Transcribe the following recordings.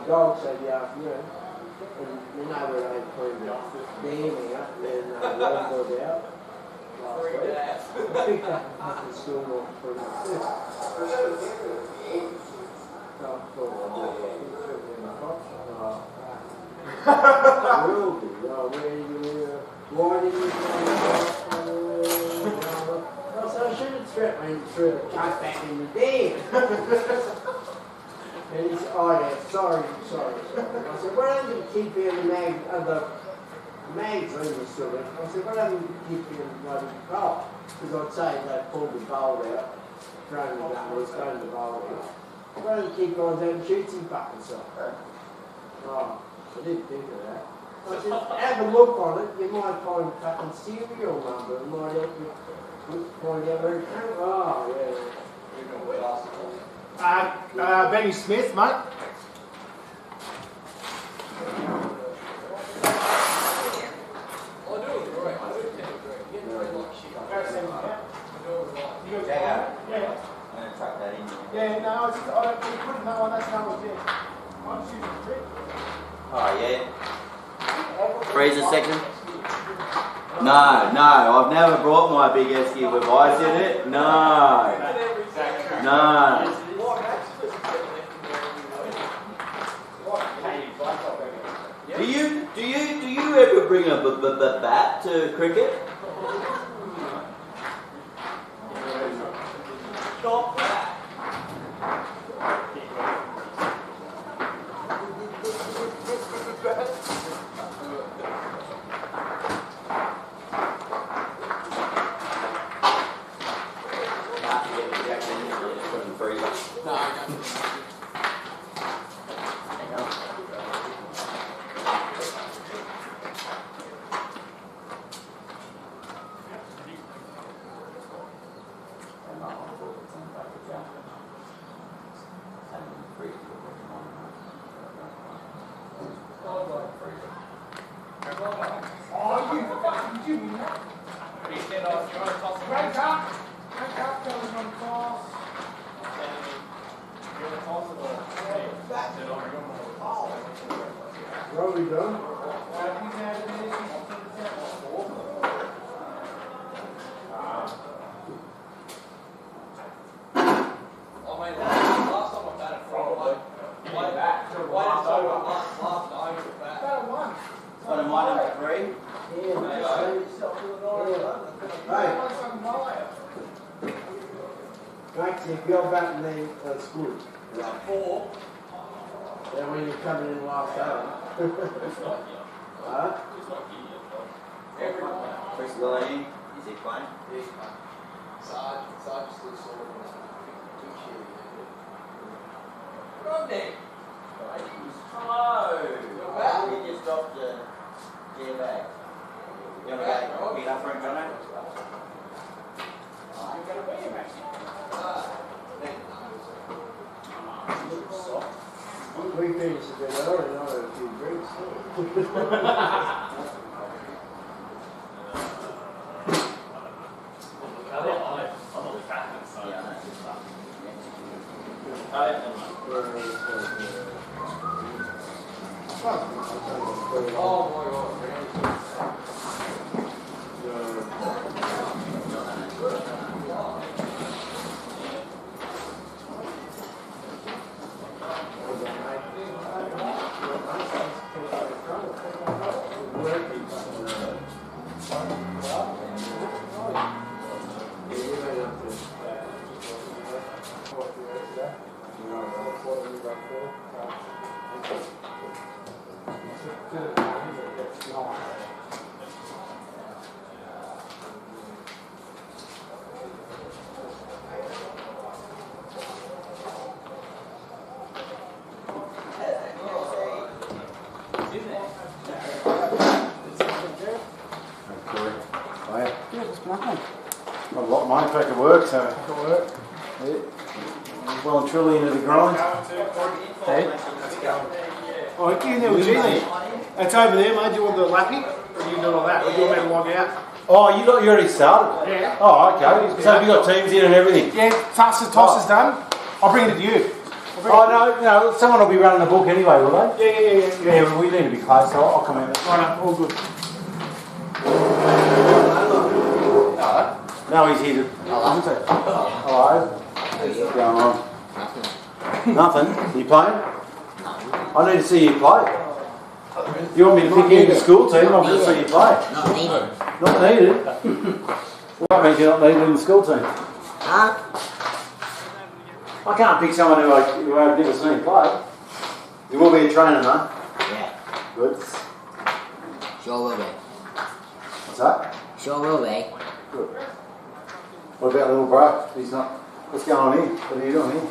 dogs Saturday afternoon, and you know where they cleaned the dam out, and then Longboard out last week. I picked up the school off for the will be. Why did you so I should have threatened through the cut back in the dam. And he said, oh yeah, sorry. I said, why don't you keep in the magazine was still there. I said, why don't you keep in the bloody bowl? Because I'd say they pulled the bowl out, thrown the gun, or thrown the bowl out. Why don't you keep going down and shoot him fucking self? Oh, I didn't think of that. I said, have a look on it, you might find fucking serial number, it might help you find out where it came. Oh, yeah. Benny Smith, mate. Yeah, no, I couldn't know on that number there. Oh, yeah. Freeze a second. No, I've never brought my big esky with ice in it. No. Do you ever bring a bat to cricket? Stop that. What have we done? Actually, if you're back in the school, like 4, then when you're coming in last hour. Huh? Chris Lane, is he playing? Yeah, Sarge still sort of big shit. Rodney! Hello! He just dropped the gear bag. You want to go beat up for him, Jono? I'm going to beat him, actually. We finished a bit early, not a few drinks. Oh my god. Got a lot of money back to work, so yeah. Well and truly into the grind. Hey? Oh, you know, that's over there, mate. Do you want the lappy? Or are you doing all that? Or do you want me to log out? Oh, you already started? Yeah. Oh, okay. So have you got teams in and everything? Yeah, toss is done. I'll bring it to you. I'll Oh, no, someone will be running the book anyway, will they? Yeah, we need to be close, so I'll come in. Right, all good. No, he's here to... Hello. What's going on? Nothing. You playing? I need to see you play. You want me to pick you in the school team? I want to see you play. Not needed. Not needed? What means you're not needed in the school team? Huh? I can't pick someone who I've never seen play. You will be a trainer, huh? Yeah. Good. Sure will be. What's that? Sure will be. Good. What about little bro? He's not... What's going on here? What are you doing here?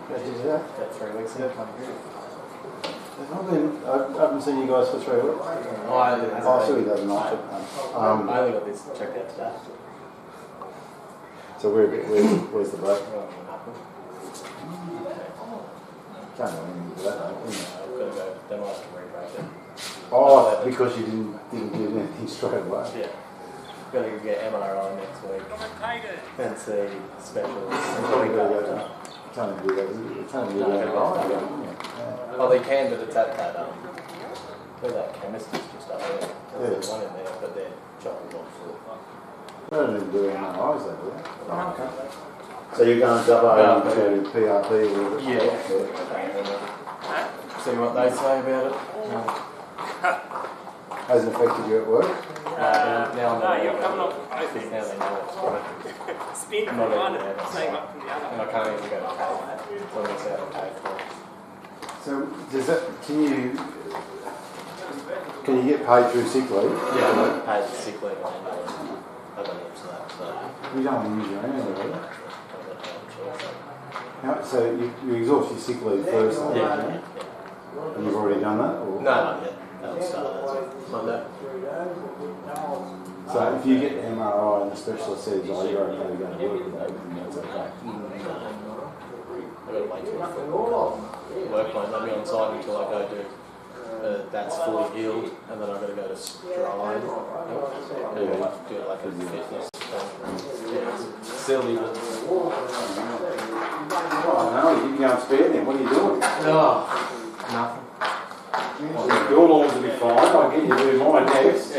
About 3 weeks ago, come here. I haven't seen you guys for 3 weeks. Oh, sure he doesn't like it. I only got this checked out today. So where's the bloke? Can't do anything with that, though, can you? I've got to go, then I'll have to re-break it. Oh, because you didn't do anything straight away. Yeah. Got to get MRI next week and see specialists. Can't do that. You can't do that. Oh, they can, but it's at that chemist is just up there. There's one in there, but they're chopping off full. They don't even do MRIs, they do. Oh, okay. So you're going double to PRP or whatever? Yeah. See what they say about it. Hasn't affected you at work? Now I'm you're coming up. now they know it's right. Spin I'm from not one, even there, same up from the and other. I can't even go to pay. So I'm going to say I'll pay for it. So does that, can you get paid through sick leave? Yeah, I'm not paid sick leave and I don't use that, so You don't want to use your own, do you? I don't have a choice. So you exhaust your sick leave first, Yeah. and you've already done that? Or? No, not yet. That'll start as Monday. So if you get the MRI and the specialist says, oh, you're okay, you're going to work today, then that's okay. I've got to wait till the work won't let me on site until I go do that's fully healed, and then I've got to go to Stride and do like a fitness thing. Yeah, it's silly. Oh no, you can go and spare them. What are you doing? No, nothing. Well, your lawns will be fine. I'll get you to do mine next.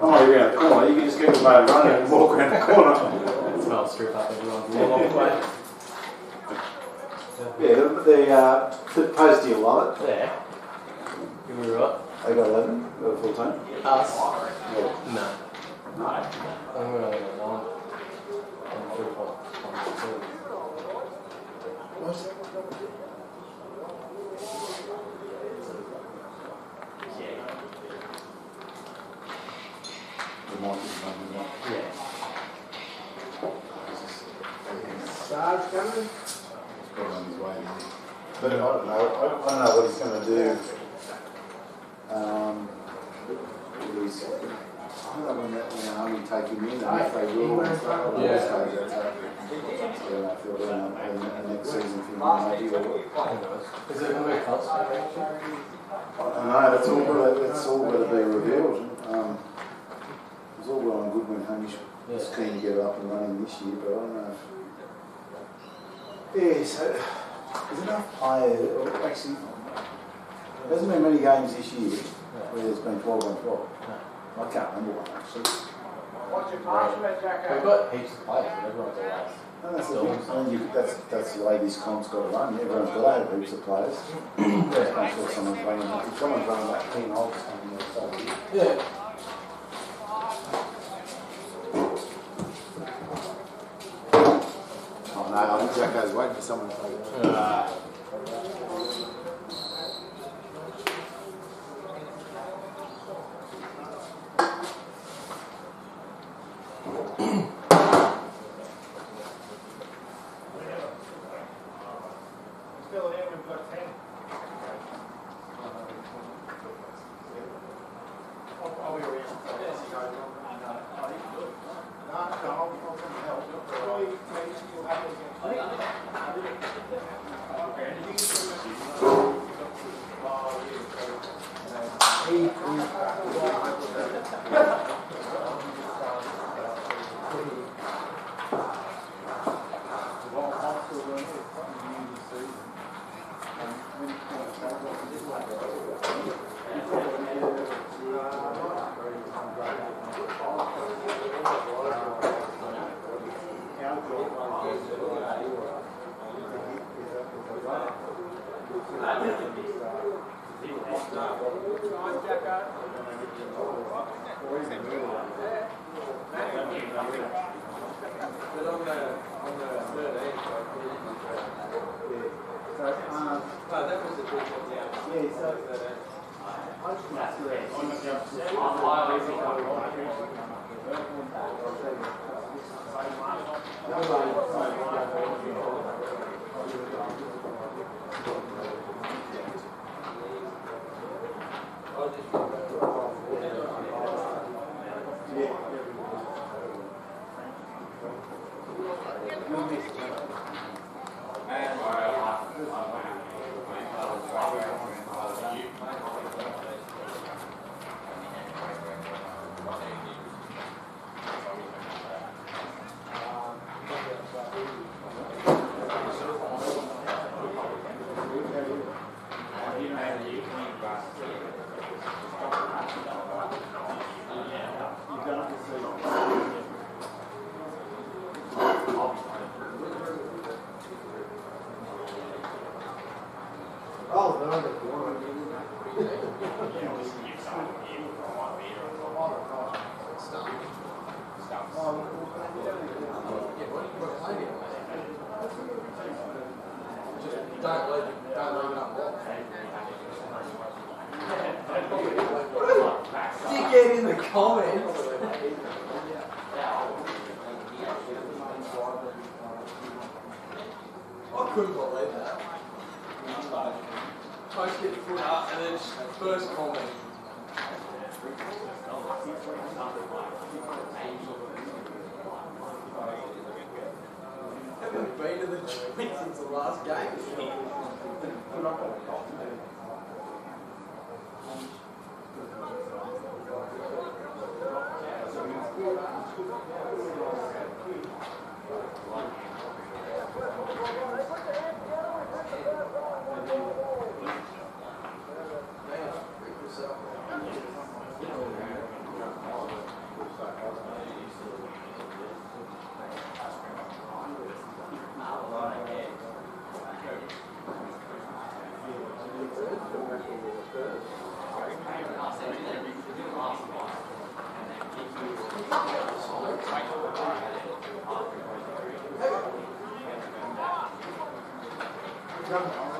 I'm not around the corner. You can just get the motor running and walk around the corner. It's not strip up everyone's lawn off the way. Yeah, the post you love it. Yeah. You were right. They got 11, got a full time. Us? Yeah. No. No. I think we're only got 9. I'm sure Yeah. Sarge coming? On his way now. But I don't know. I don't know what he's going to do. I don't know when Army take him in and if they will and stuff. Yeah. I feel the next season for him maybe or Is it going to be cost? I don't know. That's all got to be revealed. It's all well and good when Hamish was keen to get up and running this year, but I don't know if... Yeah, so there's enough players, or actually, there hasn't been many games this year where there's been 12 on 12. I can't remember one actually. We've got heaps of players, but everyone's always. And that's the thing. I mean, that's the way this comp's got to run. Everyone's got to have heaps of players. I'm sure someone's running. If someone's running like 10 holes or something, they'll say, Yeah. oh no, I think Jacko's waiting for someone to play. Oh, no, that's one. Don't leave it unlocked. Dickhead in the comments. I couldn't believe that. Post get the foot up and then first comment. Haven't been to the joint since the last game.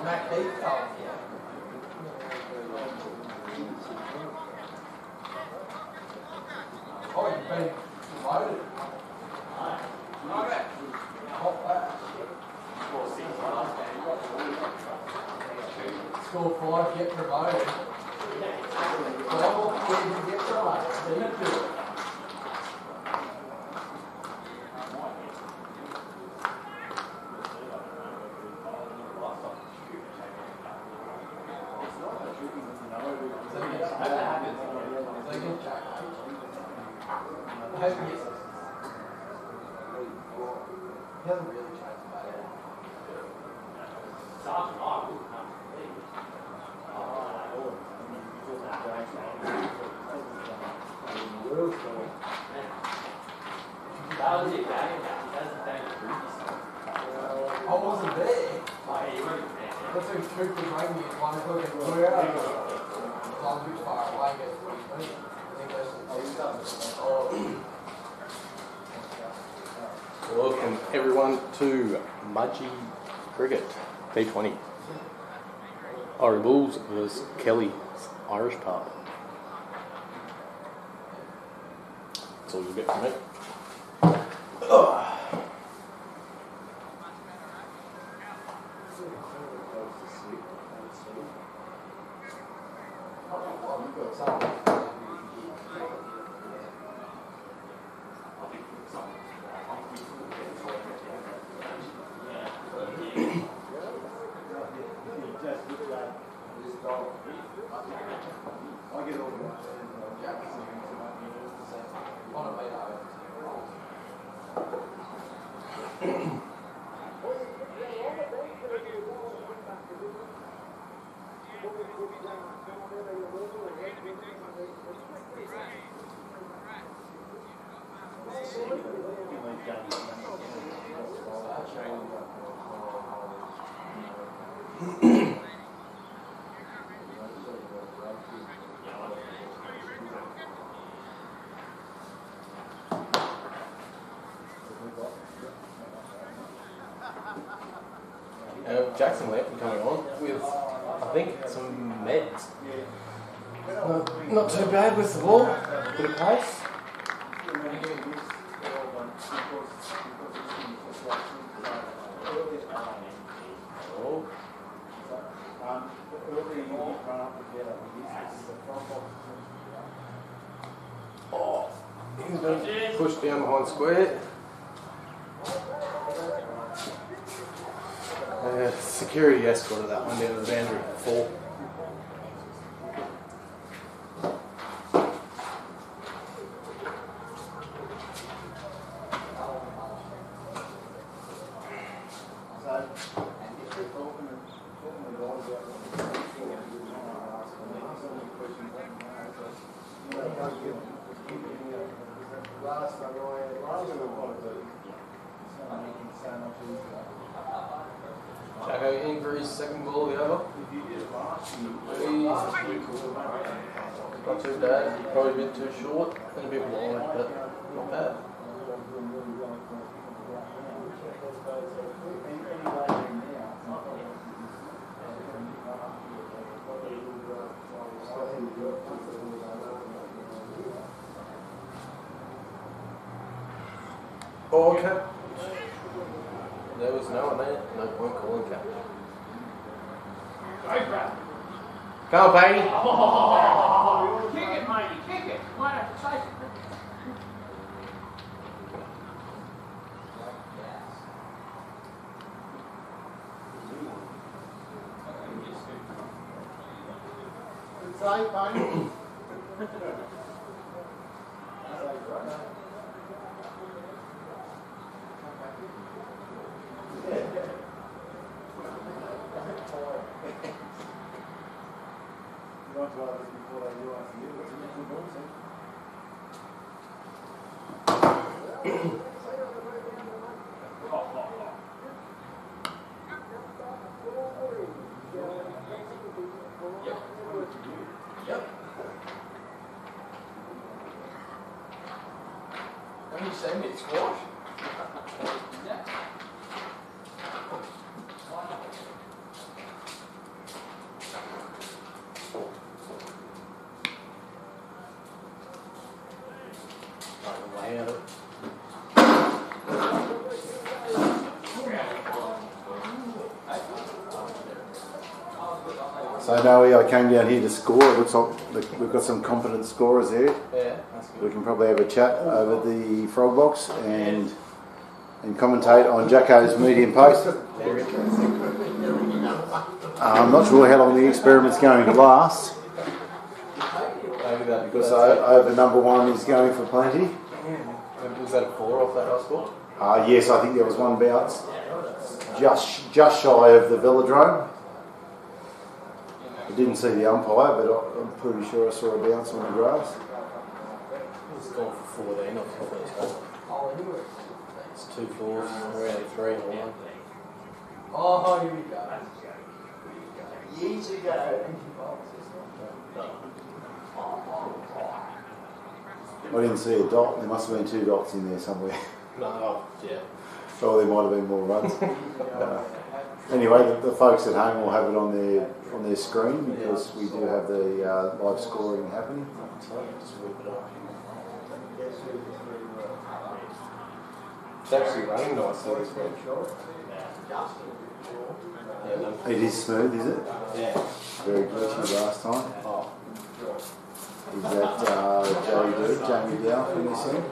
Mac Heath told me. Oh, you've been promoted. Okay. Hot back. Score 5, get promoted. 12, get promoted. Steve do it. He hasn't really changed about it. I wasn't there. That's when Cooper rang me at 1 o'clock and blew out. I was a bit far away, I guess, what he meant. I think that's Welcome everyone to Mudgee Cricket D20. Ori Bulls versus Kelly's Irish Pub. That's all you'll get from me. Jackson Lamp coming on with, I think, some meds. Not too bad with the ball. Bit of pace. Oh, he's been pushed down behind square. Security escorted that one down to the boundary. 4. Jacko in for his second ball of the over. Not too bad, probably a bit too short and a bit wide, but not bad. Ball cap. There was no one there, no point calling cap. Come on, baby. Oh, kick it, matey, kick it. Why don't you say it? When you say mid squash, Way out of it. So Noe, I came down here to score. It looks like we've got some competent scorers here. Yeah, that's We good. can probably have a chat over the frog box and commentate on Jacko's medium post. Very interesting. I'm not sure how long the experiment's going to last Maybe that because over number 1 is going for plenty. Was that a 4 off that last ball? Yes, I think there was one bounce just shy of the velodrome. I didn't see the umpire, but I'm pretty sure I saw a bounce on the grass. It's gone for 14 off the first hole. It's 2 4s, around 3 and 1. oh, here we go. Years ago, I didn't see a dot. There must have been 2 dots in there somewhere. No, yeah. Oh, there might have been more runs. Anyway, the folks at home will have it on their screen because we do have the live scoring happening. Just whip it up. It's actually running nicely this week. Yeah, no. It is smooth, is it? Yeah. Very glitchy last time. Oh. Is that Jamie Dow from this end?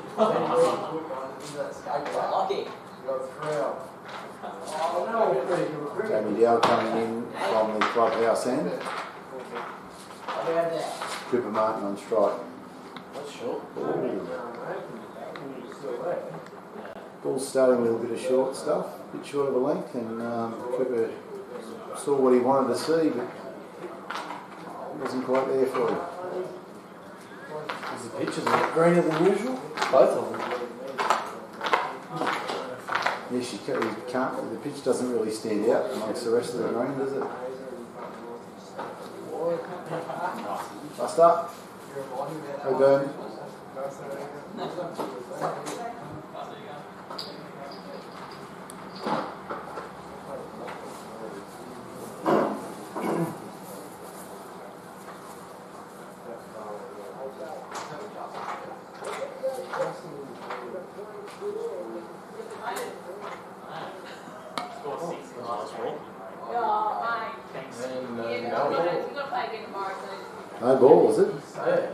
Lucky. Jamie Dow coming in from the clubhouse end. Cooper Martin on strike. That's short. Ball's starting with a bit of short stuff, a bit short of a length, and Cooper saw what he wanted to see, but wasn't quite there for him. Is the pitches a bit greener than usual? Both of them. Yes, you can't. The pitch doesn't really stand out amongst the rest of the green, does it? Bust up. Hey, Burn. No ball, was it? Yeah.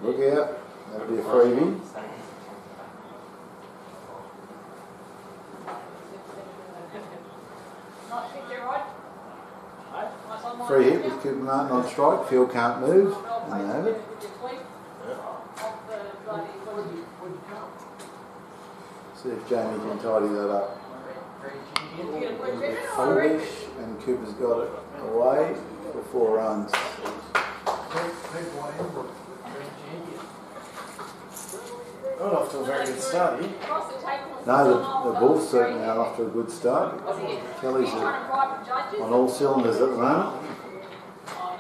Look out. That'll be a freebie. Free hit with Cooper Martin on strike. Phil can't move. And they have it. See if Jamie can tidy that up. Foolish, and Cooper's got it away for 4 runs. Not off to a very good start, eh? No, the Bulls certainly are off to a good start. Kelly's on all cylinders at the moment.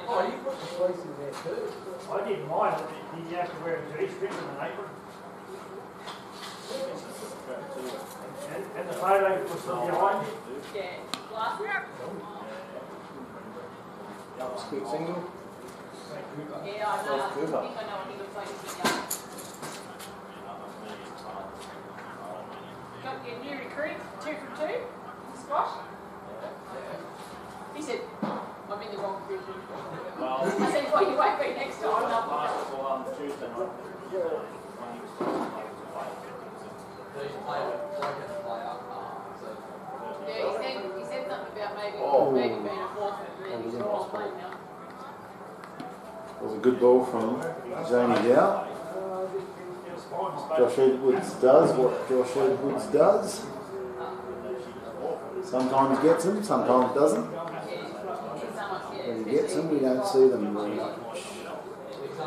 Oh, you put the fleece in there too. I didn't mind it. He has to wear a G-string and an apron. And the photo was behind you. Scoot single. Yeah, I know. I think I know what he looks like. Got your new recruit, 2 from 2, squash. He said, I'm in the wrong position. I said, well, you won't be next time. Tuesday night. Yeah, he said something about maybe being a forfeit, but then he's all playing now. It was a good ball from Jamie Dow. Josh Edwards does what Josh Edwards does. Sometimes gets them, sometimes doesn't. When he gets them, we don't see them very much. It's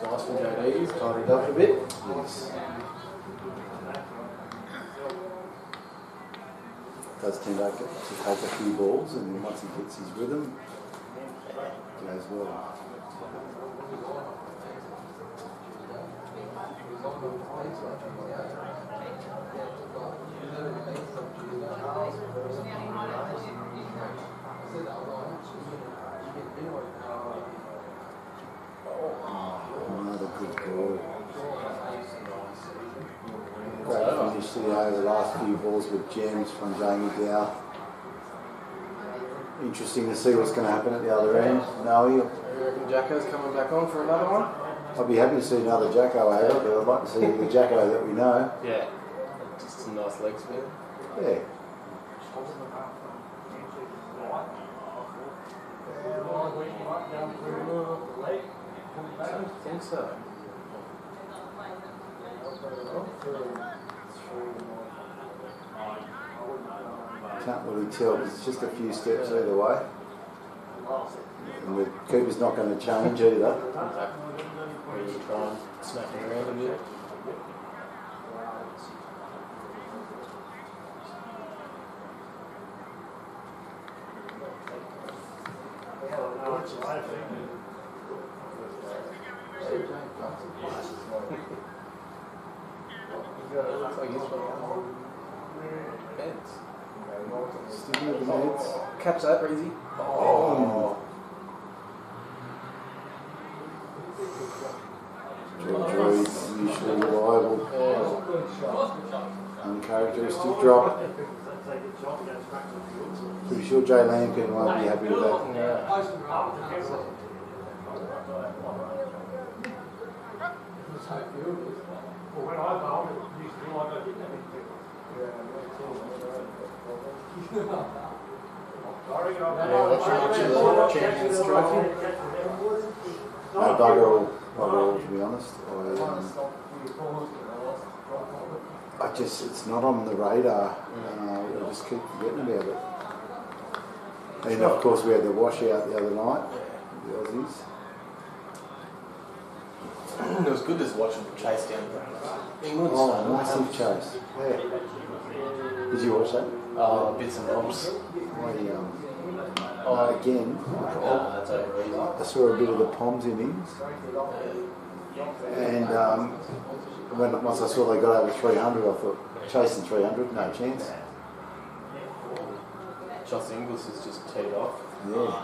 nice from JD. He's tidied up a bit. Yes. Does tend to take a few balls, and then once he gets his rhythm, it goes well. Another good ball. Great finish today. The last few balls with gems from Jamie Dow. Interesting to see what's going to happen at the other end. Noe, You reckon Jacko's coming back on for another one? I'd be happy to see another Jacko over, but I'd like to see the Jacko that we know. Yeah. Just some nice leg spin. Yeah. I don't think so. Can't really tell. It's just a few steps either way. And the Cooper's not going to change either. Or you try and smack him around a bit. Sticking with the Neds. Catch that, Breezy. Oh. George Reed's usually reliable. Uncharacteristic drop. Pretty sure Jay Lampkin won't be happy with that. Yeah. When I bowled, it used to be like I didn't have anything. What's your Champions Trophy? No, bugger all, to be honest. It's not on the radar. I just keep forgetting about it. And of course we had the washout the other night, the Aussies. It was good just watching Chase down England. Oh, massive chase. Yeah. Did you watch that? Bits and bobs. Again, That's over easy. I saw a bit of the Poms innings. And once I saw they got over 300, I thought, chasing 300, no chance. Josh Inglis is just teed off. Yeah.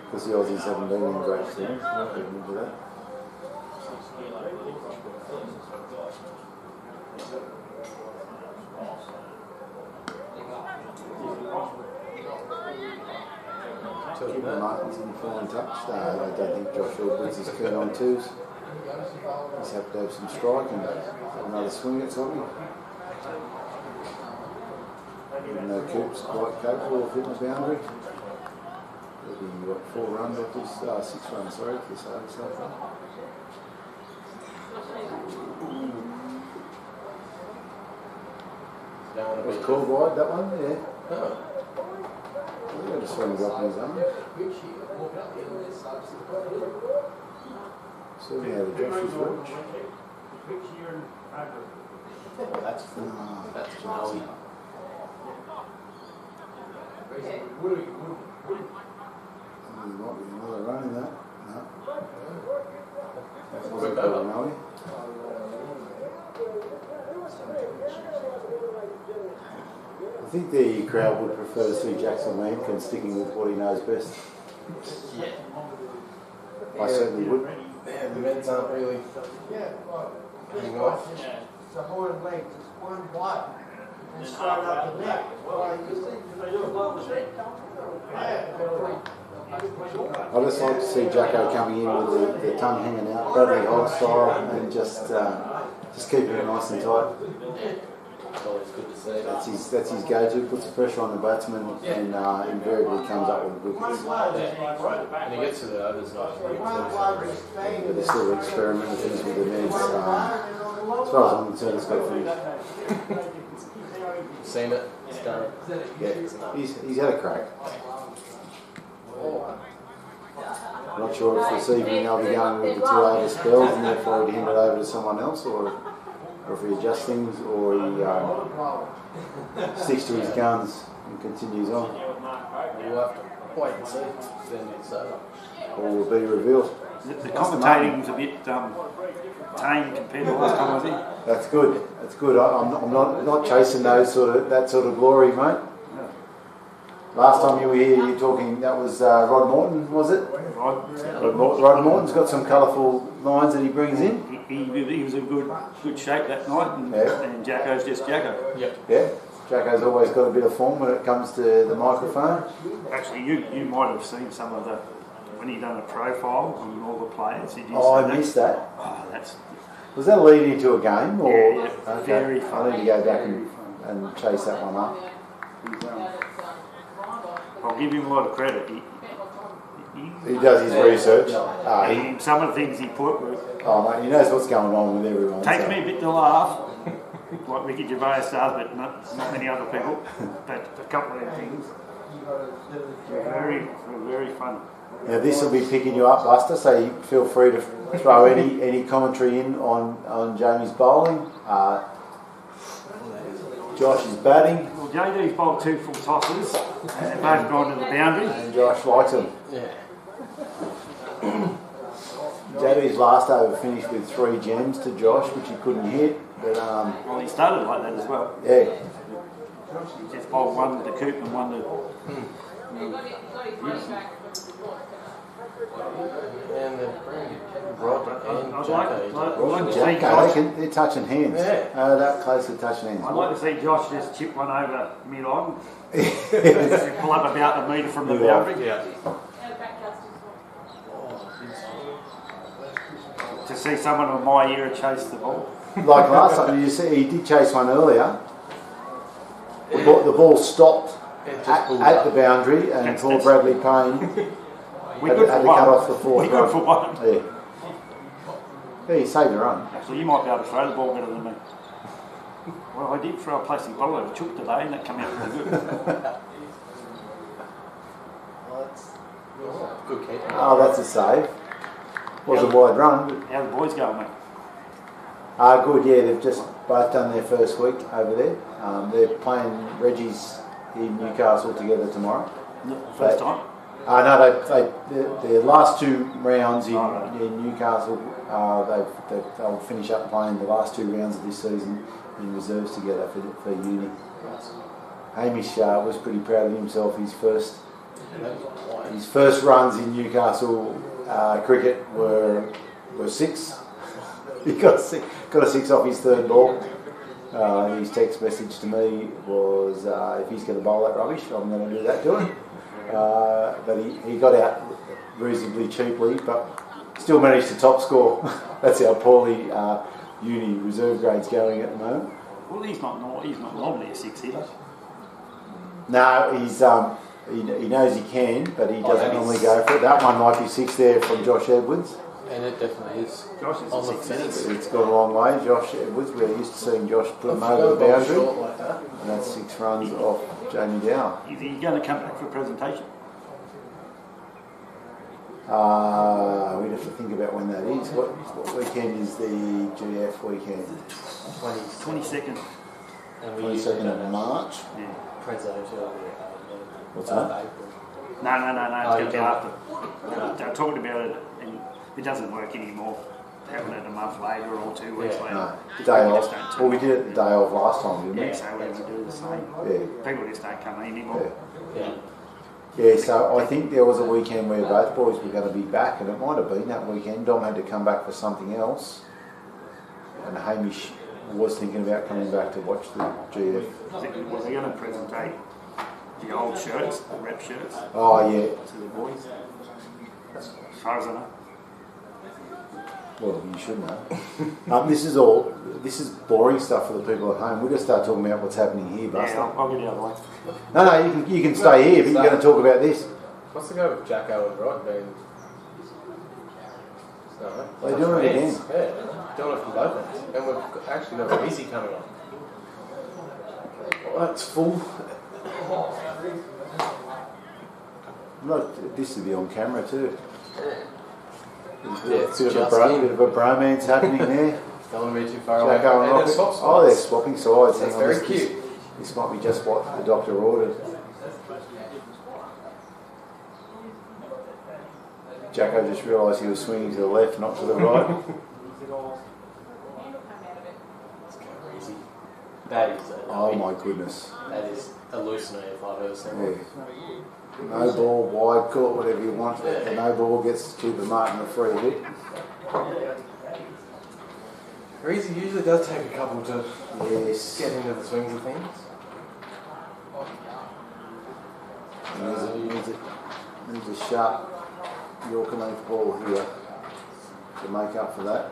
Because the Aussies haven't been in great form. Remember that. Martin's in fine touch. I don't think Josh Edwards is keen on twos. He's happy to have some strike and another swing at something. Even though Coop's quite capable of hitting the boundary. There'll be, what, 4 runs off this, 6 runs, sorry, if this over so far. It was called wide, that one, yeah. Oh. Yeah, just swings up in his arm. Certainly out of Josh's reach. That's Genoa. There might be another run in that. No. That Quick wasn't over. Genoa. I think the crowd would prefer to see Jackson Mankin sticking with what he knows best. Yeah. I certainly would. Yeah, the Mets aren't really hanging off. It's a horn leg, it's one block, and straight up the neck. I just like to see Jacko coming in with the tongue hanging out, Bradley Hogg style, and just keeping it nice and tight. It's always good to see. That's his go-to. Puts the pressure on the batsman, and invariably comes up with wickets. And he gets to the overs nice. But they still experiment with things with the Neds. As far as I'm concerned, it's got to finish. Seen it. It's done. Yeah, he's had a crack. I'm not sure if this evening they'll be going with the 2 over spells and therefore he'd hand it over to someone else, or if he adjusts things, or he sticks to his guns and continues on, We'll have to wait and see. Then it's over. or will be revealed. The commentating's a bit tame compared to last time, I think. That's good. That's good. I'm not chasing that sort of glory, mate. Last time you were here, you were talking. That was Rod Morton, was it? Rod Morton's got some colourful lines that he brings in. He was in good shape that night, and Jacko's just Jacko. Yep. Yeah. Jacko's always got a bit of form when it comes to the microphone. Actually, you might have seen some of the when he done a profile on all the players. I missed that. Oh, that's. Was that leading into a game, or? Yeah, Okay. very I funny. need to go back and chase that one up. I'll give him a lot of credit. He does his research. Some of the things he put were, Mate, he knows what's going on with everyone. takes me a bit to laugh, like Ricky Gervais does, but not many other people. But a couple of things were very fun. Now this will be picking you up, Buster, so you feel free to throw any commentary in on Jamie's bowling. Josh is batting. Well, JD's bowled 2 full tosses, and both gone to the boundary. And Josh likes them. Yeah. JD's last over finished with 3 gems to Josh, which he couldn't hit. But Well, he started like that as well. yeah, He just bowled one to Coop and one to. And then Rod and I'd Jacko. like to see Jacko, Josh. they're touching hands. Yeah. That close to touching hands. I'd like to see Josh just chip one over mid-on, pull up about a metre from the boundary. Yeah. To see someone of my era chase the ball. Like last time, you see, he did chase one earlier. The ball stopped at the boundary, and poor Bradley Payne We had good to for cut one. off the 4th We good for run. one. Yeah, he saved the run. Actually, you might be able to throw the ball better than me. Well, I did throw a plastic bottle at a chook today, and that came out pretty good. Good kick. Oh, that's a save. Was a wide run, but How the boys going, mate? good. Yeah, they've just both done their first week over there. They're playing Reggie's in Newcastle together tomorrow. First time? No, their last 2 rounds in Newcastle, they'll finish up playing the last 2 rounds of this season in reserves together for uni. Hamish was pretty proud of himself. His first runs in Newcastle cricket were 6. He got a 6 off his 3rd ball. His text message to me was, if he's going to bowl that rubbish, I'm going to do that to him. but he got out reasonably cheaply, but still managed to top score. That's how poorly uni reserve grade's going at the moment. Well, he's not normally a 6 hitter. No, he's he knows he can, but he doesn't normally go for it. That one might be 6 there from Josh Edwards. And it definitely is. Josh is On a the 6 fence. hitter. It's got a long way. Josh Edwards, we're used to seeing Josh put him over the boundary, Like that. and that's 6 runs off Jamie Dow. Is he going to come back for a presentation? We'd have to think about when that is. What weekend is the GF weekend? 22nd. And we 22nd of March. Yeah. What's that? April. No, Oh, it's going to be you after. They're talking about it, and it doesn't work anymore. Having it a month later or 2 weeks later. No, People day just off. don't Well, we turn did it the day off last time, didn't we? up. So we do the same. Yeah. People just don't come anymore. Yeah. Yeah, so I think there was a weekend where both boys were going to be back, and it might have been that weekend. Dom had to come back for something else, and Hamish was thinking about coming back to watch the GF. Was he going to presentate the old shirts, the rep shirts, Oh yeah, to the boys? As far as I know. well you should know. This is boring stuff for the people at home. We're going to start talking about what's happening here, Buster. Yeah, I'll get the other way. No, you can stay here, but you're going to talk about this. What's the go with Jacko and Rod being... No, They're doing it again. Yeah, doing it from both ends. And we've actually got Easy coming on. Well, that's full. Look, this will be on camera too. It's Bit of just a bromance happening there. Don't want to be too far away. Jacko and And Rocket. they're swap Oh, spots. they're swapping sides. That's Hang on, very this- cute. This might be just what the doctor ordered. Jacko just realised he was swinging to the left, not to the right. Easy. That is Oh my goodness. That is hallucinating if I've ever seen one. Yeah. No ball, wide, call it whatever you want. The no ball gets Cooper Martin a free hit. Easy usually does take a couple to Yes. get into the swings of things. There's a sharp Yorker leaf ball here to make up for that.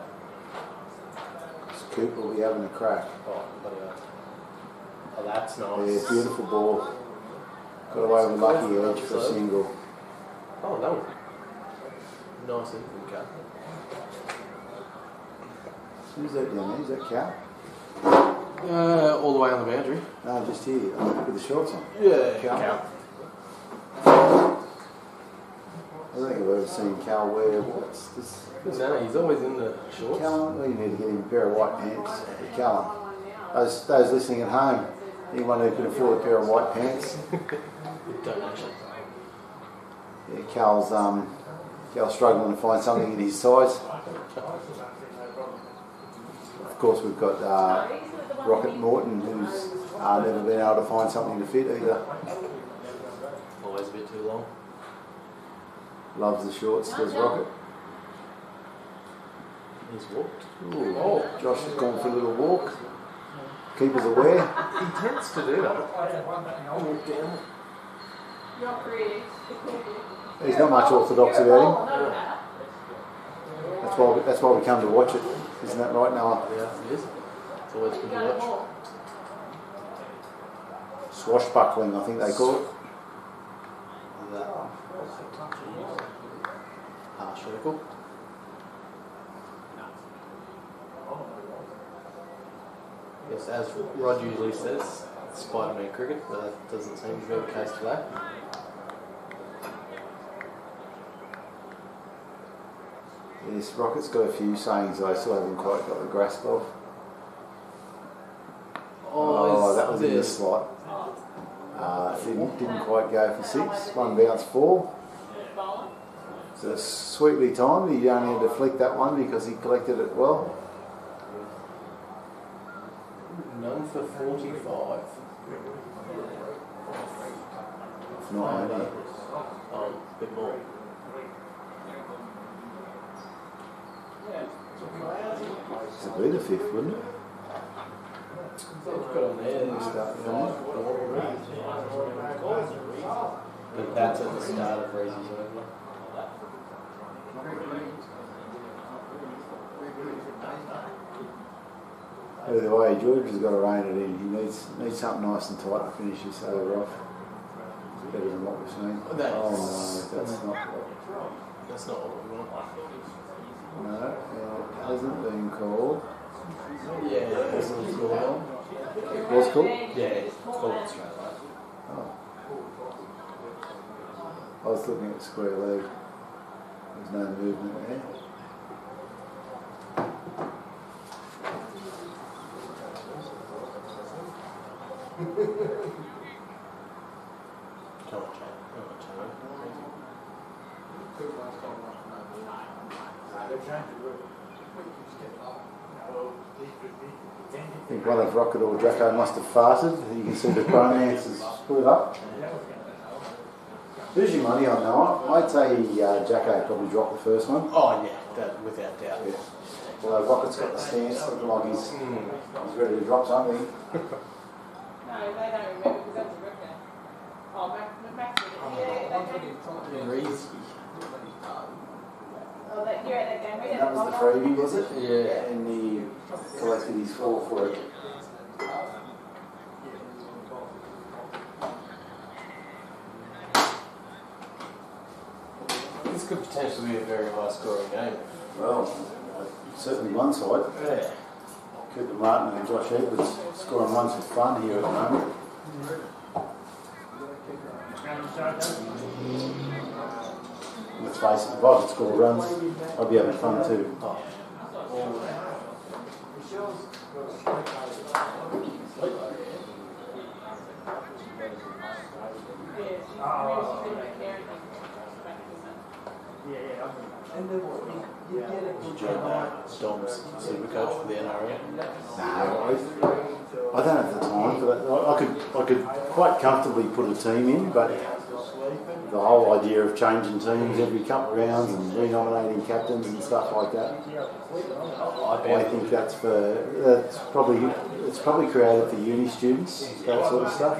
So Cooper will be having a crack. Oh, bloody hell. Oh, that's nice. Yeah, beautiful ball. Got away with a lucky edge for a single. Oh, that was nice even cut. Who's that down there? Is that Cal? All the way on the boundary. No, just here, with the shorts on. Yeah, Cal. I don't think I've ever seen Cal wear what's this. No, he's always in the shorts. Callum, well, you need to get him a pair of white pants. Callum, those listening at home, anyone who can afford a pair of white pants. Don't actually. Yeah, Cal's struggling to find something in his size. Of course, we've got Rocket Morton, who's never been able to find something to fit either. Always a bit too long. Loves the shorts, does Rocket. He's walked. Ooh, oh, Josh has gone for a little walk. Keepers aware. He tends to do that. You're pretty. He's not much orthodox about him. Oh, no, That's why we come to watch it. Isn't that right, Noah? Yeah, it is. It's always good to watch. Swashbuckling, I think they call it. Half circle. Yes, as Rod usually says, Spider-Man cricket, but that doesn't seem to be the case today. Yes, Rocket's got a few sayings I still haven't quite got the grasp of. Oh, that was in the slot. Didn't quite go for 6. One bounce 4. So sweetly timed. He only had to flick that one because he collected it well. None for 45. If not, maybe. A bit more. It'd be the 5th, wouldn't it? Got on there. Start filming. But that's at the start of Reezy's over. Either way, George has got to rein it in. He needs something nice and tight to finish this over off. Better than what we've seen. Oh no, that's not what. That's not what we want. No, it hasn't been called. Yeah, it was called. It was called? Yeah, it's called straight line. Oh. I was looking at square leg. There's no movement there. I think one of Rocket or Jacko must have farted. You can see the bromance is split up. Who's your money on Noah? I'd say Jacko probably dropped the first one. Oh yeah, that without doubt. Yeah. Well, Rocket's got the stance, looking like he's ready to drop something. No, they don't remember because that's a record. Oh, Max, yeah, they do. Reezy. Oh, you're at that game. And that was the freebie, was it? Yeah. And he collected his 4 for it. This could potentially be a very high scoring game. Well, certainly one side. Yeah. Cooper Martin and Josh Edwards scoring runs for fun here at the moment. Let's face it, if I could score runs, I'd be having fun too. Dom's super coach for the NRL. No, I don't have the time for that. I could quite comfortably put a team in, but the whole idea of changing teams every couple of rounds and renominating captains and stuff like that, I think it's probably created for uni students, that sort of stuff.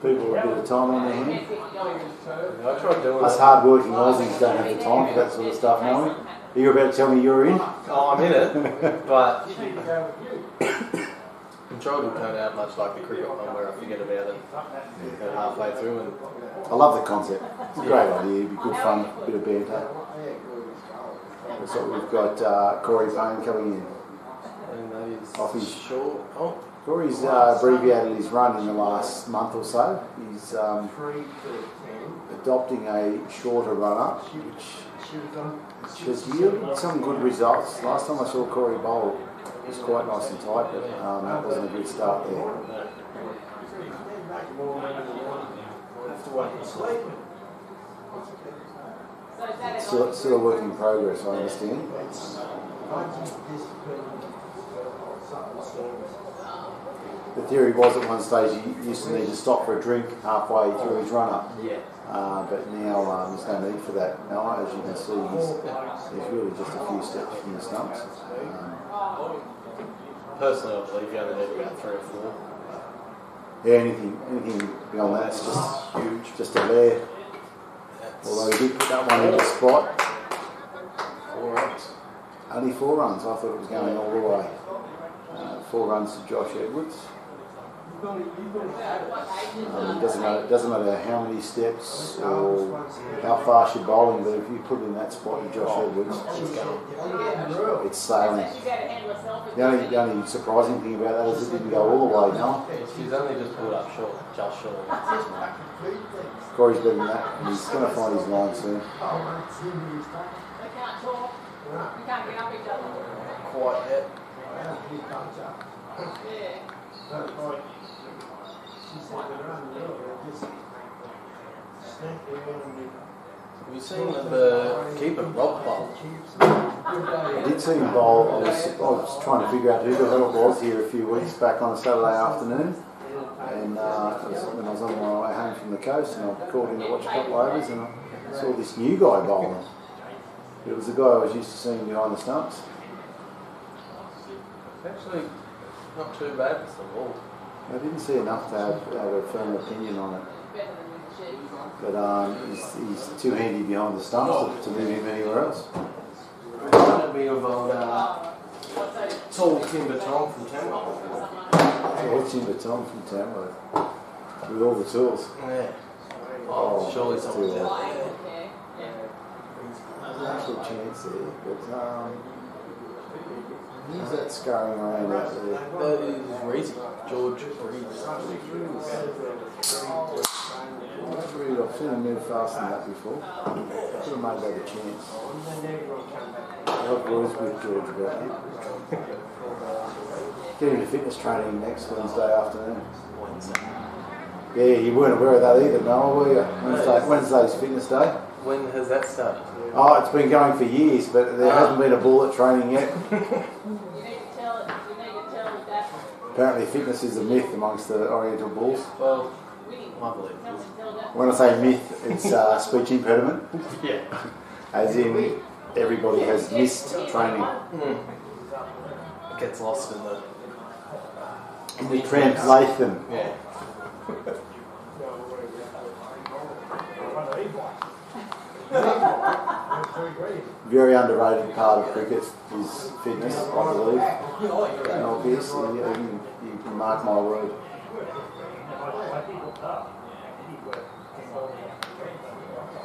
People with a bit of time on their hand. I tried doing Us hard-working Aussies don't have the time for that sort of stuff, no we? You're about to tell me you're in? Oh, I'm in it, but control will turn out much like the cricket one where I forget about it halfway through. And I love the concept. It's a great idea. It'd be good fun, bit of banter. So we've got Corey Payne coming in. Off his short. Oh. Corey's abbreviated his run in the last month or so. He's adopting a shorter run-up, which has yielded some good results. Last time I saw Corey bowl, it was quite nice and tight, but that wasn't a good start there. Still a work in progress, I understand. The theory was at one stage he used to need to stop for a drink halfway through his run-up. Yeah. But now there's no need for that. Now, as you can see, he's really just a few steps from the stumps. Personally, I believe you only need about 3 or 4. Yeah, anything beyond that's just huge, just a lair. Although he did put that one in the spot. 4 runs. Only 4 runs. I thought it was going all the way. 4 runs to Josh Edwards. It doesn't matter how many steps or how fast you're bowling, but if you put in that spot with Josh Edwards, it's sailing. The only surprising thing about that is it didn't go all the way, no? She's only just pulled up short, just short. Corey's better than that, and he's going to find his line soon. They can't talk. You can't get up each other. Quite yet. Yeah. Have you seen the keeper Rob bowl? I did see him bowl. I was trying to figure out who the hell it was here a few weeks back on a Saturday afternoon, and it was when I was on my way home from the coast, and I called in to watch a couple of overs, and I saw this new guy bowling. It was the guy I was used to seeing behind the stumps. Actually, not too bad for the ball. I didn't see enough to have a firm opinion on it. But he's too handy behind the stumps to move him anywhere else. That'd be of old tall timber Tom from Tamworth. Tall timber Tom from Tamworth. With all the tools. Yeah. Oh, surely someone's still, out there. There's actually a chance there, but who's that scurrying around out there? That is Reezy. George Reezy. I've seen him move faster than that before. Could have made that a chance. I've always with George about him. Get him to fitness training next Wednesday afternoon. Yeah, you weren't aware of that either, Noah, were you? Wednesday's fitness day. When has that started? Oh, it's been going for years, but there hasn't been a bull at training yet. Apparently fitness is a myth amongst the Oriental bulls. Well, I believe it. When I say myth, it's speech impediment. Yeah. As in, everybody has missed training. It gets lost in the translation. Yeah. Very underrated part of cricket is fitness, I believe. And obviously, you can mark my word.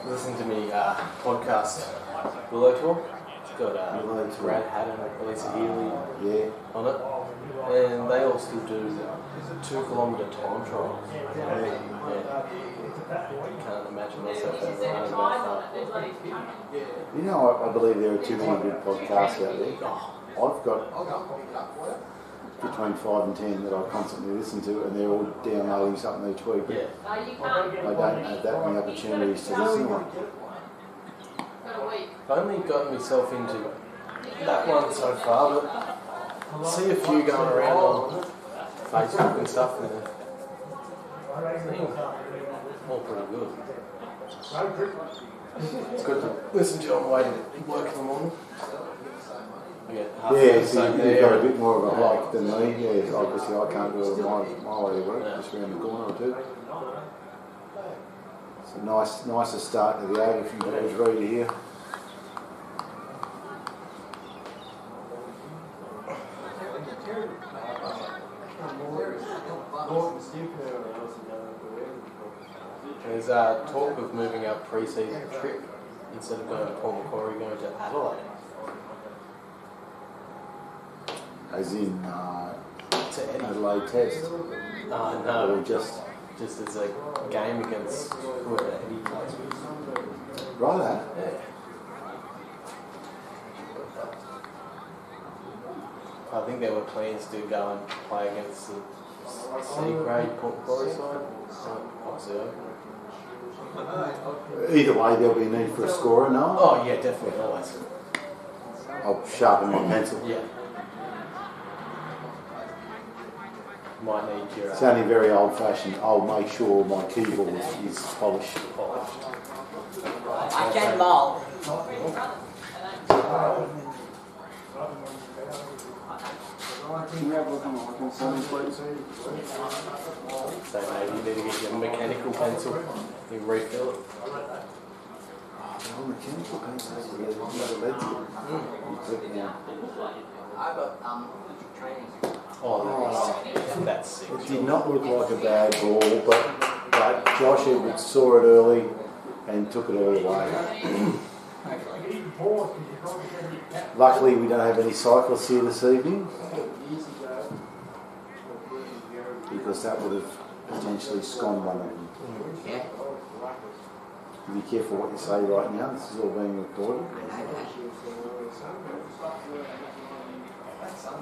Listen to me podcast Willow Tour. It's got Brad Haddon and Lisa Healy on it. And they all still do 2 kilometre time trials. Yeah. Can't imagine myself as running that far. You know, I believe there are too many good podcasts out there. I've got between 5 and 10 that I constantly listen to, and they're all downloading something each week. But I don't have that many opportunities to listen to them. I've only got myself into that one so far, but I see a few going around on Facebook and stuff, and they're all pretty good. It's good to listen to on the way to work in the morning. Yeah, so you've got a bit more of a hike than me. Yeah, obviously I can't do it my way to work, just around the corner or two. It's a nicer start to the over from George Reedy here. There's talk of moving our pre-season trip, instead of going to Port Macquarie, going to Adelaide. As in To Eddie. Adelaide Test. No, Or just as a game against whoever Eddie plays with. right. Yeah. I think there were plans to go and play against the C-grade Port Macquarie side. Obviously, Either way, there'll be a need for a scorer, no? oh yeah, definitely, always. I'll sharpen my pencil. Yeah. Might need your. Sounding very old-fashioned. I'll make sure my keyboard is polished. I can bowl. Can you have a look on the working settings, please? So maybe you need to get your mechanical pencil. You refill it. Oh, mechanical pencils. You get the lead to it. You click now. I got training. Oh, that's sick. It did not look like a bad ball, but Josh Edwards saw it early and took it all away. Luckily, we don't have any cyclists here this evening, because that would have potentially sconed one of them. Yeah. Be careful what you say right now. This is all being recorded.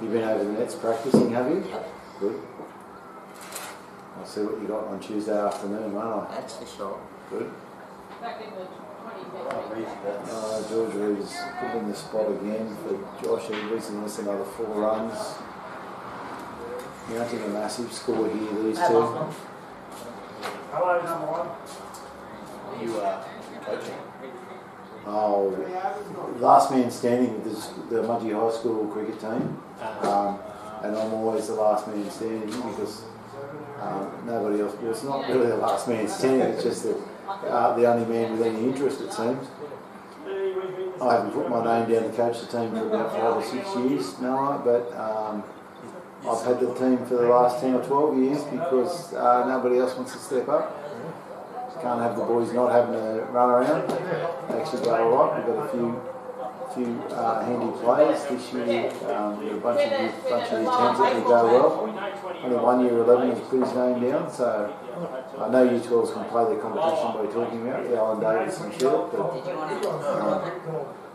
You've been over the nets practicing, have you? Good. I'll see what you got on Tuesday afternoon, won't I? That's for sure. Good. I'll read that. George Reed's put in the spot again for Josh Edwards, and that's another 4 runs. Mounting a massive score here, these two. Hello, number 1. Are you coaching? Oh, last man standing with the Mudgee High School cricket team. And I'm always the last man standing because nobody else. Well, it's not really the last man standing. It's just the only man with any interest, it seems. I haven't put my name down to coach the team for about 5 or 6 years now, but I've had the team for the last 10 or 12 years because nobody else wants to step up. Can't have the boys not having to run around. They actually go all right. We've got a few handy players this year. We've got a bunch of year 10s that will go well. Only 1 year 11 has put his name down, so I know you 12s can play their competition we're talking about, the Alan Davidson Shield. But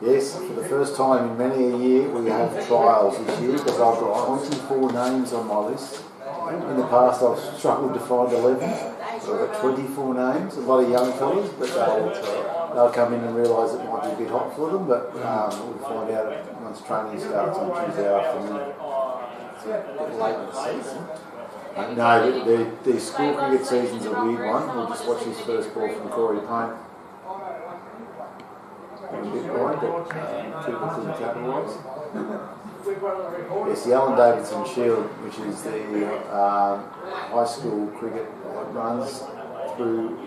yes, for the first time in many a year, we have trials this year because I've got 24 names on my list. In the past, I've struggled to find 11. So I've got 24 names, a lot of young fellas, but they'll come in and realise it might be a bit hot for them, but we'll find out once training starts on Tuesday afternoon. Late in the season. No, the school cricket season's a weird one. We'll just watch his first ball from Corey Payne. A bit wide, but people couldn't capitalise. It's the Alan Davidson Shield, which is the high school cricket that runs through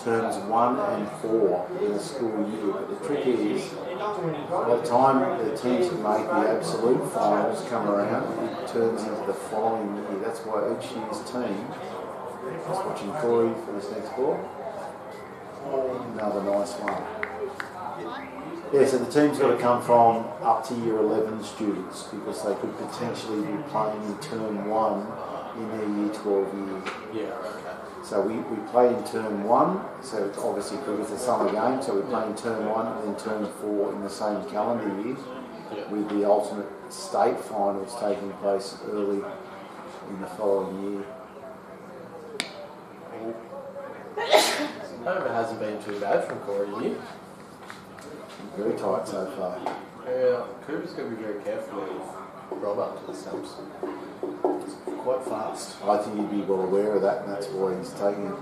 terms 1 and 4 in the school year. But the trick is, by the time the teams can make the absolute finals come around, it turns into the following year. That's why each year's team, just watching Corey for this next ball, another nice one. Yeah, so the team's got to come from up to year 11 students because they could potentially be playing in term 1 in their year 12 year. Yeah, okay. So we play in term 1, so it's obviously because it's a summer game, so we play in term 1 and then term 4 in the same calendar year, with the ultimate state finals taking place early in the following year. Hope it hasn't been too bad from Corey here. Very tight so far. Yeah, Cooper's going to be very careful with Rob up to the stumps. It's quite fast. I think he'd be well aware of that, and that's why he's taking it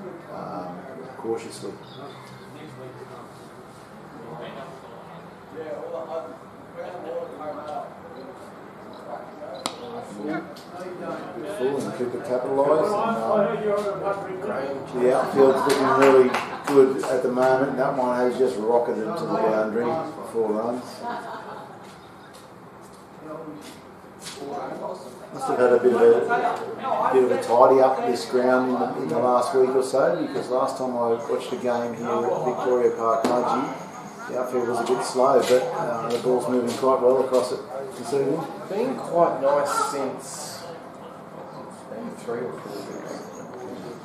cautiously. Full and Cooper capitalised. The outfield's looking really good at the moment. That one has just rocketed to the boundary for 4 runs. Must have had a bit of a tidy up this ground in the last week or so, because last time I watched a game here at Victoria Park Mudgee, the outfield was a bit slow, but the ball's moving quite well across it this evening. Been quite nice since maybe 3 or 4 weeks.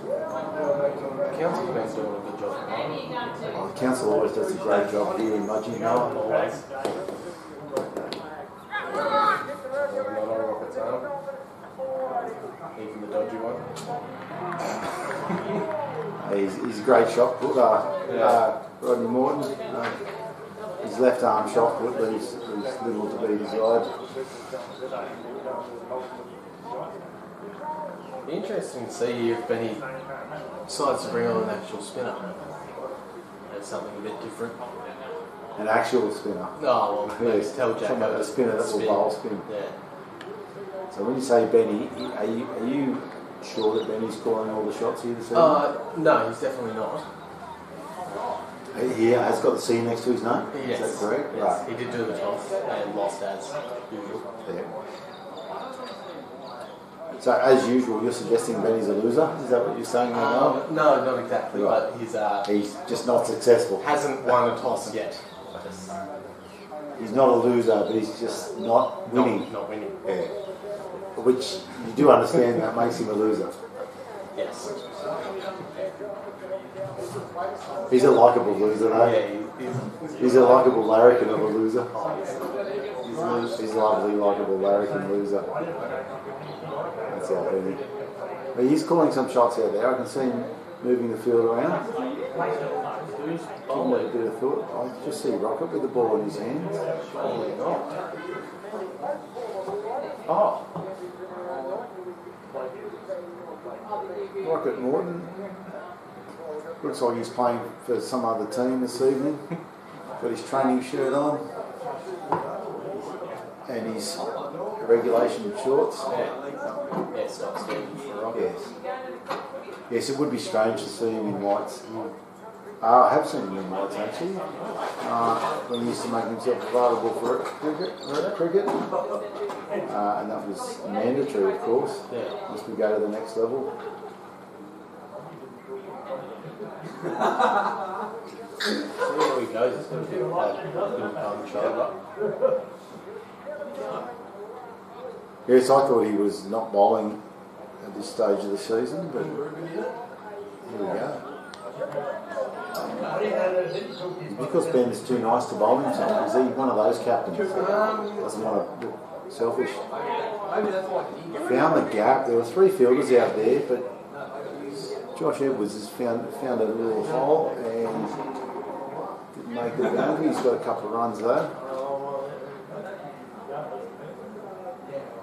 The council's been doing a good job. The council always does a great job here in Mudgee now. Always. Not on Rocket's arm. Even the dodgy one. He's a great shot put, Rodney Morton. His left arm shot put leaves little to be desired. Interesting to see if Benny decides to bring on an actual spinner. That's something a bit different. An actual spinner. No, well, Yes, tell Jack talking about the spinner that will bowl spin. Yeah. So when you say Benny, are you sure that Benny's calling all the shots here this evening? No, he's definitely not. He has got the C next to his name? Yes. Is that correct? Yes. Right. He did do the toss and lost as usual. Yeah. So as usual, you're suggesting Benny's a loser? Is that what you're saying? No, not exactly, Right. but He's just not successful. hasn't won a toss yet. He's not a loser, but he's just not winning. Not winning. Yeah. Which you do understand that makes him a loser. Yes. He's a likeable loser, though. Yeah, He's a likeable larrikin of a loser. he's He's a lovely, likeable larrikin loser. That's our Benny. But he's calling some shots out there. I can see him moving the field around. Who's Giving it a bit of thought. I just see Rocket with the ball in his hands. Probably not. Oh. Rocket Morton. Looks like he's playing for some other team this evening. Got his training shirt on. And he's regulation shorts. Yeah, it's not standard for rock. Yes. Yes, it would be strange to see him in whites. I have seen him in whites actually. When he used to make himself available for cricket. And that was mandatory, of course. Yeah. Once we go to the next level. See where he goes, he's going to get that shoulder. Yes, I thought he was not bowling at this stage of the season, but here we go. Because Ben's too nice to bowl himself, is he one of those captains? Doesn't want to look selfish. Found the gap. There were 3 fielders out there, but Josh Edwards has found a little hole and didn't make the boundary. He's got a couple of runs though.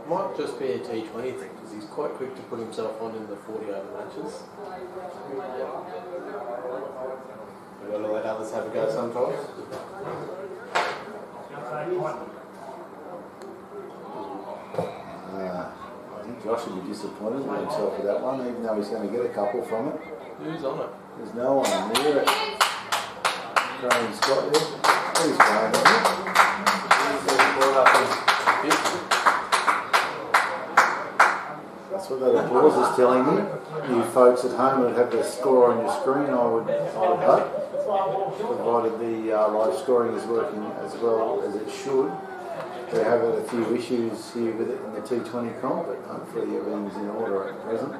Might just be a T20 thing because he's quite quick to put himself on in the 40 over matches. We've got to let others have a go sometimes. I think Josh will be disappointed with himself with that one, even though he's going to get a couple from it. Who's on it? There's no one near it. Graham Scott there. He's Graham, isn't it? That's what that applause is telling me. You folks at home would have the score on your screen, I would hope, provided the live scoring is working as well as it should. We have had a few issues here with it in the T20 comp, but hopefully everything's in order at present.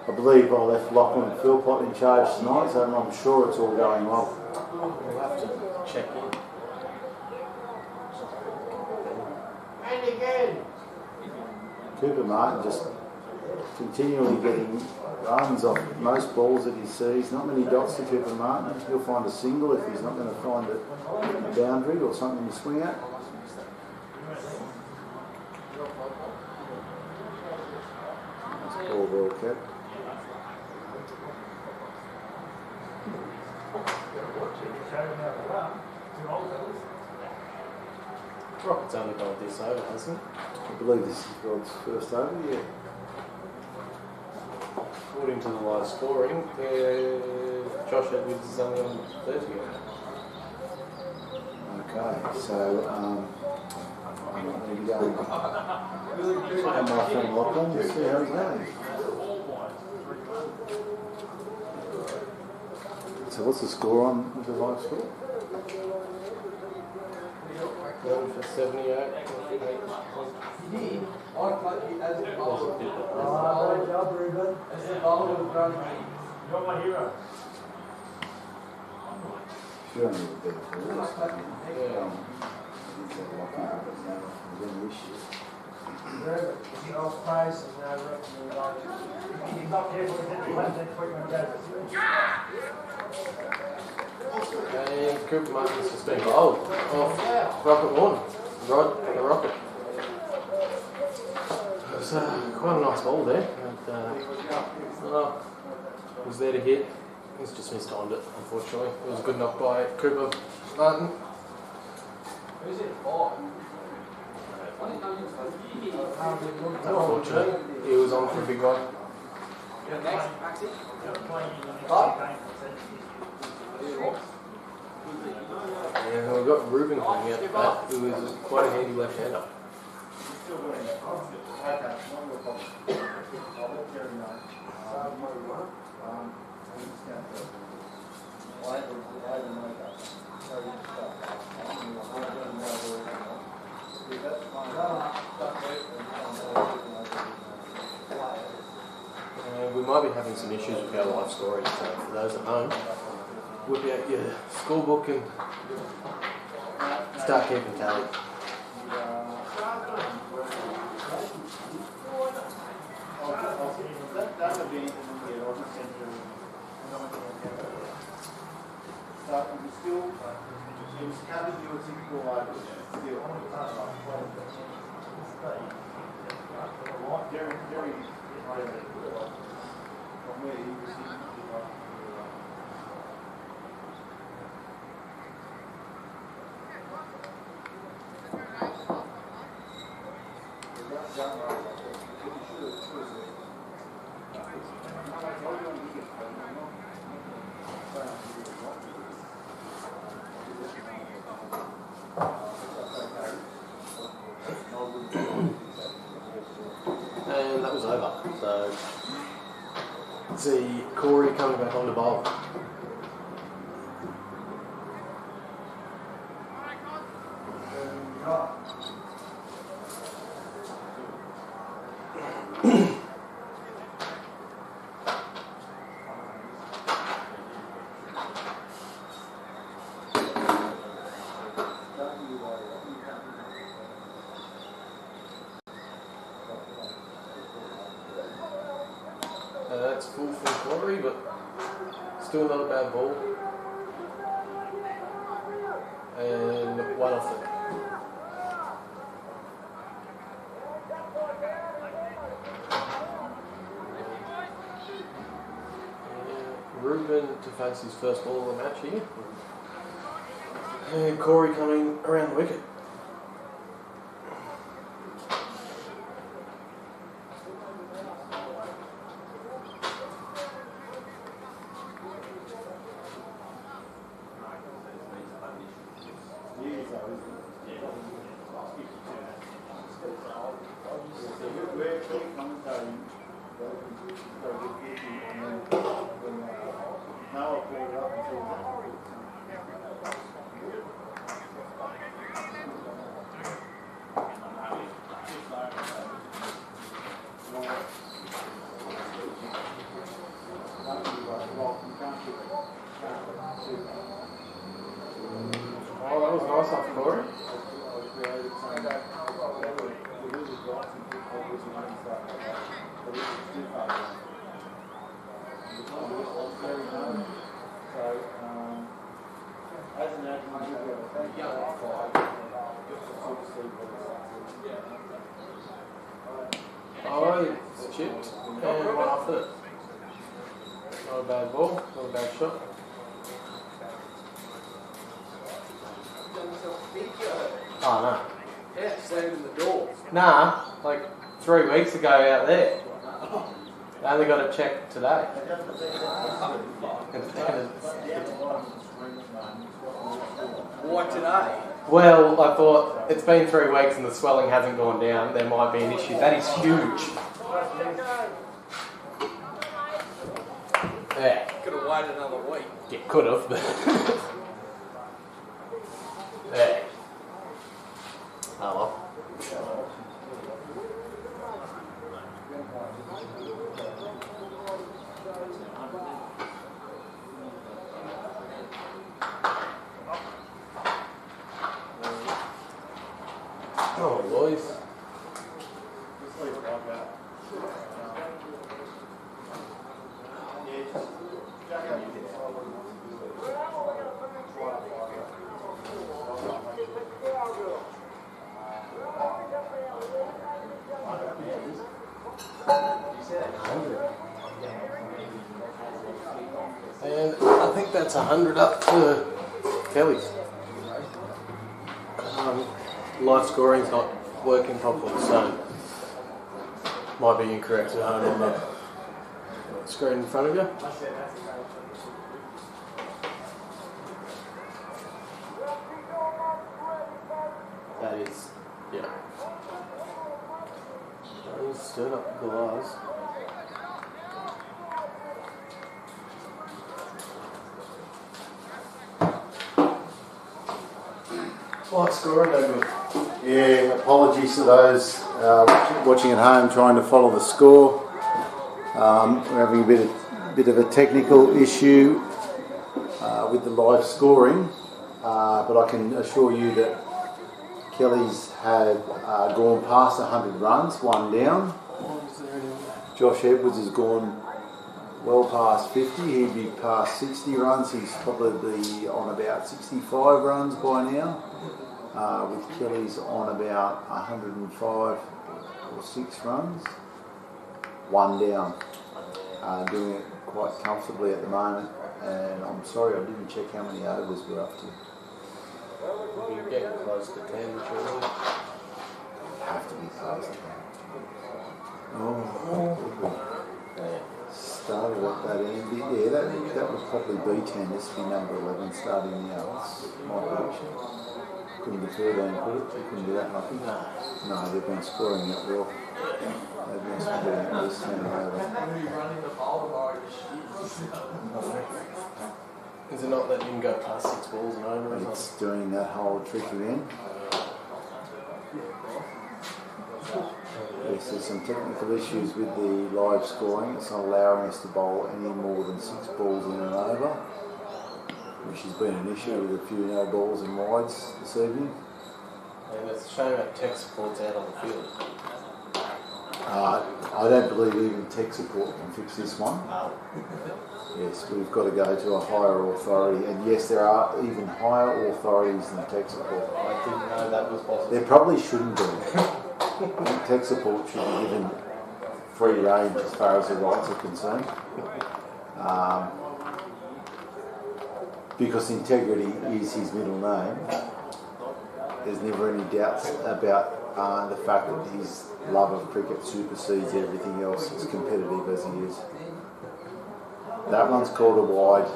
I believe I left Lachlan Philpott in charge tonight, so I'm sure it's all going well. We'll have to check in. And again. Cooper Martin just continually getting runs off most balls that he sees. Not many dots to Cooper Martin. He'll find a single if he's not going to find a boundary or something to swing at. That's ball well kept. Rocket's only gone this over, hasn't it? I believe this is Rod's first over, yeah. According to the live scoring, Josh Edwards is only on 30. Okay, so I'm not going to go and my friend Lachlan to see how he's going. So what's the score on the live score? Going for 78. You're my hero. Sure, I'm a bit of a Yeah. And Cooper Martin's just been bowled off Rocket One. Rod for the Rocket. It was quite a nice ball there. Was there to hit. He's just mistimed it, unfortunately. It was a good knock by Cooper Martin. Unfortunately, he was on for a big one. And we've got Ruben coming out back, who is quite a handy left-hander. We might be having some issues with our live scoring, so for those at home, whip out your scorebook and start keeping tally. And that was over. So, see Corey coming back on the bowl. That's full from Corey, but still not a bad ball. And one off it. Ruben to face his first ball of the match here. And Corey coming around the wicket. Oh, that was nice off Corey. Oh, it's chipped and one off it. Not a bad ball, not a bad shot. Oh no. Yeah, standing in the door. Nah, like 3 weeks ago out there. I only got it checked today. Why today? Well, I thought it's been 3 weeks and the swelling hasn't gone down. There might be an issue. That is huge. Yeah. Could have waited another week. Yeah, could have, but yeah. Oh well. Oh, boys. And I think that's 100 up to Kelly's. Live scoring's not working properly, so might be incorrect at home on the screen in front of you. That is, yeah. He's stirred up the glass. Live scoring, no good. Yeah, apologies to those watching at home trying to follow the score. We're having a bit of a technical issue with the live scoring, but I can assure you that Kelly's have gone past 100 runs, one down. Josh Edwards has gone well past 50. He'd be past 60 runs. He's probably on about 65 runs by now. With Kelly's on about 105 or 6 runs, one down, doing it quite comfortably at the moment. And I'm sorry I didn't check how many overs we're up to. You're getting close to 10, surely. Have to be close to that. Started at that end. Yeah, that would probably be 10. This would be number 11 starting now. That's my prediction. Couldn't be 13, could it? They couldn't be that lucky. No, they've been scoring that well. They've been scoring at least 10 over. Is it not that you can go past 6 balls and over? It's doing that whole trick again. Yes, there's some technical issues with the live scoring. It's not allowing us to bowl any more than 6 balls in and over, which has been an issue with a few no balls and wides this evening. And it's showing that tech support's out on the field. I don't believe even tech support can fix this one. No. Yes, we've got to go to a higher authority, and yes, there are even higher authorities than tech support. I didn't know that was possible. There probably shouldn't be. I think tech support should be given free range as far as the rights are concerned. Because integrity is his middle name. There's never any doubts about the fact that his love of cricket supersedes everything else, as competitive as he is. That one's called a wide.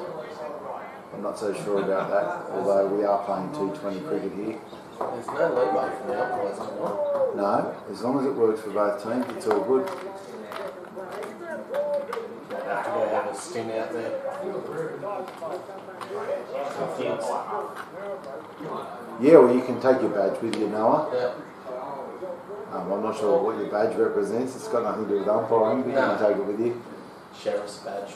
I'm not so sure about that, although we are playing T20 cricket here. There's no leeway from the umpires, is there? No, as long as it works for both teams, it's all good. Have to go have a stint out there. Yeah, well, you can take your badge with you, Noah. Yeah. I'm not sure what your badge represents. It's got nothing to do with umpiring, but you can take it with you. Sheriff's badge.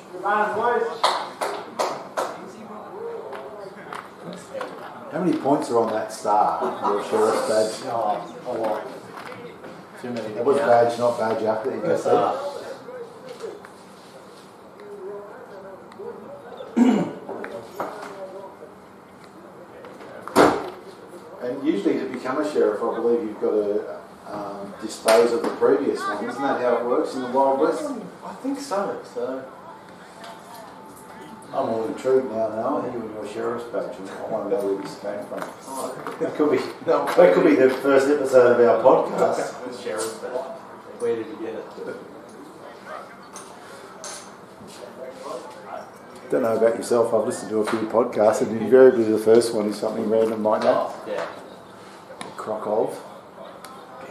How many points are on that star? Your sheriff's badge? Oh, a lot. Too many. That was badge, not badge after you just said. And usually to become a sheriff, I believe you've got to dispose of the previous one. Isn't that how it works in the Wild West? I think so. I'm all intrigued now. You and your sheriff's badge. I want to know where this came from. That could be the first episode of our podcast. The sheriff's badge. Where did you get it? Don't know about yourself. I've listened to a few podcasts, and invariably the first one is something random like that. Oh, yeah. Krokov.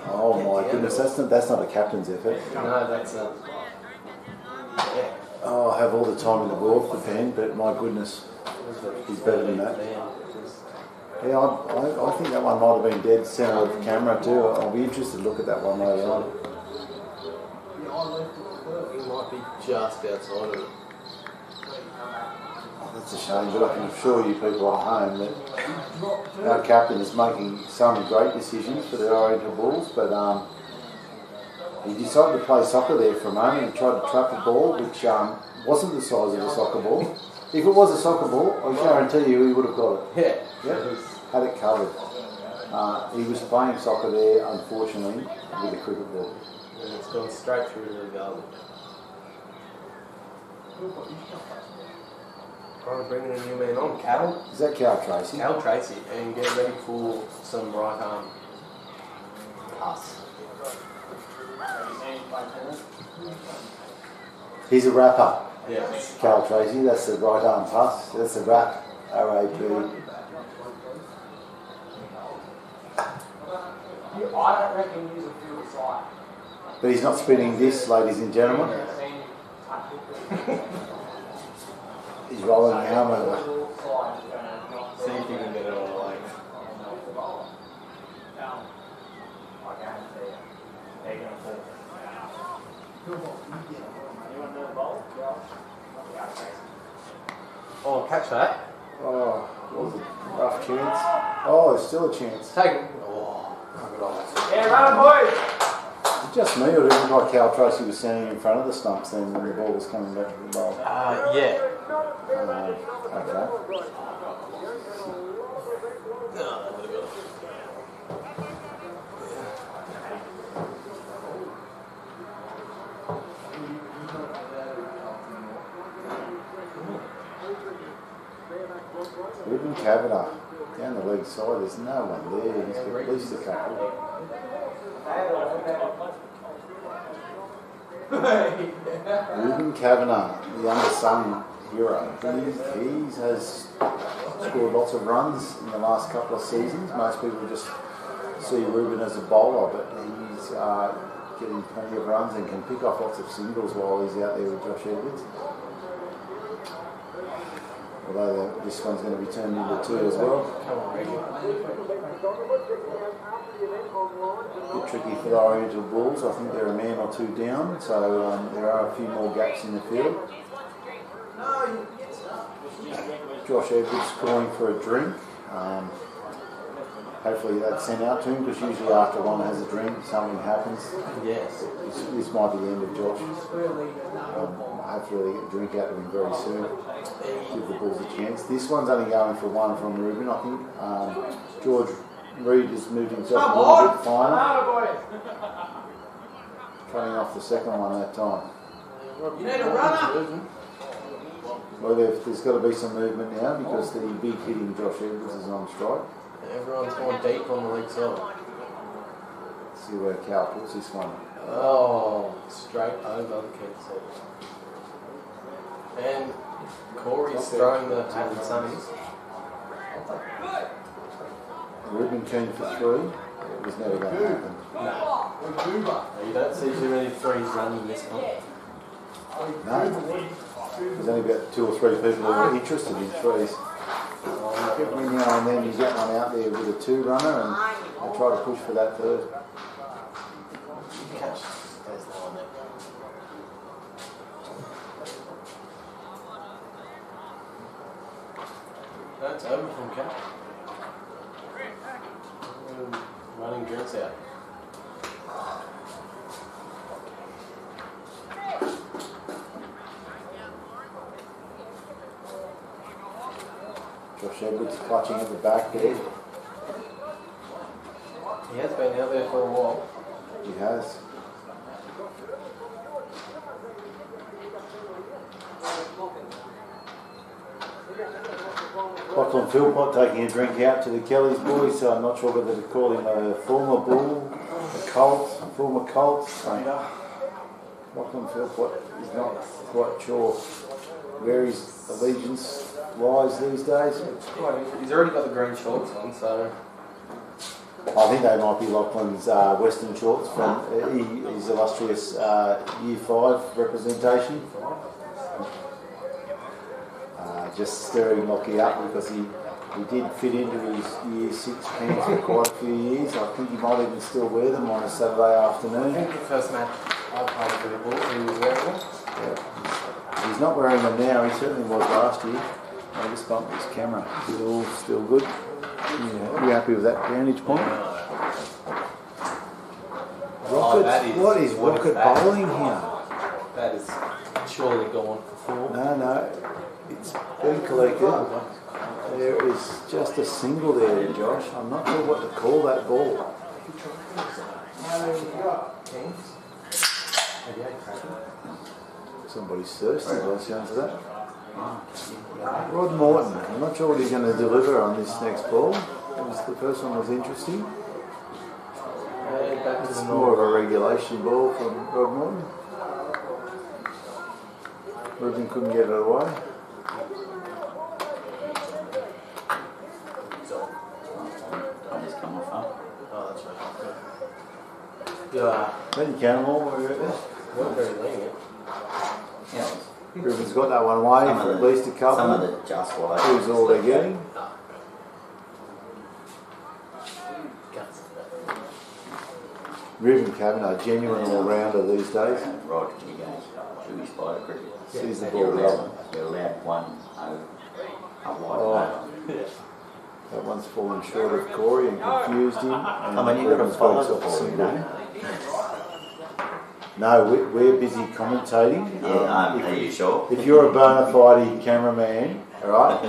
Oh my goodness, that's not a captain's effort. No, that's a. Yeah. Oh, I have all the time in the world for Ben, but my goodness, he's better than that. Yeah, I think that one might have been dead centre of the camera too. I'll be interested to look at that one later on. He might be just outside of it. Oh, that's a shame, but I can assure you people at home that our captain is making some great decisions for the Oriental Bulls, but he decided to play soccer there for a moment. He tried to trap a ball which wasn't the size of a soccer ball. If it was a soccer ball, I guarantee you he would have got it. Yeah. Had it covered. He was playing soccer there, unfortunately, with a cricket ball. And it's gone straight through the garden. Bringing a new man on, Cal. Is that Cal Tracy? Cal Tracy, and get ready for some right arm pass. He's a rapper. Yes. Cal Tracy, that's the right arm pass. That's a rap. R-A-P. I don't reckon he's a field side. But he's not spinning this, ladies and gentlemen. He's rolling the arm over. See if you can get it on the leg. Oh, catch that. Oh, what was a rough chance. Oh, there's still a chance. Take it. Oh, good on. Yeah, run, boys! Is it just me, or did it look like Cal Tracy was standing in front of the stumps then when the ball was coming back to the bowl? Yeah. Okay. Ruben Kavanagh down the leg side, there's no one there. He's got at least a couple. Ruben Kavanagh, the unsung hero. He has scored lots of runs in the last couple of seasons. Most people just see Ruben as a bowler, but he's getting plenty of runs and can pick off lots of singles while he's out there with Josh Edwards. Although this one's going to be turned into 2 as well. A bit tricky for the Oriental Bulls. I think they're a man or 2 down, so there are a few more gaps in the field. Josh Edwards calling for a drink. Hopefully that's sent out to him, because usually after one has a drink, something happens. Yes. This might be the end of Josh. Hopefully they get a drink out of him very soon. Give the Bulls a chance. This one's only going for 1 from Ruben, I think. George Reid has moved himself a little bit finer. Cutting off the second one that time. You need a runner. Well, there's got to be some movement now, because the big hitting Josh Edwards is on strike. Everyone's going deep on the leg side. Let's see where Cal puts this one. Oh, straight over the kid side. And Corey's throwing the happy sunnies. Ruben keen for 3. It was never going to happen. No. You don't see too many 3s running this one. No. There's only about 2 or 3 people who are interested in 3s. Every now and then you get one out there with a 2 runner, and they try to push for that 3rd. Catch. There's no one there. That's over from Cat. Running drinks out. Josh Edwards clutching at the back there. He has been out there for a while. He has. Lachlan Philpott taking a drink out to the Kellys boys, so I'm not sure whether to call him a former Bull, a Colt, a former Colt. Lachlan Philpott is not quite sure where his allegiance lies these days. He's already got the green shorts on, so I think they might be Lachlan's Western shorts from his illustrious Year 5 representation. Just stirring Lockie up, because he did fit into his Year 6 pants for quite a few years. I think he might even still wear them on a Saturday afternoon. I think the first match I played for the Bulls, he was wearing them. Yeah. He's not wearing them now, he certainly was last year. I just bumped his camera. Is it all still good? Yeah. Are you happy with that vantage point? What is rocket bowling here? That is surely gone for 4. No, it's been collected. There is just a single there, Josh. I'm not sure what to call that ball. Somebody's thirsty by the sounds of that. Rod Morton, I'm not sure what he's going to deliver on this next ball. The first one was interesting. It's more of a regulation ball from Rod Morton. Ruben couldn't get it away. Yeah. Then you can all where it is. Not very lenient. Yeah. Ruben's got that one away for at least a couple. Some of the just what Who's all they're getting? Ruben Kavanagh, genuine all-rounder these days. Rod, you go. Should we spider cricket? Sees the You're ball allowed, rolling. you're allowed one wide Oh. That one's fallen short of Corey and confused him. And I mean, you've got to Ruben's follow got the himself a ball, you single. know. No, we're busy commentating. Are you sure? If you're a bona fide cameraman, alright,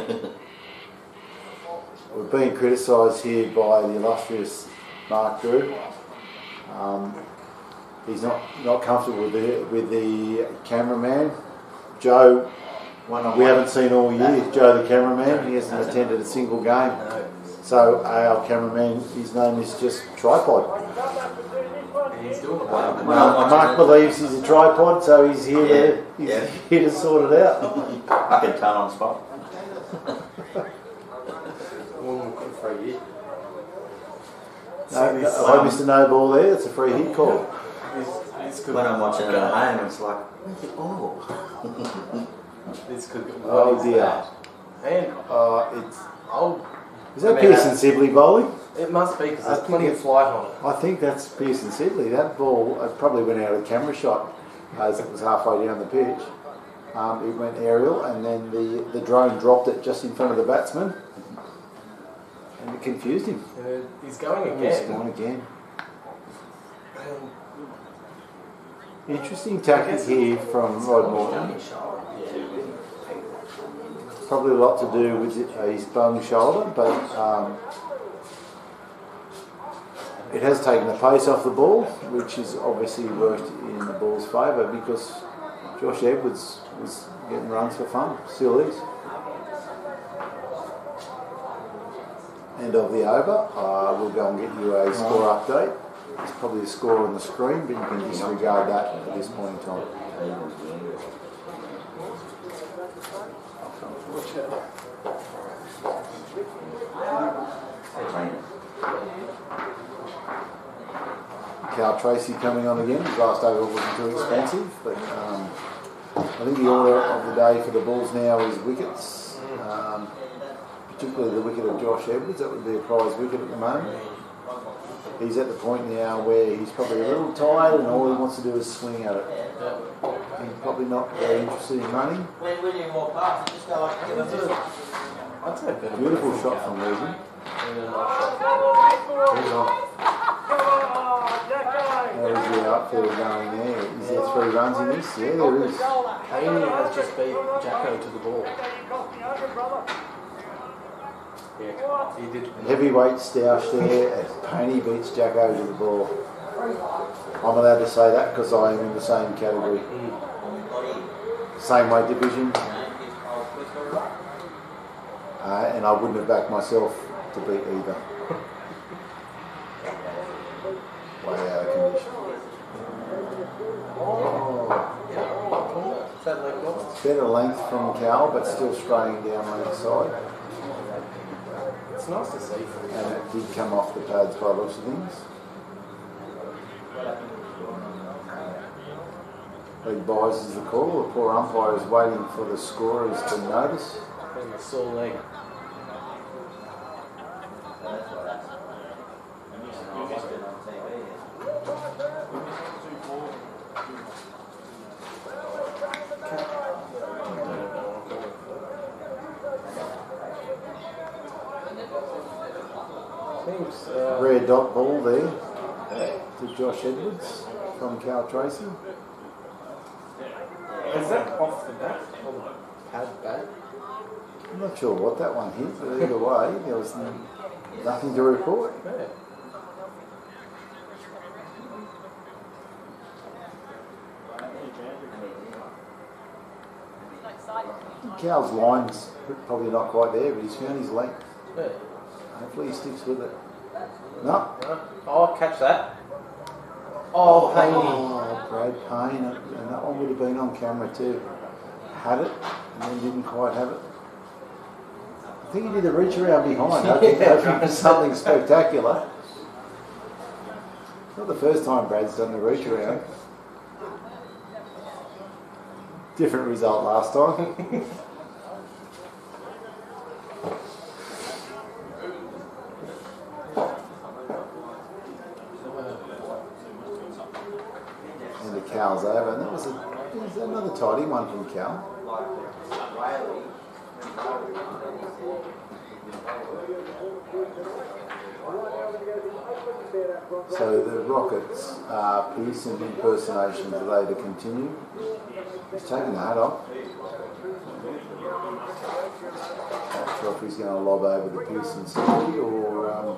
we're being criticised here by the illustrious Mark Drew. He's not comfortable with the cameraman. Joe, we haven't seen all year. Joe the cameraman, he hasn't attended a single game So our cameraman, his name is just Tripod. And he's doing it well. Mark believes he's a tripod, so he's here. Here to sort it out. I can tell on the spot. One more free hit. No, Mr. No Ball there. It's a free hit call. This could When I'm watching it at home, it's like, oh. This could go. Oh dear. And It's. oh, Is that Pearson Sibley bowling? it must be because there's plenty of flight on it. I think that's Pearson Sibley. That ball probably went out of camera shot as it was halfway down the pitch. It went aerial, and then the drone dropped it just in front of the batsman, and it confused him. He's going again. He's going again. Interesting tactic here from Rod Morton. Probably a lot to do with his bung shoulder, but it has taken the pace off the ball, which has obviously worked in the ball's favour because Josh Edwards was getting runs for fun, still is. End of the over. We'll go and get you a score update. There's probably a score on the screen, but you can disregard that at this point in time. Cal Tracy coming on again. His last over wasn't too expensive, but I think the order of the day for the Bulls now is wickets, particularly the wicket of Josh Edwards. That would be a prize wicket at the moment. He's at the point now where he's probably a little tired and all he wants to do is swing at it. He's probably not very interested in money. Beautiful shot from Regan. There's the outfield going there. Is there 3 runs in this? Yeah, there is. Haney has just beat Jacko to the ball. Yeah, he did. Heavyweight stoush there as Payne beats Jacko to the ball. I'm allowed to say that because I am in the same category. Same weight division. And I wouldn't have backed myself to beat either. Way out of condition. Better length from Cal, but still straying down on the side. It's nice to see. And it did come off the pads by the looks of things. League buys is the call. The poor umpire is waiting for the scorers to notice. And the sore leg. Rare dot ball there to Josh Edwards from Cal Tracy. Is that off the bat or the pad bat? I'm not sure what that one hit, but either way, there was nothing to report. Yeah. Cal's line's probably not quite there, but he's found his length. Yeah. Hopefully he sticks with it. No. Oh, catch that. Oh, Payne. Oh, Brad Payne. And that one would have been on camera too. Had it, and then didn't quite have it. I think he did a reach around behind. Hoping for something spectacular. Not the first time Brad's done the reach around. Different result last time. And the Cal's over, and that was another tidy one from Cal. So the Rockets are Pearson impersonations, are they to continue? He's taking the hat off. Not sure if he's going to lob over the Pearson City or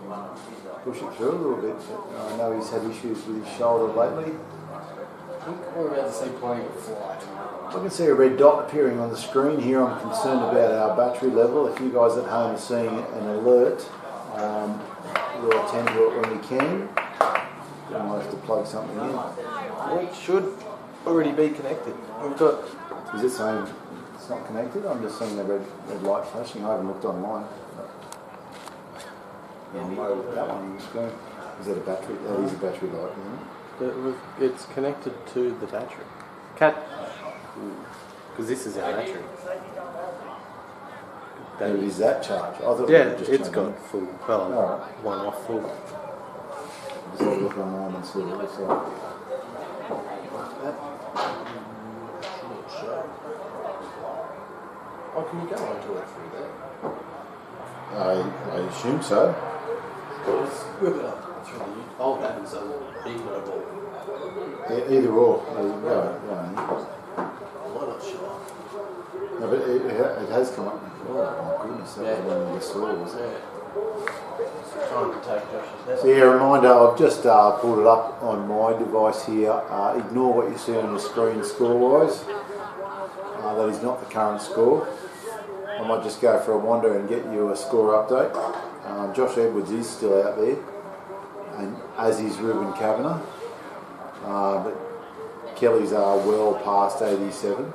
push it through a little bit. I know he's had issues with his shoulder lately. I think we're about to see plenty of flight. I can see a red dot appearing on the screen here. I'm concerned about our battery level. If you guys at home are seeing an alert We'll attend to it when we can. I might have to plug something in. It should already be connected. We've got. Is it saying it's not connected? I'm just seeing the red light flashing. I haven't looked online. Yeah, that one is going. Is that a battery? That is a battery light, isn't it? It's connected to the battery. Because this is our battery. Is that charge? I thought Yeah, just it's changing. got full. Well, Alright. one off full. Just have a look online and see what it looks like. Oh, can you go onto it through there? I assume so. Just whip it up through the old that is a big no ball. Either or. I'm not sure. No, but it has come up before. Oh my goodness, that was one of the stores. Trying to take Josh's. So yeah, a reminder, I've just pulled it up on my device here. Ignore what you see on the screen score-wise. That is not the current score. I might just go for a wander and get you a score update. Josh Edwards is still out there, and as is Ruben Kavanagh. But Kelly's are well past 87.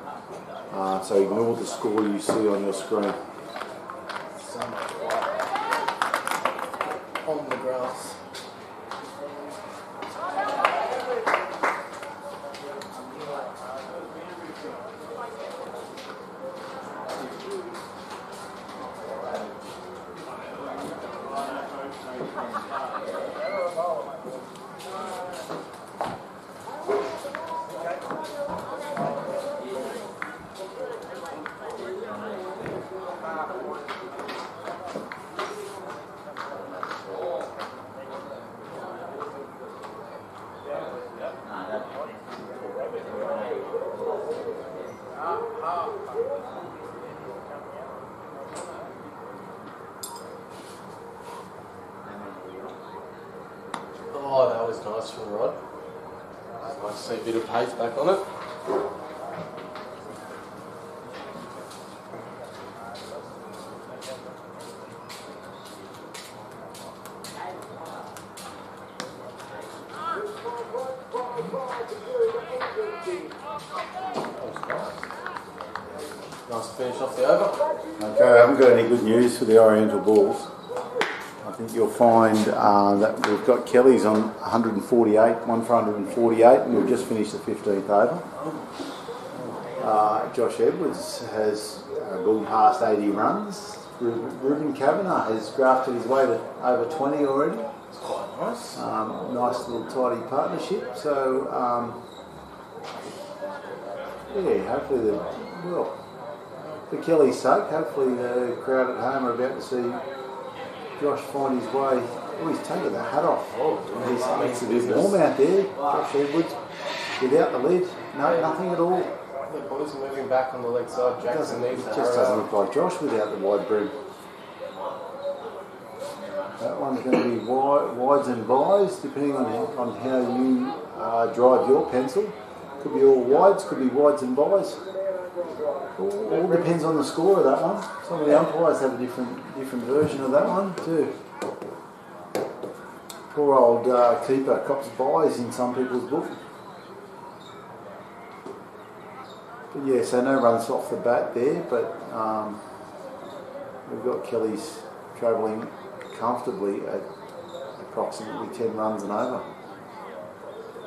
So ignore the score you see on your screen. So much white on the grass. Oh, that was nice from Rod. Nice to see a bit of pace back on it. Nice to finish off the over. Okay, I haven't got any good news for the Oriental Bulls. I think you'll find that we've got Kelly's on 148, one for 148, and we've just finished the 15th over. Josh Edwards has gone past 80 runs. Ruben Kavanagh has grafted his way to over 20 already. It's quite nice. Nice little tidy partnership. So, yeah, hopefully for Kelly's sake, hopefully the crowd at home are about to see Josh find his way. Oh, he's taken the hat off. It's a bit warm out there. Josh Edwards, without the lid, no, nothing at all. The boys are moving back on the leg side. Jackson needs It to just hurry doesn't up. look like Josh without the wide brim. That one's going to be wides and bys, depending on how you drive your pencil. Could be all wides, could be wides and bys. All depends on the score of that one. Some of the umpires have a different version of that one too. Poor old keeper cops buys in some people's book. But yeah, so no runs off the bat there, but we've got Kelly's travelling comfortably at approximately 10 runs and over.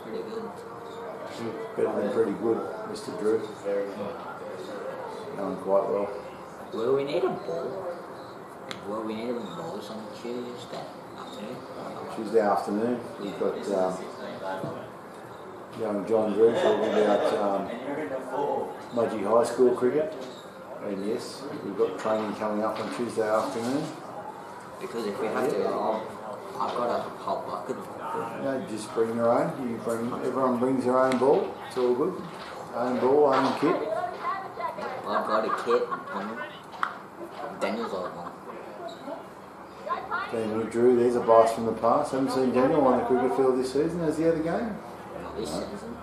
Pretty good. Better than pretty good, Mr. Drew. Very good. Going quite well. Will we need a ball? Will we need a ball on Tuesday afternoon? Tuesday afternoon, we've got young John Drew talking about Mudgee High School cricket. And yes, we've got training coming up on Tuesday afternoon. Because if we have to, I've got a whole bucket of No, just bring your own. Everyone brings their own ball. It's all good. Own ball, own kit. I've got a kit. Daniel's on one. Daniel Drew, there's a blast from the past. Haven't seen Daniel on the cricket field this season. Has he had a game? Not this season.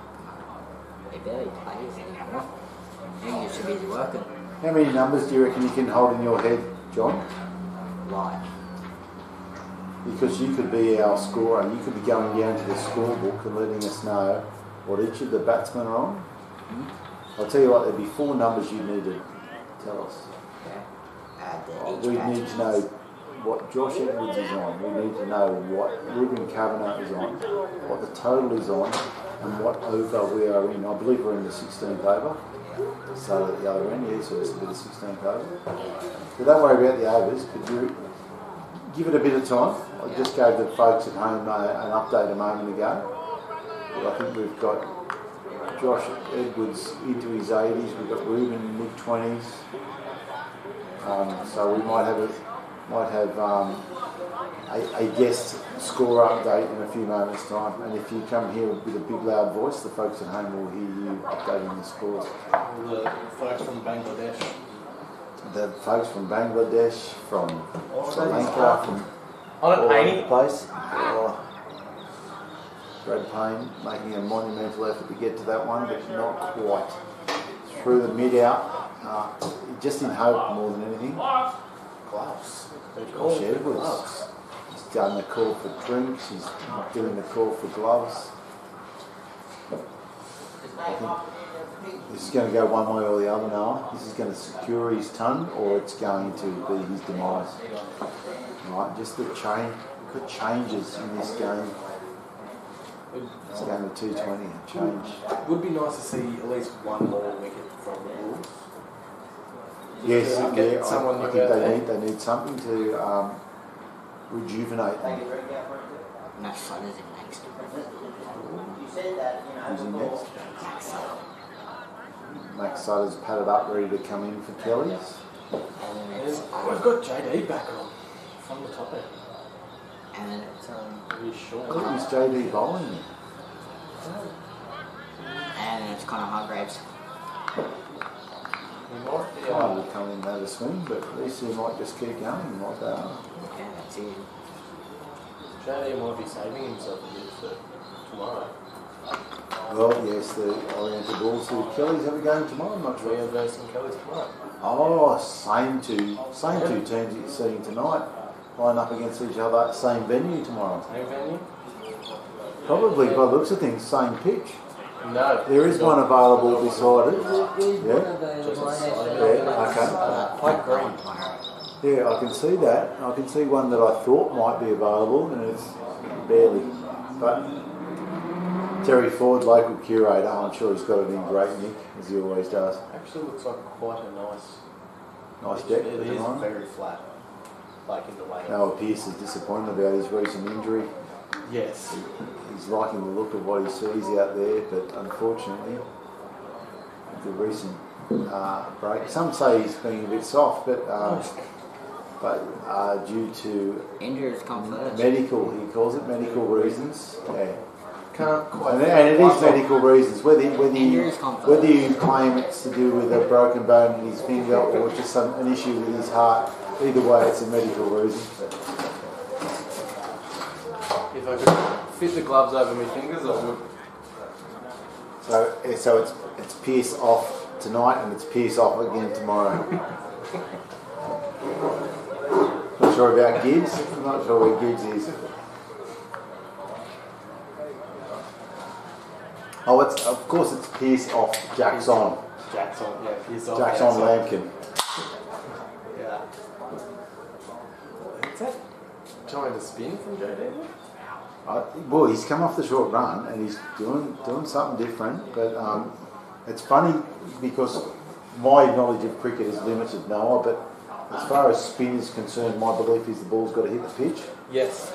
He barely plays anymore. I think he should be working. How many numbers do you reckon you can hold in your head, John? Like because you could be our scorer. You could be going down to the scorebook and letting us know what each of the batsmen are on. I'll tell you what, there'd be 4 numbers you need to tell us. We need to know what Josh Edwards is on. We need to know what Ruben Kavanagh is on, what the total is on, and what over we are in. I believe we're in the 16th over. So at the other end, yeah, so this will be the 16th over. But don't worry about the overs. Could you give it a bit of time? I just gave the folks at home an update a moment ago. But I think we've got Josh Edwards into his 80s. We've got Ruben in mid-20s. So we might have a guest score update in a few moments' time. And if you come here with a big loud voice, the folks at home will hear you updating the scores. The folks from Bangladesh. The folks from Bangladesh, from Sri Lanka, from all over the place. Brad Payne making a monumental effort to get to that one, but not quite. Through the mid-out, just in hope more than anything. Gloves. Josh Edwards. He's done the call for drinks, he's doing the call for gloves. I think this is going to go one way or the other now. This is going to secure his ton, or it's going to be his demise. Right, just the changes in this game. It's a game of 220, change. It would be nice to see at least one more wicket from the Bulls. Yes, I think they need something to rejuvenate them. Max Sutter's in next. Who's in next? Max Sutter's padded up, ready to come in for Kelly's. We've got JD back on from the top end. And then it's Really short. I think it's JD bowling. and then it's Connor Hargraves. He might be Kyle will come in and have a swing, but at least he might just keep going like that. Yeah, that's it. JD might be saving himself a bit for tomorrow. Well, yes, the Oriental Bulls to Kelly's have a game tomorrow, I'm not sure. Rio versus Kelly's tomorrow. Oh, same two teams that you're seeing tonight line up against each other, same venue tomorrow. Same venue? Probably, by the looks of things, same pitch. No. There is one available beside it. Yeah? Yeah, Okay. quite green. Yeah, I can see that. I can see one that I thought might be available, and it's barely. But Terry Ford, local curator, I'm sure he's got it in great nick, as he always does. Actually looks like quite a Nice deck It for is tomorrow. very flat. Like in the way. Noah Pearce is disappointed about his recent injury. Yes. He's liking the look of what he sees out there, but unfortunately, the recent break. Some say he's being a bit soft, but due to Injuries come first. medical, he calls it medical reasons. Yeah. Can't quite. And it is medical reasons. Whether Injuries come first. you claim it's to do with a broken bone in his finger or just an issue with his heart, either way, it's a medical reason. If I could fit the gloves over my fingers, I would. So it's Pierce off tonight and it's Pierce off again tomorrow. Not sure about Gibbs. I'm not sure where Gibbs is. Oh, of course it's Pierce off, Jack's on. Jack's on, yeah. Pierce off. Jack's on Lampkin. Yeah. Is that trying to spin from JD? Well, he's come off the short run and he's doing something different. But it's funny because my knowledge of cricket is limited, Noah. But as far as spin is concerned, my belief is the ball's got to hit the pitch. Yes.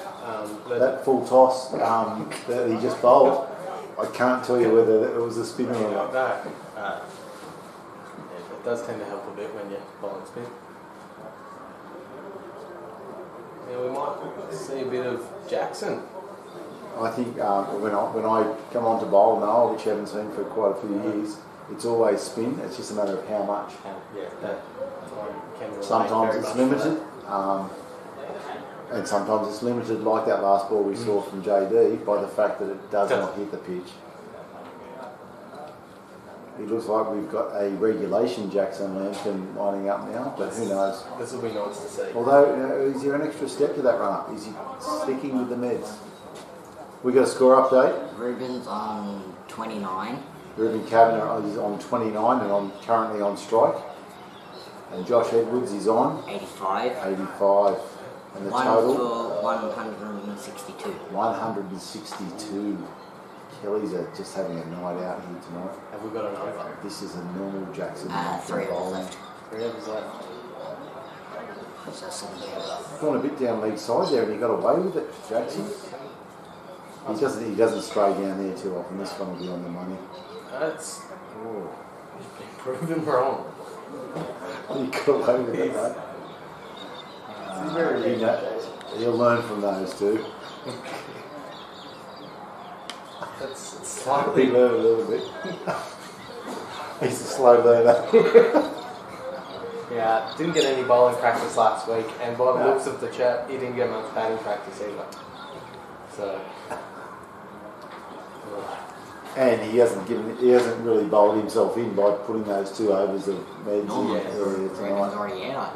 That full toss that he just bowled, I can't tell you whether it was a spinner or not. No. It does tend to help a bit when you're bowling spin. Yeah, we might see a bit of Jackson. I think when I come on to bowl now, which I haven't seen for quite a few years, it's always spin. It's just a matter of how much. Sometimes it's limited, and sometimes it's limited, like that last ball we saw from JD, by the fact that it does not hit the pitch. it looks like we've got a regulation Jackson Lambton lining up now, but who knows? This will be nice to see. Although, is there an extra step to that run up? Is he sticking with the meds? We got a score update. Ruben's on 29. Ruben Kavanagh is on 29 and I'm currently on strike. And Josh Edwards is on 85. 85. And the One total? for 162. 162. Kelly's just having a night out here tonight. Have we got an over? This is a normal Jackson. 3 overs left. 3 overs left. So 17. Gone a bit down league side there and he got away with it, Jackson. He doesn't stray down there too often. This one will be on the money. That's proven wrong. He got away with it, mate. He'll learn from those two. That's He slightly. learned a little bit. He's a slow learner. Yeah, didn't get any bowling practice last week, and by the looks of the chat, he didn't get much batting practice either. So. And he hasn't really bowled himself in by putting those 2 overs of meds Normally, in earlier Ruben's tonight. already out.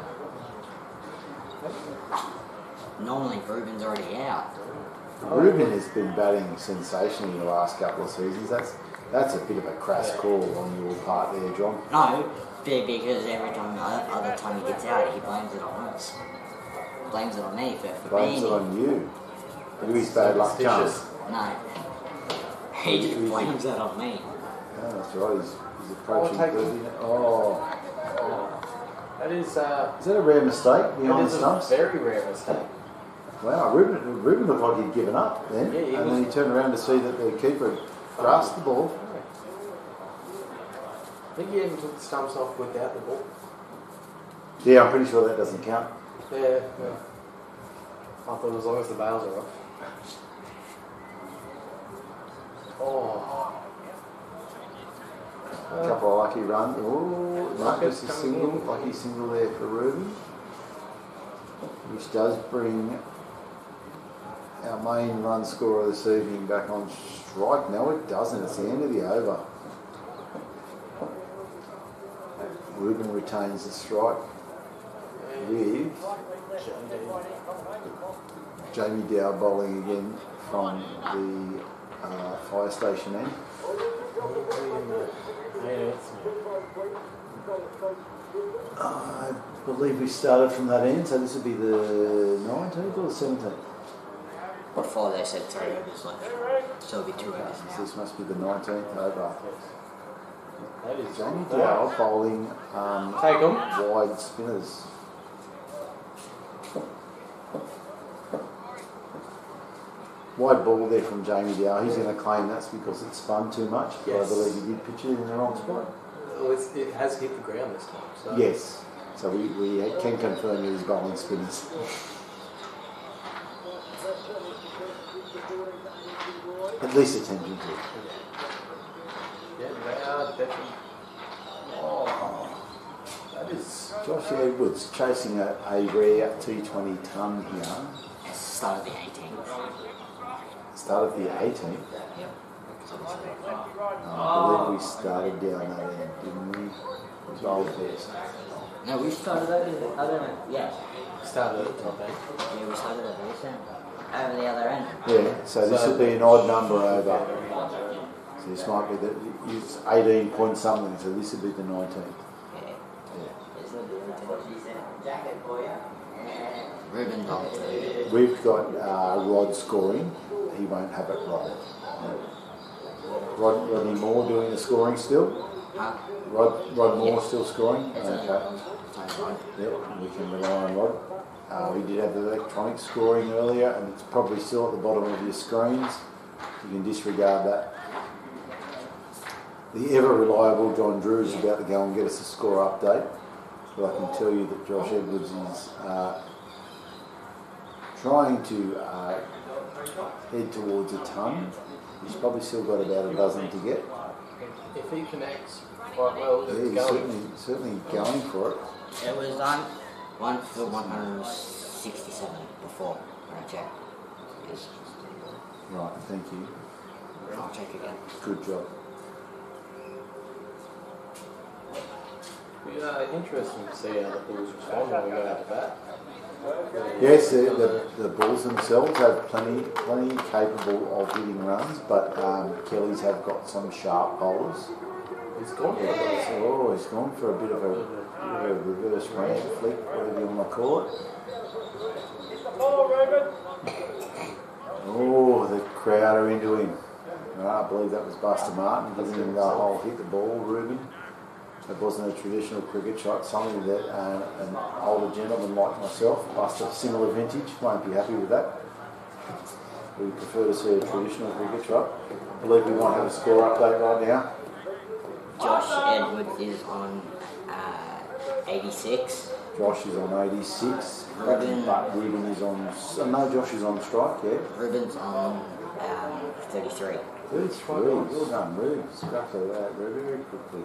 Normally, Ruben's already out. Ruben has been batting sensationally the last couple of seasons. That's a bit of a crass call on your part there, John. No, because every time, other time he gets out, he blames it on us. Blames it on me for Blames being it on you. You his bad luck charm. No. He just blames that on me. Yeah, that's right. He's approaching 30. Oh. That is. Is that a rare mistake behind the It is a stumps? very rare mistake. Wow, Ruben looked like he'd given up then. Yeah, and then he turned around to see that the keeper grasped the ball. I think he even took the stumps off without the ball. Yeah, I'm pretty sure that doesn't count. Yeah. I thought as long as the bails are off. Oh. A couple of lucky runs. Oh, no, Marcus just a coming single. in. Lucky single there for Ruben. Which does bring our main run scorer this evening back on strike. No, it doesn't. It's the end of the over. Ruben retains the strike with Jamie Dow bowling again from the fire station end. I believe we started from that end, so this would be the 19th or the 17th. Before they said 3 overs left. So it'll be 2 overs So now. this must be the 19th over. That is Jamie Dow bowling Take them. wide spinners. Wide ball there from Jamie Dow. He's going to claim that's because it spun too much. But Yes. I believe he did pitch it in the wrong spot. Well, it has hit the ground this time. So. Yes. So we can confirm that he's bowling spinners. At least attempting to. Yeah, they are definitely. Oh, that is Josh Edwards chasing a rare T20 ton here. Start of the 18th. Start of the 18th. Yep. I believe we started down that end, didn't we? It was old first. No, we started over the other end. Yeah. Started at the top end. Yeah, we started over this end. Over the other end. Yeah, so this would be an odd number over. So this might be it's 18 point something, so this would be the 19th. Yeah. Ruben's on 2. We've got Rod scoring. He won't have it right. Rodney Moore doing the scoring still. Huh? Rod Moore still scoring. It's Okay. fine. Yep, we can rely on Rod. We did have the electronic scoring earlier, and it's probably still at the bottom of your screens. You can disregard that. The ever reliable John Drew is about to go and get us a score update. But I can tell you that Josh Edwards is trying to head towards a ton. He's probably still got about a dozen to get. If he connects quite well, Yeah, it's he's going. certainly going for it. It was on 1 for 167 before when I checked. Yes. Right, thank you. I'll check again. Good job. interesting to see how the Bulls respond when we go out to bat. Yes, the Bulls themselves have plenty capable of hitting runs, but Kelly's have got some sharp bowlers. He's gone for it. He's gone for a bit of a reverse ramp flick, whatever you want to call it. Oh, the crowd are into him. I believe that was Buster Martin giving him the whole hit the ball, Ruben. It wasn't a traditional cricket shot, something that an older gentleman like myself, Buster, similar vintage, won't be happy with that. We prefer to see a traditional cricket shot. I believe we might have a score update right now. Josh Edwards is on 86. Josh is on 86. Ruben. But Ruben is on... no, Josh is on strike, yeah. Ruben's on 33. 33. Well done, Ruben. Scrapped that very quickly.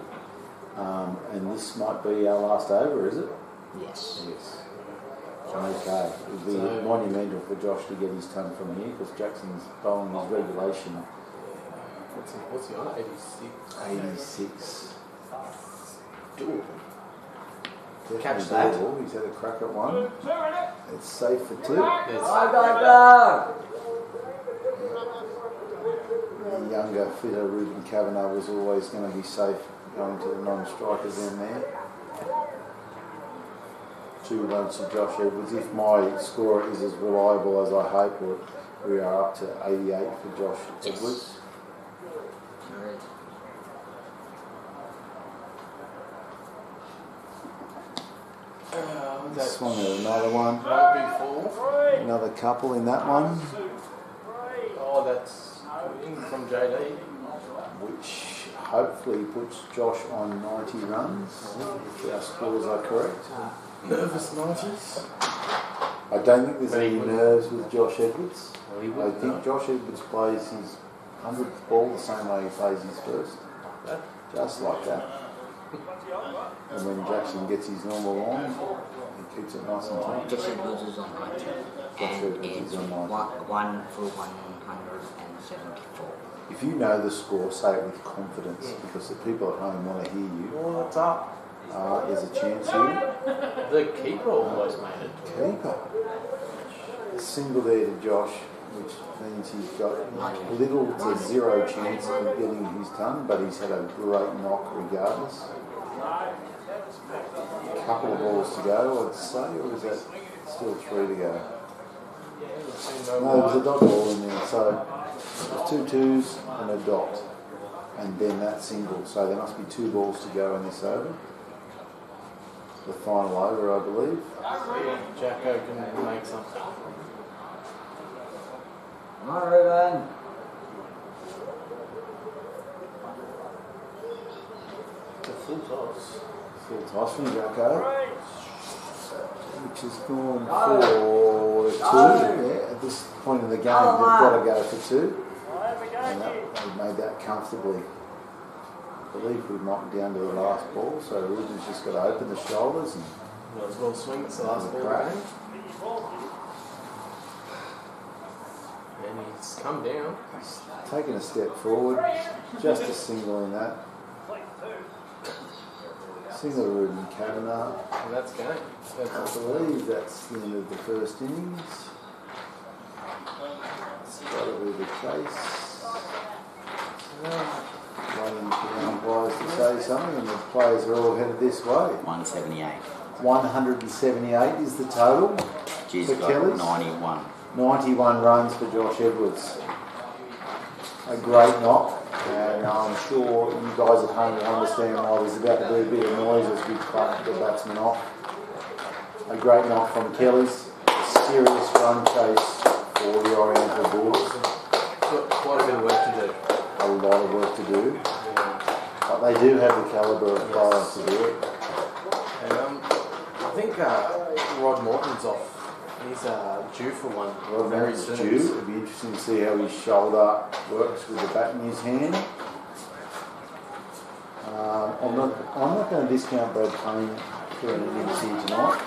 And this might be our last over, is it? Yes. Yes. Okay. It would be monumental for Josh to get his ton from here because Jackson's bowling his regulation. What's he on? 86? 86. Doable. Catch that. He's had a crack at one. It's safe for two. The younger, fitter Ruben Kavanagh was always going to be safe going to the non-strikers in there. 2 runs to Josh Edwards. If my score is as reliable as I hope, we are up to 88 for Josh Edwards. This one, another one. Another couple in that one. Oh, that's from JD. Which hopefully puts Josh on 90 runs, if our scores are correct. Nervous 90s. I don't think there's any nerves with Josh Edwards. I think Josh Edwards plays his 100th ball the same way he plays his first. Just like that. And when Jackson gets his normal on, he keeps it nice and tight. Josh Edwards is on 90. And it's 1 for 174. If you know the score, say it with confidence, because the people at home want to hear you. Oh, what's up? There's a chance here. The keeper almost made it. Keeper. A single there to Josh, which means he's got little to zero chance of getting his ton, but he's had a great knock regardless. A couple of balls to go, I'd say, or is that still 3 to go? No, there's a dot ball in there, so there's 2 twos and a dot, and then that single, so there must be 2 balls to go in this over. The final over, I believe. Jacko can make something. Come on, Ruben. The full toss. Full toss from Jacko, which has gone for 2. Yeah, at this point in the game, they've got to go for 2. And they made that comfortably. I believe we've knocked down to the last ball, so Ruben's just got to open the shoulders and might as well swing the last ball. Crack. And he's come down. He's taken a step forward, just a single in that. Single to Ruben Kavanagh. And that's game. I believe that's the end of the first innings. That's got to be the case. Waiting for the umpires to say something, and the players are all headed this way. 178. 178 is the total. G's for got Kelly's. 91. 91 runs for Josh Edwards. A great knock, and I'm sure you guys at home will understand why there's about to be a bit of noise as we cut the batsman off. A great knock from Kelly's. A serious run chase for the Oriental Bulls. Quite a bit of work to do. A lot of work to do. But they do have the calibre of players to do it. And I think Rod Morton's off. He's due for one very soon. Due. It'll be interesting to see how his shoulder works with the bat in his hand. I'm not going to discount Brad Payne for an innings here tonight.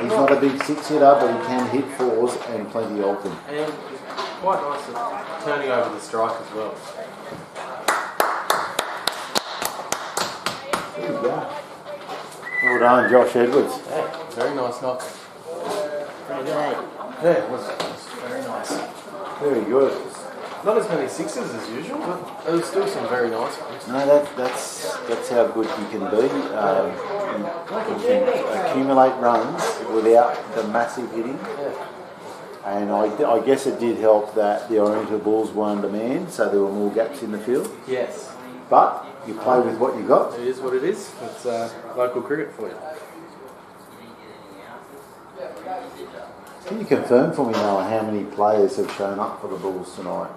He's not a big 6 hitter, but he can hit 4s and plenty of them. And quite nice at turning over the strike as well. There you go. Well done, Josh Edwards. Hey, very nice knock. Pretty good, eh? Yeah, it was very nice. Very good. Not as many sixes as usual, but there was still some very nice ones. No, that's how good you can be. You can accumulate runs without the massive hitting. And I guess it did help that the Oriental Bulls were under man, so there were more gaps in the field. Yes. But you play with what you got. It is what it is. It's local cricket for you. Can you confirm for me, Noah, how many players have shown up for the Bulls tonight?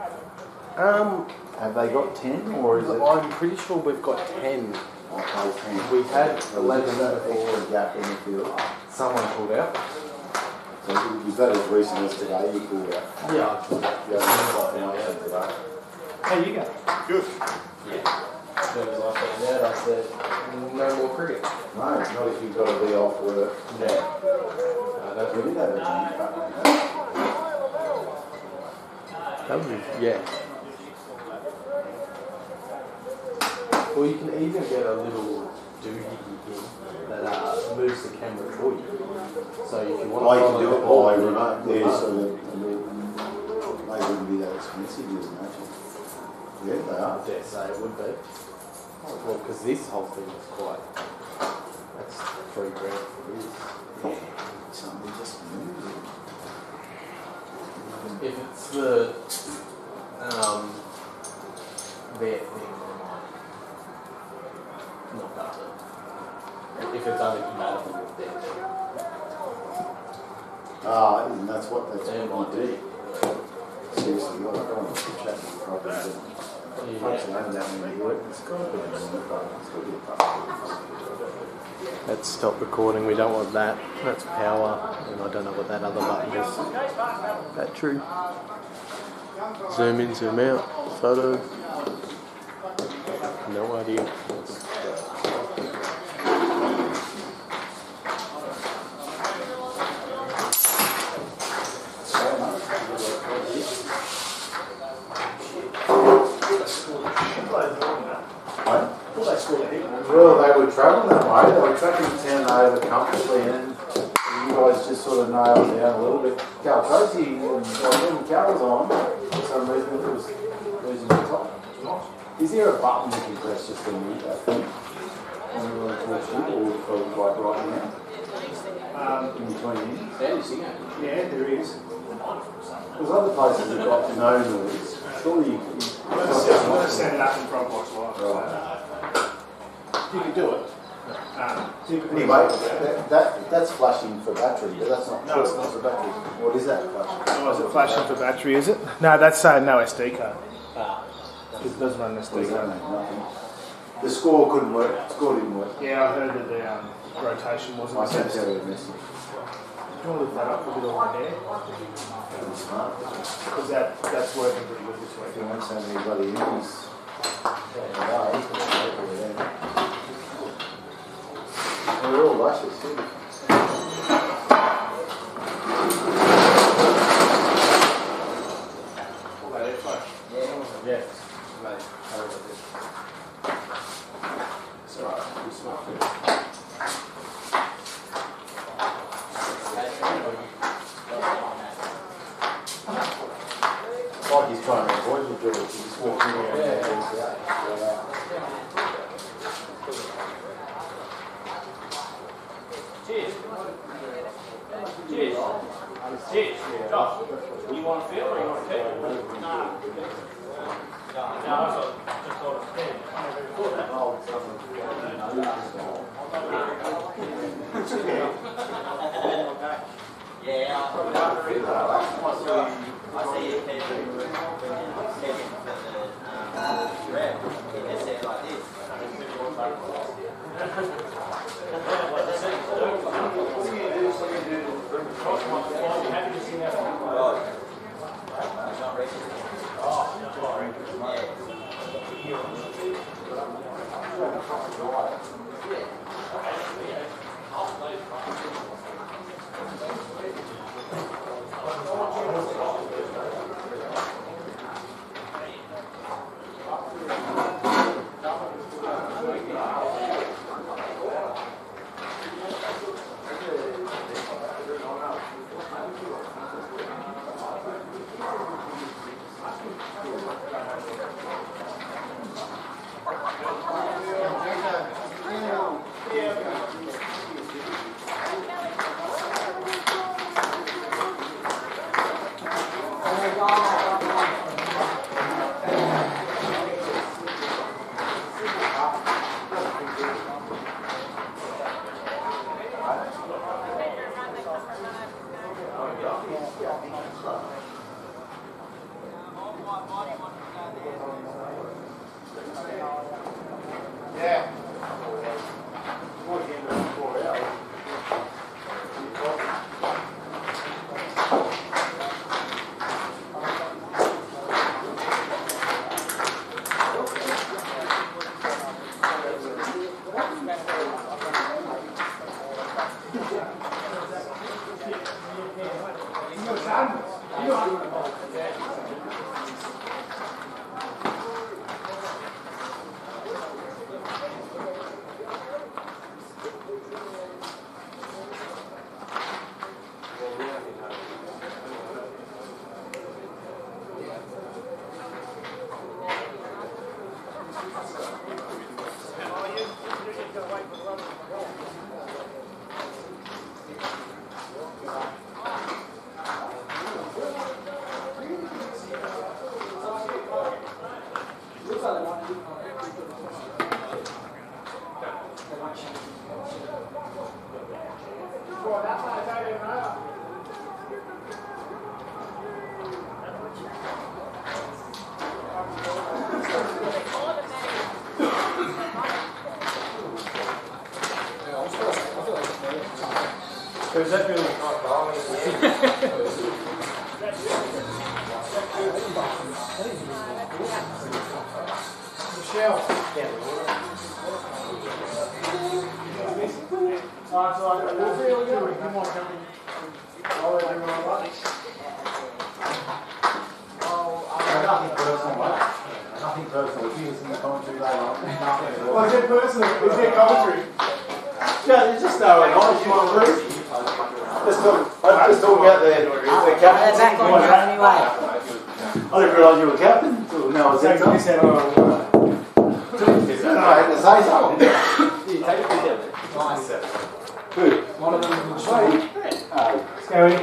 Have they got 10 or is it? I'm pretty sure we've got 10. Okay, 10. We had 11 that before. extra gap in the field. Someone pulled out. So was that as recent as today you pulled out? Yeah. You haven't got information today. How you go? Good. As soon as I found out, I said, no more cricket. No, not if you've got to be off work. Yeah. That's really that Yeah. Or you can even get a little doohickey thing that moves the camera for you. So if you want to you can do it all over remote. Yeah, so they wouldn't be that expensive, you'd imagine. Yeah, they I are. dare say it would be. Well, because this whole thing is quite. That's $3 grand for this. Yeah, somebody just moves it. If it's the their thing, then not that. If it's only compatible with their thing. And that's what we do. Seriously, I don't want to chat with the property, but functionality that many work, it's got to be a Let's stop recording, we don't want that. That's power, and I don't know what that other button is. Battery. Zoom in, zoom out, photo. No idea. Well, they were travelling that way. They were tracking the town over comfortably, and you guys just sort of nailed down a little bit. Cal Tracy, when Cal was on, for some reason it was losing the top. Is there a button you can press just to mute that thing? When we want to talk to you, or for like right now? In between innings? Yeah, there is. There's other places that got no noise. Surely you can. I'm going to set it up in front box live. Right. You can do it. Anyway, that's flashing for battery, but that's not. No, it's not for battery. What is that flashing? Oh, is it flashing for battery, is it? No, that's no SD card. Because it doesn't run an SD card. Nothing. The score couldn't work. The score didn't work. Yeah, I heard that the rotation wasn't I sent assessed. you a message. Do you want to lift that up a bit over there? Smart. Because that's working pretty good this week. If you want so many bloody innings. They're all luscious too. Yes. It's alright, we smart food. Like he's trying to avoid the George, he's just walking around. Cheers. Cheers. Cheers. Josh, you want to feel or you want to take? Nah. No, I just thought it I see you taking for the rep. He just said like this. Who's that really? Michelle. Nothing personal. If you listen to commentary later on, nothing. Well, is it personal? Is there commentary? Yeah, it's just no knowledge you want to prove. Just talk about the captain. They're back on you anyway. I didn't realise you were captain. No, I was ex. To say something. Who? One of them is Scary.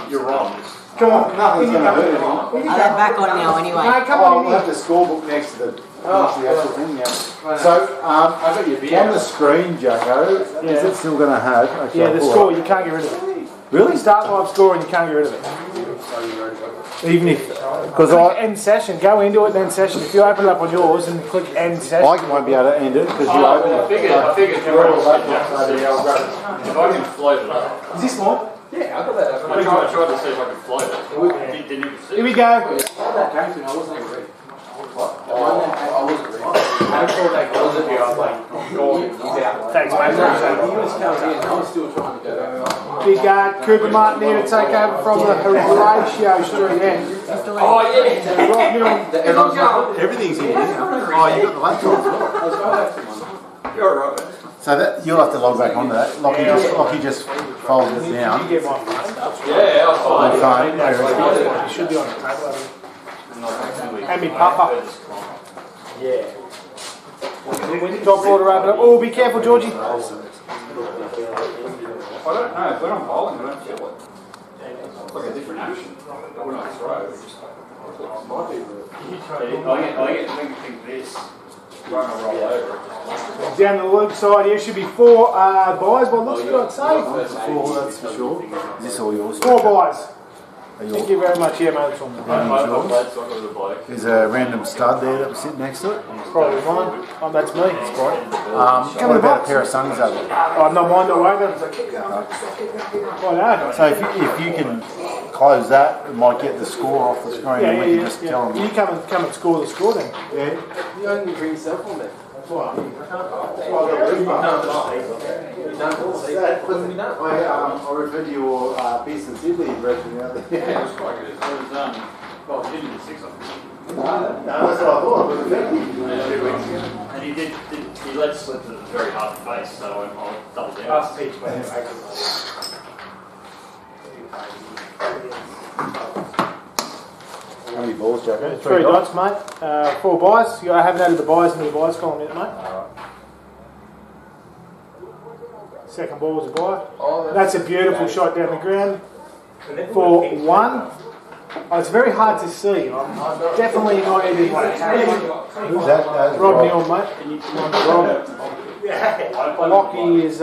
You're wrong. Come on, nothing's going to hurt anyone. They're back on now anyway. No, come on. We'll have the scorebook next to the actual thing. Yeah. So, on the screen, Jacko, is it still going to have? Okay, Yeah, the score, you can't get rid of it. Really? Start live score and you can't get rid of it. Even if, because end session, go into it and end session. If you open it up on yours and click end session. I won't be able to end it because you open it. I figured you were all if I can float it up. Is this one? Yeah, I got that. I tried to see if I could float it. Didn't even see Here we it. go. That came to me, I wasn't even ready. I wasn't ready. I thought that goes if you are like, he's out. Thanks, mate. He was coming in, I was still trying to go. Big Cooper Martin here to take over from the Horatio Street end. Oh, yeah. Right middle. Everything's in here. Oh, you got the laptop as well. You're right. So that you'll have to log back onto that. Lockie just folds it down. You get my phone. Yeah, I saw On that. the phone. It should be on the table. And me papa. Yeah. Top order open up. Oh, be careful, Georgie. I don't know. If we're on bowling, I don't feel it. It's like a different action. When I throw, it just I think this. Trying to roll over. Down the Luke side here should be 4 buys. Well, looks good, I'd say. 4, that's for sure. Is this all yours? 4 buys. Are you Thank you very much. Yeah, mate, it's on the There's a random stud there that was sitting next to it. Probably mine. Oh, that's me. It's fine. What about a pair of sunnies over there? Oh, not mine, not way. Oh, no. So if you can close that, it might get the score off the screen and we can just tell them. You come and score the score then. Yeah. You only bring yourself on there. I referred to your business Italy impression out there. Yeah, it was quite good. It was, well, he didn't get 6 of them. No, that's what I thought. It was effective. And he let slip at a very hard face, so I'll double down. How many balls, Jacko? 3 dots, mate. 4 buys. I haven't added the buys into the buys column yet, mate. Second ball was a buy. That's a beautiful shot down the ground. For 1. Oh, it's very hard to see. I'm definitely not even one. Who's that? Rob Neal, mate. Rob. Lockie is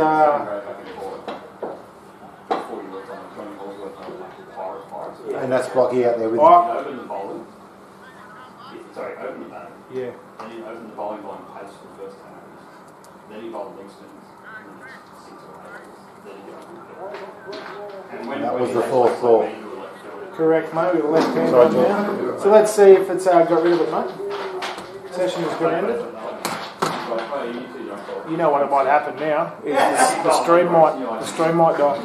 and that's Blocky out there with Open the bowling. Sorry, open the batting. Yeah. Then he opened the bowling line pace for the first 10 overs. Then he bowled leg spins. 6 or 8 overs. Then he got and when that was the 4th ball. correct, mate. With the left hand right now. So let's see if it's got rid of it, mate. Session has been ended. You know what might happen now is the stream might die.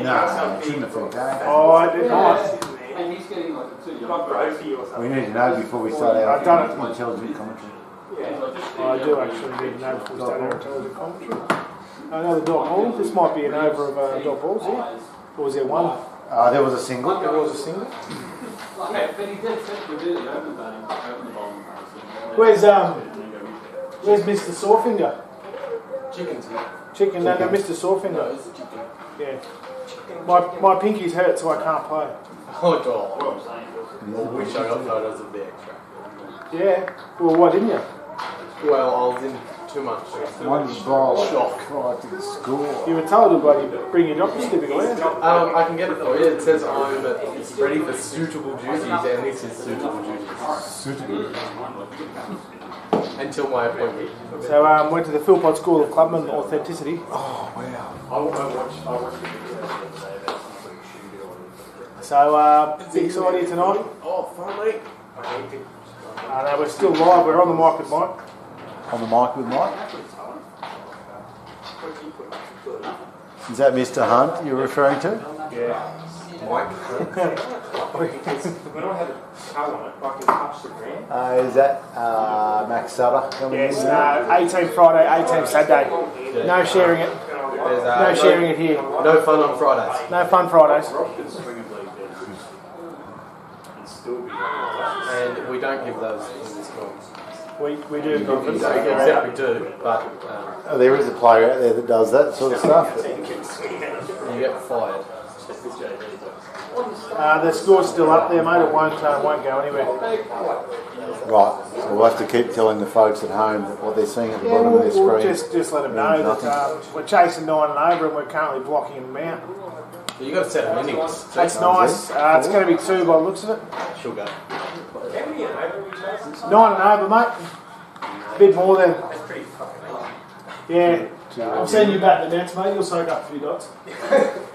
No, it shouldn't have been that. Oh, I did not. And he's getting like a 2 We need to know before we start our I've done it. intelligent commentary. I do actually need to know before we start our intelligent commentary. Another dot ball. This might be an over of dot balls here. Or was there one? There was a single. There was a single. But he did essentially open batting, open the bowling pace. Where's Mr. Sorefinger? Chickens, yeah. Chicken, no, Mr. Sorefinger. Yeah. My pinky's hurt, so I can't play. Oh, God. I wish I got photos of the extra. Yeah. Well, why didn't you? Well, I was in too much One ball shock. tried to score. You were told to bloody bring your doctor certificate, weren't you? I can get it for you. It says it's ready for suitable duties, and this is suitable duties. Suitable. Until my appointment. So went to the Philpott School of Clubman Authenticity. Oh wow. I watched the video the other day about some shooting. So big exciting tonight. Oh, finally. No, we're still live. We're on the mic with Mike. On the mic with Mike. Is that Mr. Hunt you're referring to? Yeah. Mike. When I have a toe on it, I can touch the ground. Is that Max Sutter coming Yes. in? 18 Friday, 18 Saturday. No sharing it. There's, No sharing it here. No fun on Fridays. No fun Fridays. And we don't give those in this school. We do conference. Except we do, but Oh, there is a player out there that does that sort of stuff. you get fired. The score's still up there, mate. It won't go anywhere. Right, so we'll have to keep telling the folks at home that what they're seeing at the bottom of their We'll screen. just let them know that we're chasing 9 and over and we're currently blocking them out. You got to set an innings. That's nice. It's going to be 2 by the looks of it. She'll go. 9 and over, mate. A bit more than. Yeah. I'm sending you back the nets, mate. You'll soak up a few dots.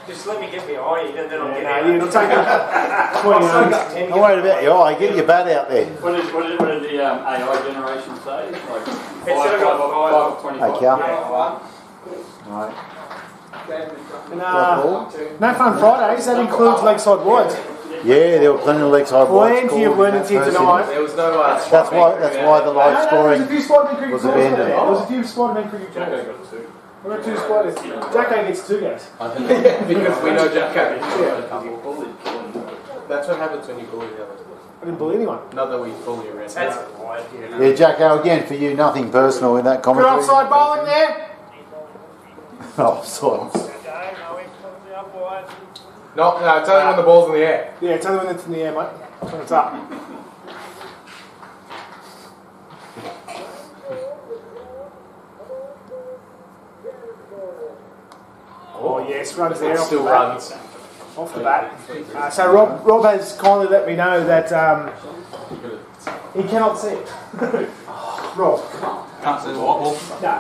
Just let me get my eye in and then I'll get No, out. it'll take 20 runs. Don't worry about your eye, get your bat out there. What did the AI generation say? Like Instead of 5 or 25? Hey, Cal. Yeah. Right. And, no fun Fridays. That includes lakeside wides. Yeah, there were plenty of lakeside wides. Plenty of learnings here tonight. There was no. That's why the live There's a scoring few Spiderman cricket was calls. abandoned. There's a few Spiderman cricket calls. We've got 2 spiders. Jacko gets 2 games. Because we know Jack Carey. That's what happens when you bully the other. I didn't bully anyone. Not that we bully around. That's Yeah, Jacko, again for you, nothing personal in that Good commentary. offside bowling there. Offside. No, it's only when the ball's in the air. Yeah, it's only when it's in the air, mate. That's when it's up. Oh yes, runs there. Off Still the bat. runs. Off the bat. So Rob has kindly let me know that he cannot see it. Rob. Can't see the white ball. No.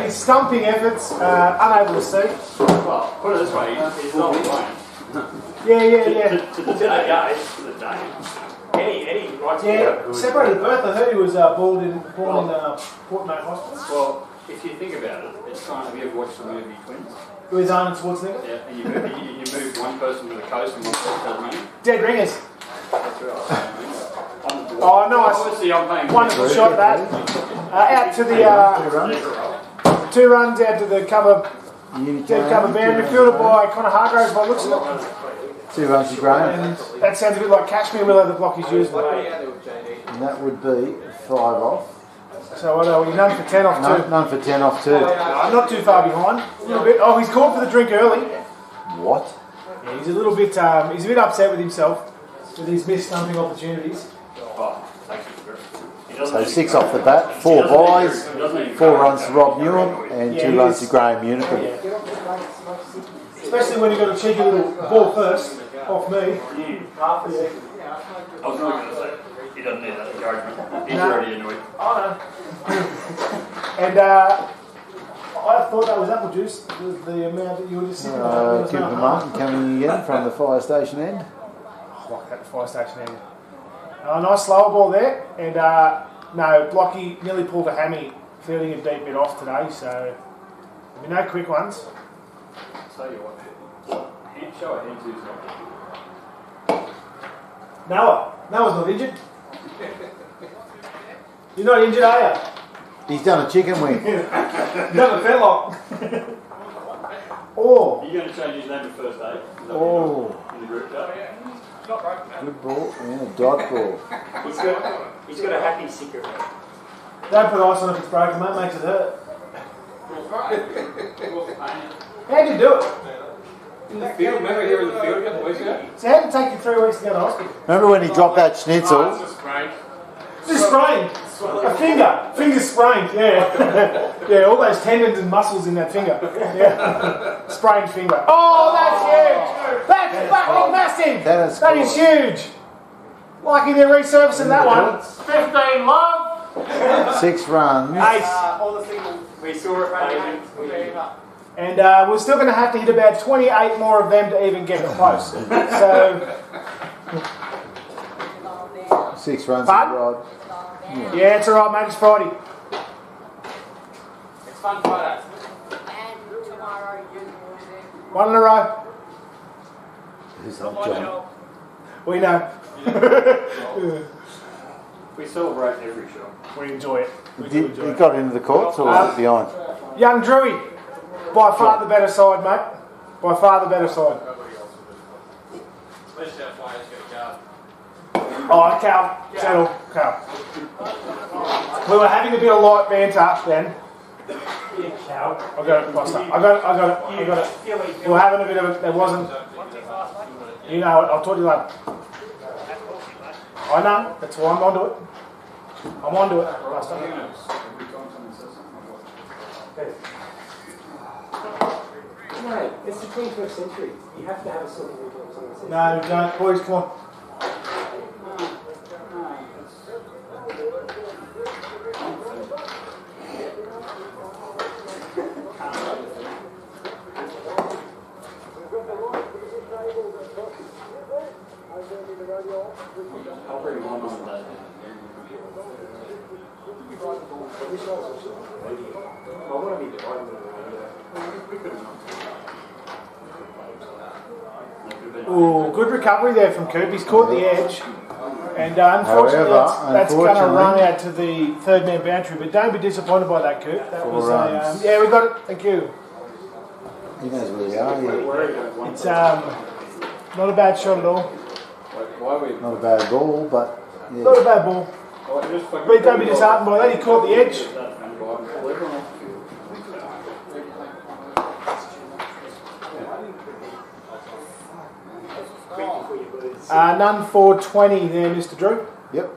His stumping efforts, unable to see. Well, put it this way, he's not playing. Yeah. to the day. Any right. Yeah, separated birth. I heard he was born in Portmate Hospital. Well, if you think about it, it's kind of, have you ever watched the movie Twins? With Arnold Schwarzenegger. Yeah, and you move one person to the coast and one person to the land. Dead ringers. That's right. Oh, nice. Obviously, I'm playing. Wonderful shot that. Out to the 2 runs out to the cover. Dead cover boundary fielded by Connor Hargroves by the looks of it. 2 runs to Graham. And that sounds a bit like Cashmere Willow, the block he's using. And that would be 5 off. So what are we? None for 10 off 2. None for 10 off 2. I'm not too far behind. A little bit. Oh, he's called for the drink early. What? Yeah, he's a little bit. He's a bit upset with himself with his missed stumping opportunities. So 6 off the bat, 4 buys, 4 runs to Rob Newham, and 2 runs to Graham Unicorn. Especially when you got a cheeky little ball first off me. Half a second. I was not going to say, he doesn't need that encouragement. He's No. already annoyed. Oh no. And I thought that was apple juice, the amount that you were just sipping. Cooper Martin coming again from the fire station end. I like that fire station end. Nice slower ball there, and no, Blocky nearly pulled a hammy fielding a deep bit off today, so there'll be no quick ones. Tell you what, show a hand two's not. Noah's not injured. You're not injured, are you? He's done a chicken wing. Done a fetlock. Oh. Are you going to change his name to First Aid? Oh. In the group chat? Good ball and a dot ball. He's got a happy secret. Don't put ice on if it's broken, mate, makes it hurt. How'd you do it? In the field, remember you were in the field a couple of weeks ago? So how did it take you 3 weeks to go to hospital? Remember when he dropped that Oh, schnitzel? it's just great. Just sprained. A finger sprained, yeah. Yeah, all those tendons and muscles in that finger. Yeah. Sprained finger. Oh, that's huge. That's fucking massive. That is huge. Lucky they're resurfacing that one. 15 love. 6 runs. Ace. All the signals. We saw it right. And we're still going to have to hit about 28 more of them to even get close. So, 6 runs Pardon? Rod. yeah, it's alright, mate. It's Friday. It's fun Friday. One in a row. Who's that, John? We know. We celebrate every show. We enjoy it. We do Did, enjoy he it. got into the courts or was it behind? Young Drewy. By far the better side, mate. By far the better side. Let's have players get a Oh, Cal. Settle. Cal. We were having a bit of light banter then. I got it, Buster. I got it. We were having a bit of it. There wasn't. You know it. I'll talk to you later. I know. That's why I'm onto it. I'm onto it, Buster. No, it's the 21st century. You have to have a silver weekend or something. No, don't. Boys, come on. I'll bring one on that. I want to be divided with Ooh, good recovery there from Coop. He's caught the edge. And unfortunately, that's going to run out to the third man boundary. But don't be disappointed by that, Coop. That was a, yeah, we got it. Thank you. He knows where we are. Yeah. It's not a bad shot at all. Not a bad ball, but yeah. Not a bad ball. But don't be disheartened by that. He caught the edge. None for 20 there, Mr. Drew. Yep.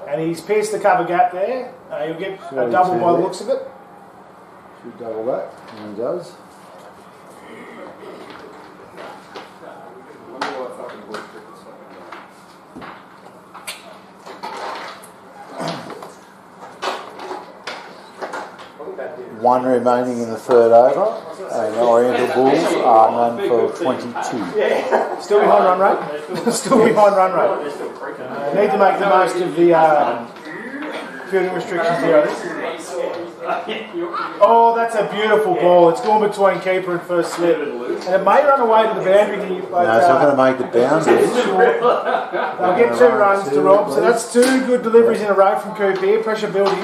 And he's pierced the cover gap there. He'll get a double by the looks of it. Should double that, and he does. One remaining in the third over, and Oriental Bulls are none for 22. Still behind run rate. Still behind run rate. Need to make the most of the fielding restrictions here, I think. Oh, that's a beautiful ball. It's gone between keeper and first slip. And it may run away to the boundary. But, no, it's not going to make the boundary. They'll get 2 runs to Rob. So that's 2 good deliveries in a row from Coop here. Pressure building.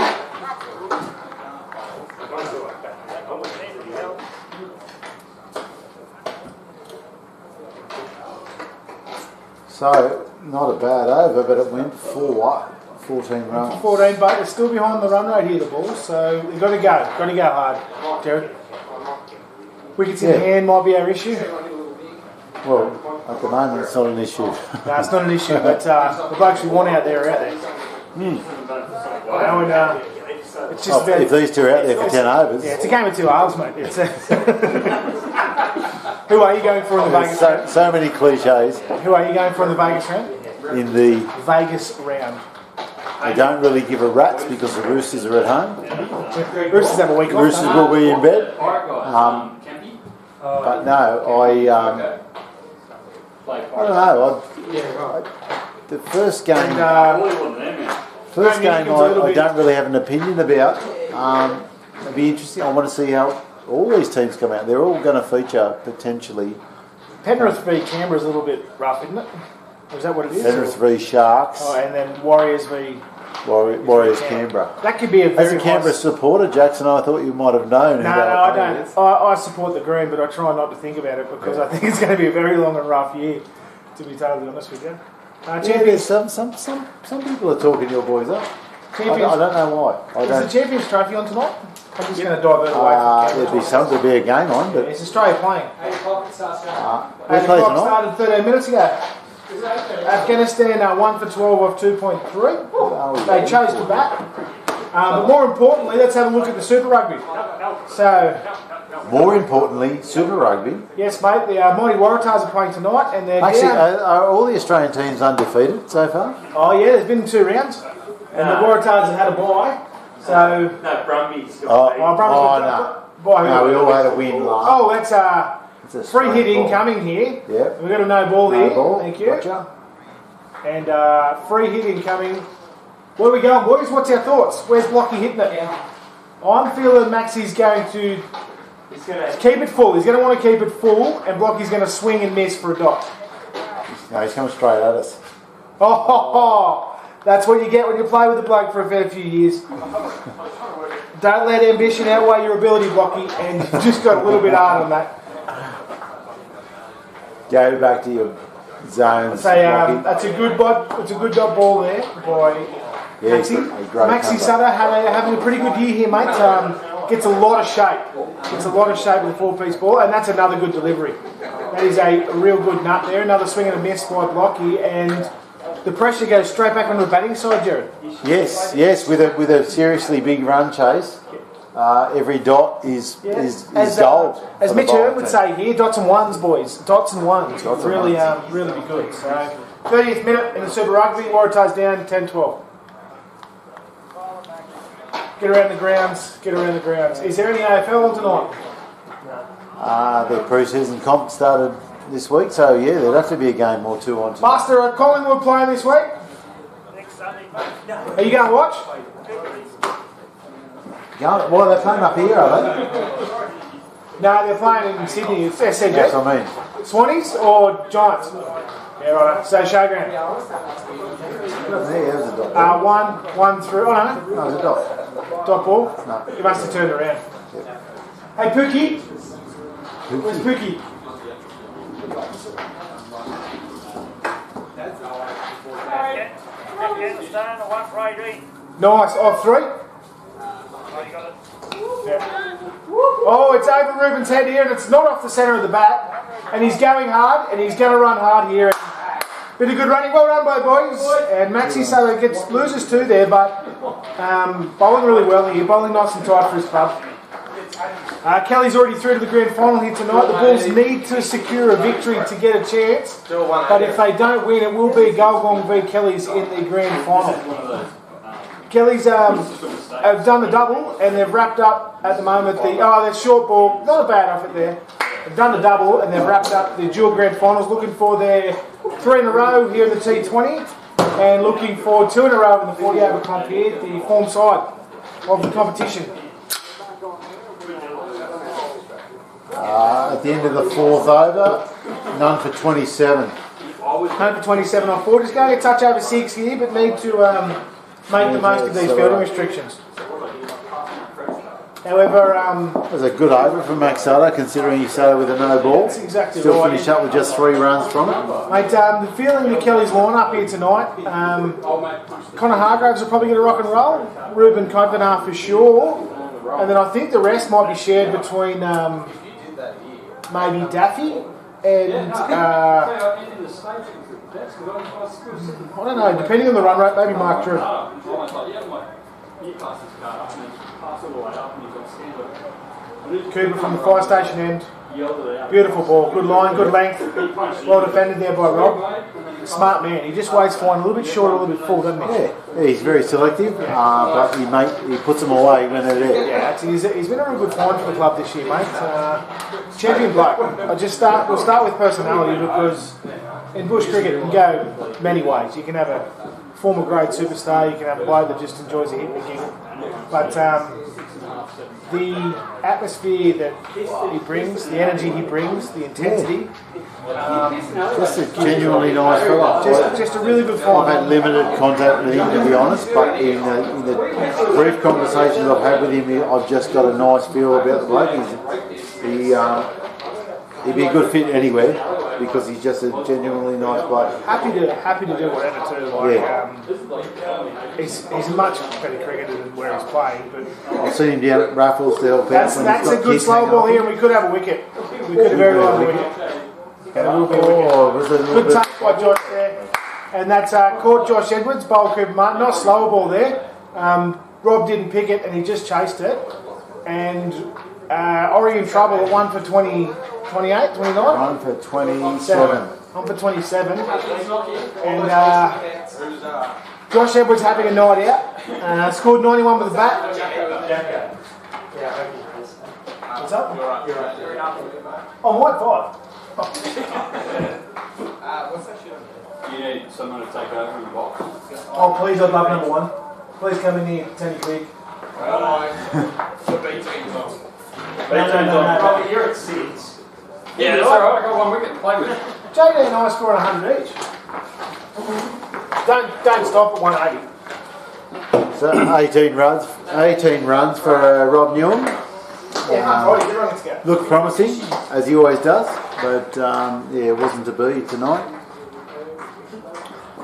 So, not a bad over, but it went for 14 runs. 14, but it's still behind the run rate here, the Bulls, so they've got to go. Got to go hard, Jared. Wickets in hand might be our issue. Well, at the moment it's not an issue. No, it's not an issue, but the blokes we want out there are out there. And, it's just about, if these two are out there for 10 overs. Yeah, it's a game of 2 halves, mate. It's who are you going for in the Vegas round? So many cliches. Who are you going for in the Vegas round? In the Vegas round. They don't really give a rat's because the Roosters are at home. Roosters have a week off. Roosters will be in bed. But no, I don't know. The first game, I don't really have an opinion about. It'll be interesting. I want to see how all these teams come out. They're all going to feature potentially. Penrith v Canberra is a little bit rough, isn't it? Or is that what it is? Penrith v Sharks. Oh, and then Warriors v Warriors Canberra. That could be a very As a Canberra supporter, Jackson, I thought you might have known. No, I don't. I support the Green, but I try not to think about it because I think it's going to be a very long and rough year, to be totally honest with you. There's some people are talking your boys up. I don't know why. Is the Champions Trophy on tonight? I'm just going to divert away There'd be a game on, but it's Australia playing. 8 o'clock it starts. 8 o'clock started 13 minutes ago. Afghanistan 1 for 12 off 2.3. They chose to bat. But more importantly, let's have a look at the Super Rugby. So, more importantly, Super Rugby. yes, mate, the Mighty Waratahs are playing tonight, and they're Actually, down. are all the Australian teams undefeated so far? Oh yeah, there's been 2 rounds, and the Waratahs have had a bye. So, No, Brumbies. Brumbies no. bye. No, we all had a win last. Oh, that's It's a free hit straight ball. incoming here. Yep. We've got a no ball No here. ball. Thank you. Gotcha. And free hit incoming. Where are we going, boys? What's our thoughts? Where's Blocky hitting it? I'm feeling Maxi's going to keep it full. He's going to want to keep it full, and Blocky's going to swing and miss for a dot. No, he's coming straight at us. Oh, that's what you get when you play with a bloke for a fair few years. Don't let ambition outweigh your ability, Blocky, and you just got a little bit hard on that. Go back to your zones. Say, Blocky. that's a good dot ball there by Yeah, Maxi. a great Maxi comeback. Sutter having a pretty good year here, mate. Gets a lot of shape. Gets a lot of shape with a 4-piece ball, and that's another good delivery. That is a real good nut there. Another swing and a miss by Blocky, and the pressure goes straight back onto the batting side, Jared. Yes, with a seriously big run chase. Every dot is gold. As for the Mitch Hurt bowling would team. say here, dots and ones, boys. Dots and ones. Dots and really, ones. really be good. So, 30th minute in the Super Rugby. Waratahs down 10-12. Get around the grounds. Get around the grounds. Is there any AFL on tonight? The pre-season comp started this week, so yeah, there'd have to be a game or 2 on tonight. Master, are Collingwood playing this week? Are you going to watch? Well, they're playing up here, are they? No, they're playing in Sydney. It's SCG. That's what I mean. Swannies or Giants? Yeah, right. So showground. Yeah, there's a dot. One through. Oh no, No, there's a dot. dot ball. No. You must have turned around. Hey Pookie, where's Pookie? Nice. Off 3. Yeah. Oh, it's over Ruben's head here, and it's not off the centre of the bat. And he's going hard, and he's going to run hard here. Bit of good running, well done by boys. And Maxi Sutter loses 2 there, but bowling really well here, bowling nice and tight for his club. Kelly's already through to the grand final here tonight. The Bulls need to secure a victory to get a chance, but if they don't win, it will be Gulgong v Kelly's in the grand final. Kelly's have done the double, and they've wrapped up at the moment their short ball, not a bad effort there. They've done the double, and they've wrapped up the dual grand finals, looking for their 3 in a row here in the T20, and looking for 2 in a row in the 40 over comp here, the form side of the competition. At the end of the 4th over, none for 27. None for 27 on 4. Just going a touch over 6 here, but need to make the most of these fielding restrictions. However, It was a good over from Max Sutter, considering he started with a no ball. that's exactly Still right. finish up with just 3 runs from it. Mate, the feeling that Kelly's line-up here tonight, Connor Hargraves will probably get a rock and roll, Ruben Covenant for sure, and then I think the rest might be shared between maybe Daffy and, I don't know, depending on the run rate, maybe Mark Drew. Cooper from the fire station end. Beautiful ball, good line, good length. Well defended there by Rob. Smart man. He just waits fine, a little bit short, a little bit full, doesn't he? Yeah, he's very selective, but he puts them away when they're there. Yeah, he's been a real good find for the club this year, mate. Champion bloke. We'll start with personality, because in bush cricket it can go many ways. You can have a former grade superstar, you can have a bloke that just enjoys a hit and a giggle. But the atmosphere that he brings, the energy he brings, the intensity. Just a genuinely nice fella. Just a really good find. I've had limited contact with him, to be honest, but in the brief conversations I've had with him, I've just got a nice feel about the bloke. He'd be a good fit anywhere, because he's just a genuinely nice bloke. Happy to do whatever too. Like, he's much better cricketer than where he's playing. But I've seen him down at Raffles to help out. that's when he's a got good kids slow hanging ball off here, him. and we could have a wicket. We could have very well have a wicket. Yeah, there will be a wicket. Oh, was it a little Good bit? touch by Josh there. And that's caught Josh Edwards, bowl Cooper Martin. Not slow ball there. Rob didn't pick it and he just chased it. And Ori in trouble at 1 for 20, 28, 29? 1 for 27. 1 for 27. And Josh Edwards having a night out. Scored 91 with the bat. What's up? Oh, white 5. What's that shit? You need someone to take over in the box. Oh, please, I'd love number 1. Please come in here, Tenny Quick. The B team's on. No. Probably you're at 6. Yeah, that's alright. I got 1 wicket to play with. JD and I scored 100 each. Don't stop at 180. So 18 runs for Rob Newham. Looked promising, as he always does, but it wasn't to be tonight.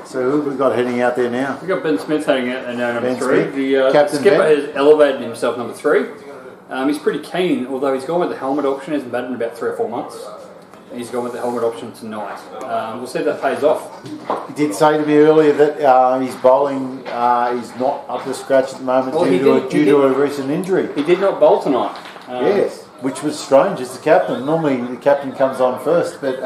So who have we got heading out there now? We've got Ben Smith heading out there now, number Ben 3. Smith. The Captain skipper Ben. has elevated himself, number 3. He's pretty keen, although he's gone with the helmet option. He hasn't batted in about 3 or 4 months. He's gone with the helmet option tonight. We'll see if that pays off. He did say to me earlier that his bowling is not up to scratch at the moment due to a recent injury. He did not bowl tonight. Yes, which was strange as the captain. Normally the captain comes on first, but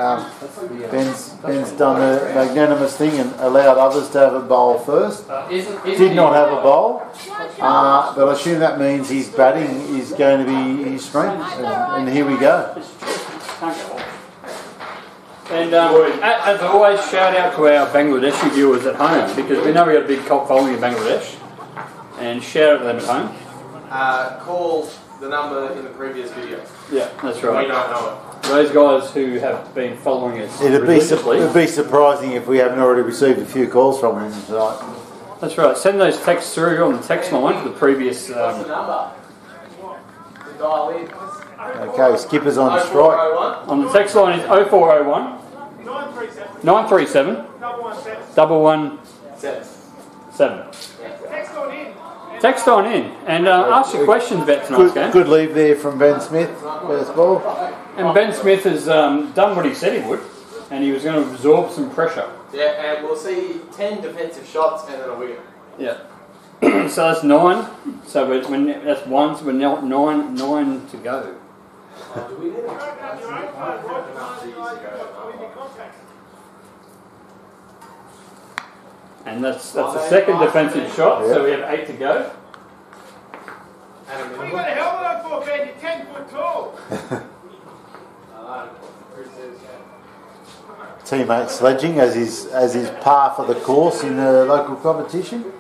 Ben's done a magnanimous thing and allowed others to have a bowl first. Did not have a bowl, but I assume that means his batting is going to be his strength. And here we go. And as always, shout out to our Bangladeshi viewers at home, because we know we got a big cult following in Bangladesh. And shout out to them at home. Call the number in the previous video. Yeah, that's right. We don't know it. Those guys who have been following us It'd religiously. be surprising if we haven't already received a few calls from him tonight. That's right. Send those texts through on the text line for the previous. What's the number? To dial in. Okay, skipper's on strike. On the text line is 0401 937 117. Text on in and ask your questions about tonight's game. Good leave there from Ben Smith, first ball. And Ben Smith has done what he said he would, and he was going to absorb some pressure. Yeah, and we'll see 10 defensive shots and then a wicket. Yeah. So that's 9. So that's 1. So we're now 9 to go. And that's the second defensive shot. Yeah. So we have 8 to go. What you got a helmet on for, Ben? You're 10 foot tall. Teammate sledging as is par for the course in the local competition.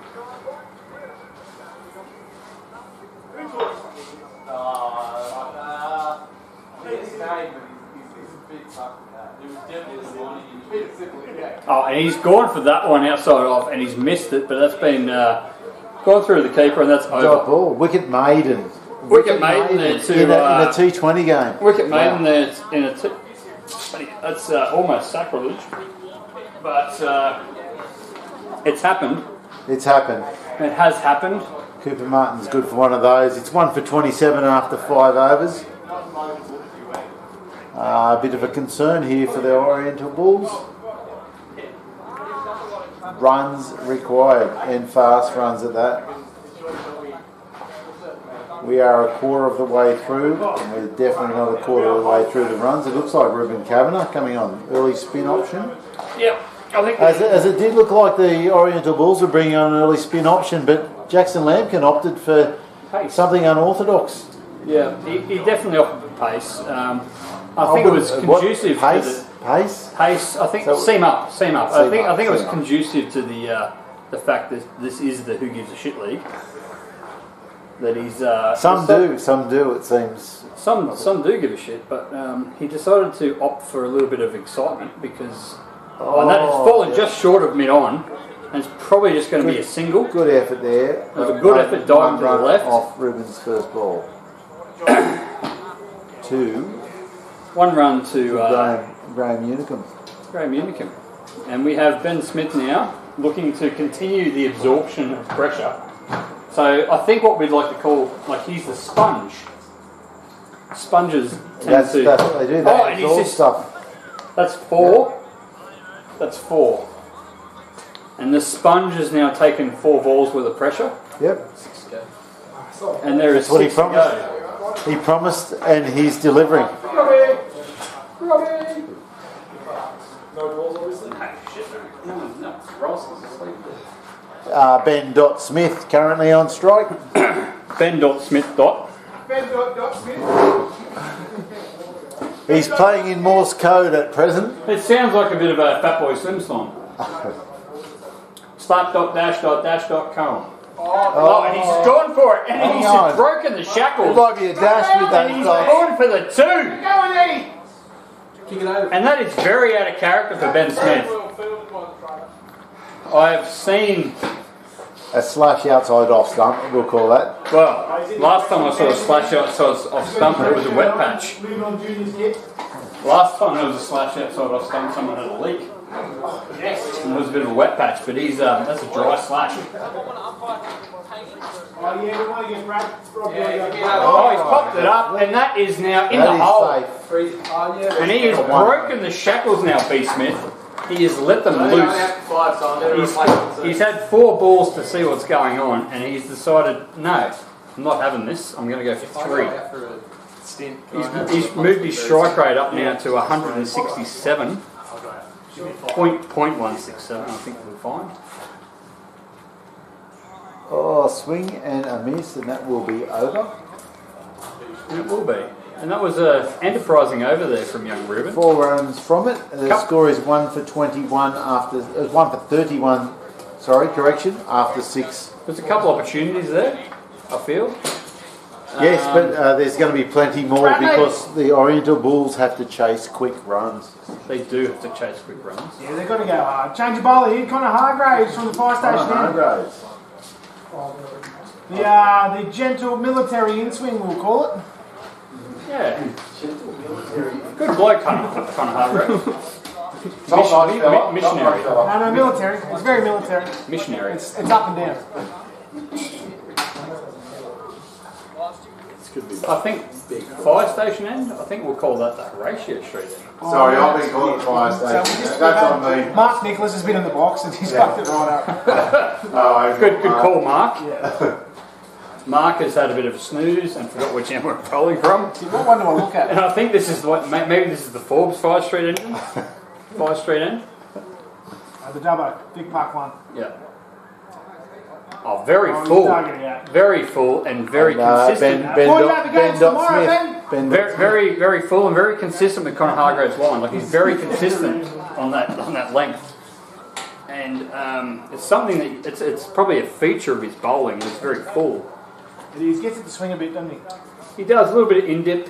Oh, and he's gone for that one outside off, and he's missed it, but that's been gone through the keeper, and that's over. Drop ball, wicket maiden. Wicket maiden there to in a T20 game. Wicket maiden there in a that's almost sacrilege, but it's happened. It's happened. It has happened. Cooper Martin's good for one of those. It's 1 for 27 after 5 overs. A bit of a concern here for the Oriental Bulls. Runs required, and fast runs at that. We are a quarter of the way through, and we're definitely not a quarter of the way through the runs. It looks like Ruben Kavanagh coming on. Early spin option. Yep, I think. As it did look like the Oriental Bulls were bringing on an early spin option, but Jackson Lampkin opted for something unorthodox. Yeah, he definitely offered the pace. I think it was conducive pace. to Pace. Pace. I think seam up. Seam I think it was up. conducive to the fact that this is the Who Gives a Shit league. That he's some do. It seems some do give a shit, but he decided to opt for a little bit of excitement because and that has fallen just short of mid on, and it's probably just going to be a single. Good effort there. It was a good effort diving to the left. Off Ruben's first ball. 2. 1 run to Graham Unicum. Graham Unicum. And we have Ben Smith now looking to continue the absorption of pressure. So I think what we'd like to call, like, he's the sponge. Sponges tend That's to... what they do. They Oh, and he's absorb just... stuff. That's 4. That's 4. And the sponge has now taken 4 balls worth of pressure. Yep. And there is That's what he 6 to promised. go. He promised, and he's delivering. Ben Smith currently on strike. Ben Smith. He's playing in Morse code at present. It sounds like a bit of a Fatboy Slim song. Start dot dash dot dash dot com. Oh, and he's gone for it, and Hang he's on. broken the shackles. There might be a dash with And those he's guys. gone for the 2. Go on, Eddie! Kick it over. And that is very out of character for Ben Smith. I have seen, A slash outside off stump, we'll call that. well, last time I saw a slash outside off stump, it was a wet patch. Last time there was a slash outside off stump, someone had a leak. Yes. And it was a bit of a wet patch, but he's that's a dry slash. Oh yeah, we want to get Brad. Oh, he's popped it up, and that is now in the That hole. is safe. And he has broken the shackles now, B. Smith. He has let them loose. He's had 4 balls to see what's going on, and he's decided, no, I'm not having this. I'm going to go for 3. He's moved his strike rate up now to 167. .167, I think we'll find. Oh, swing and a miss, and that will be over. And it will be. And that was a enterprising over there from young Ruben. 4 runs from it. The score is 1 for 21 after 1 for 31. Sorry, correction. After 6. There's a couple opportunities there, I feel. Yes, but there's going to be plenty more because the Oriental Bulls have to chase quick runs. They do have to chase quick runs. Yeah, they've got to go hard. Change of bowler here, Connor Hargraves from the fire station. Hargraves. The gentle military inswing, we'll call it. Yeah. Good bloke, Connor Hargraves. Missionary. No, military. It's very military. Missionary. It's up and down. I think fire station end, I think we'll call that the Horatio Street end. Sorry, I've been called fire station. That's on me. Mark Nicholas has been in the box and he's fucked it right up. Good call, Mark. Mark has had a bit of a snooze and forgot which end we're rolling from. What one do I look at? And I think this is maybe this is the Forbes Fire Street engine. Fire Street end. The Dubbo, Big Park one. Yeah. Oh, very full and very consistent. Very full and very consistent with Connor Hargraves' line. Like, he's very consistent on that length. And it's something that it's probably a feature of his bowling. It's very full. He gets it to swing a bit, doesn't he? He does a little bit of in-dip.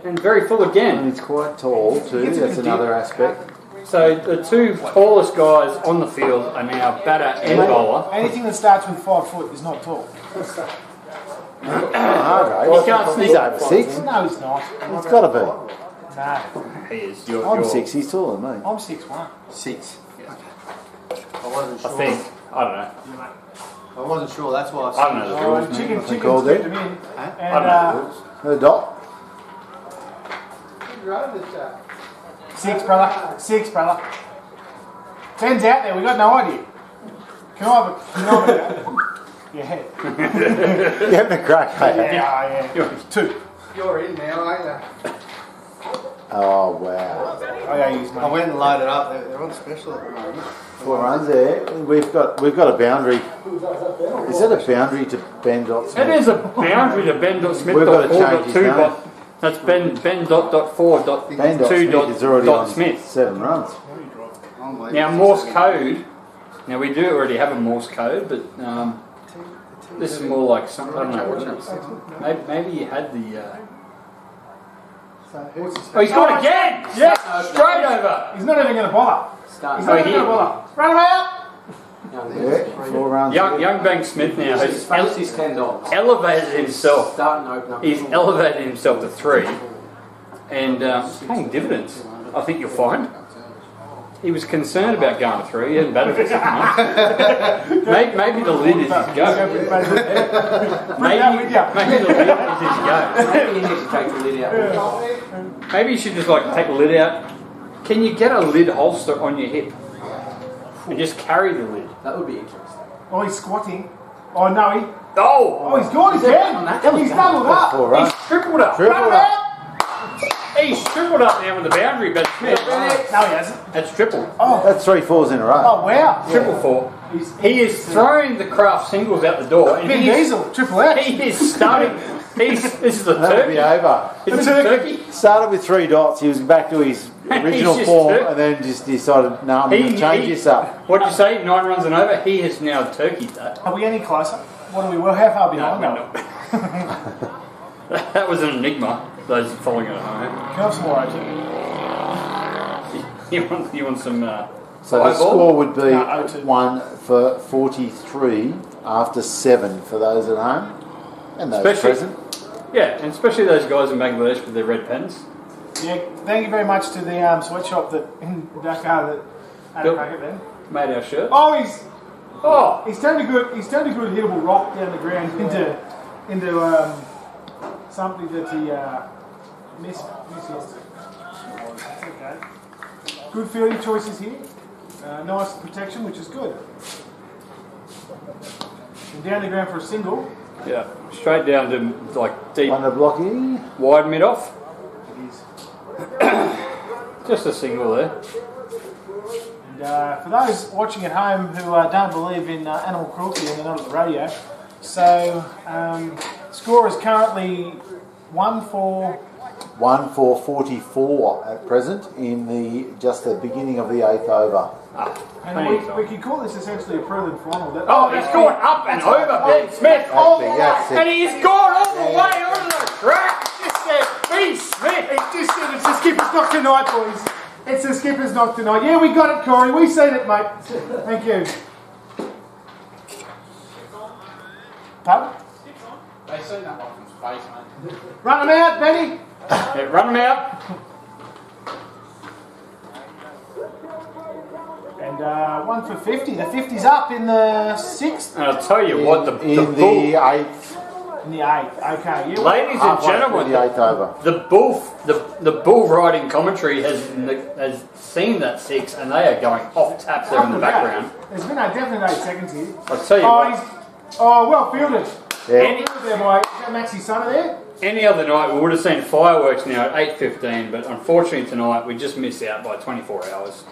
And very full again. And he's quite tall too, that's another aspect. So the 2 tallest guys on the field are now batter and bowler. Anything that starts with 5 foot is not tall. Hargraves, he's over 6. No, he's not. He's got to be. No. He is. I'm 6, he's taller than me. I'm 6'1". 6. I think. I don't know. I wasn't sure, that's why I don't know the rules. Chicken called slipped it. him in. I don't know the rules. No dot. 6, brother. 6, brother. 10's out there, we got no idea. Can I have it? Yeah. You're having a crack, hey? Yeah. 2. You're in now, aren't you? Oh, wow. I went and loaded up. They're on special at the moment. 4 runs there. We've got a boundary. Is that a boundary to Ben Smith? It is a boundary to Ben Smith. We've got to change his name. That's Ben dot 4 dot Ben 2 Smith is already dot on Smith. 7 runs. Now Morse code. Now we do already have a Morse code, but this is more like something. I don't know what it is. Maybe you had the. Oh, he's gone again! Yes, straight over. He's not even going to bother. He's not even going to bother. Run him out! Yeah, 4 runs. Young Bank Smith now has elevated himself. He's elevated himself to 3, and paying dividends. I think you'll find. He was concerned about going to 3. He hadn't batted for 6 months. Maybe the lid is his go. Maybe the lid is his go. Maybe you need to take the lid out. Maybe you should just like take the lid out. Can you get a lid holster on your hip and just carry the lid? That would be interesting. Oh, he's squatting. Oh, no, he... Oh! Oh, he's gone again. He's doubled up. He's tripled up. Tripled up. He's tripled up now with the boundary, but Smith. No, he hasn't. That's triple. Oh, That's 3 4s in a row. oh wow. Triple 4. He is throwing the craft singles out the door. And Vin Diesel, Triple X. He is starting. This is the That'll turkey. be over. Is this turkey? Started with 3 dots. He was back to his original just form, tur- and then just decided, no, I'm going to change this up. What'd you say? 9 runs and over. He has now turkeyed that. Are we any closer? What are we? Well, how far behind No, are we? That was an enigma. Those following it at home. Can I have some more, OT? You want some? So the eyeball? score would be No, 0-2. 1 for 43 after 7 for those at home and those present. Yeah, and especially those guys in Bangladesh with their red pens. Yeah, thank you very much to the sweatshop that in Dakar that had a crack at them. Made our shirt. Oh, he's turned a good hittable rock down the ground into something that he missed yesterday. That's okay. Good fielding choices here. Nice protection, which is good. And down the ground for a single. Yeah, straight down to like deep. On the blocky. Wide mid off. It is. Just a single there. And for those watching at home who don't believe in animal cruelty and they're not at the radio, so score is currently 1 for 44 at present in just the beginning of the 8th over. and we could call this essentially a prelude final. Oh, he's gone up and over Ben Smith. That's it. And he's gone all the way onto the track. Just said, Ben Smith. It's the skipper's knock tonight, boys. It's the skipper's knock tonight. Yeah, we got it, Corey. We seen it, mate. Thank you. Pardon? They seen that one from space, mate. Run them out, Benny. Yeah, run him out. And 1 for 50. The 50's up in the 6th. And I'll tell you what, the In bull, the 8th. In the 8th. Okay. Yeah, ladies and Halfway gentlemen, through the 8th over. the bull riding commentary has seen that 6, and they are going off tap there in the background. There's been definitely 8 seconds here. I'll tell you what. Well fielded. Any, There by Maxi Sonner there. any other night we would have seen fireworks now at 8:15, but unfortunately tonight we just missed out by 24 hours.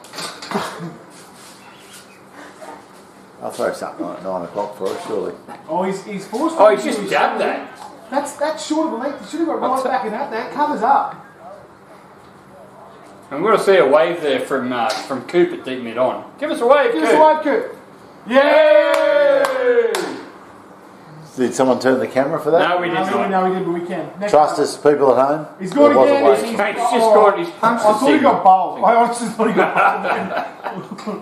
I'll throw something on at 9 o'clock for us, surely. Oh, he's forced. Oh, he's just jabbed that. That's short of a length. He should have got right back in that. That covers up. I'm going to see a wave there from Coop at deep mid on. Give us a wave, Give Coop. us a wave, Coop. Yay! Did someone turn the camera for that? No, we didn't. No, we did, but we can. Next Trust one. us, people at home. He's gone There was a again. wave. He's just gone. He's punched I the thought he signal. got bowled. I honestly thought he got bowled.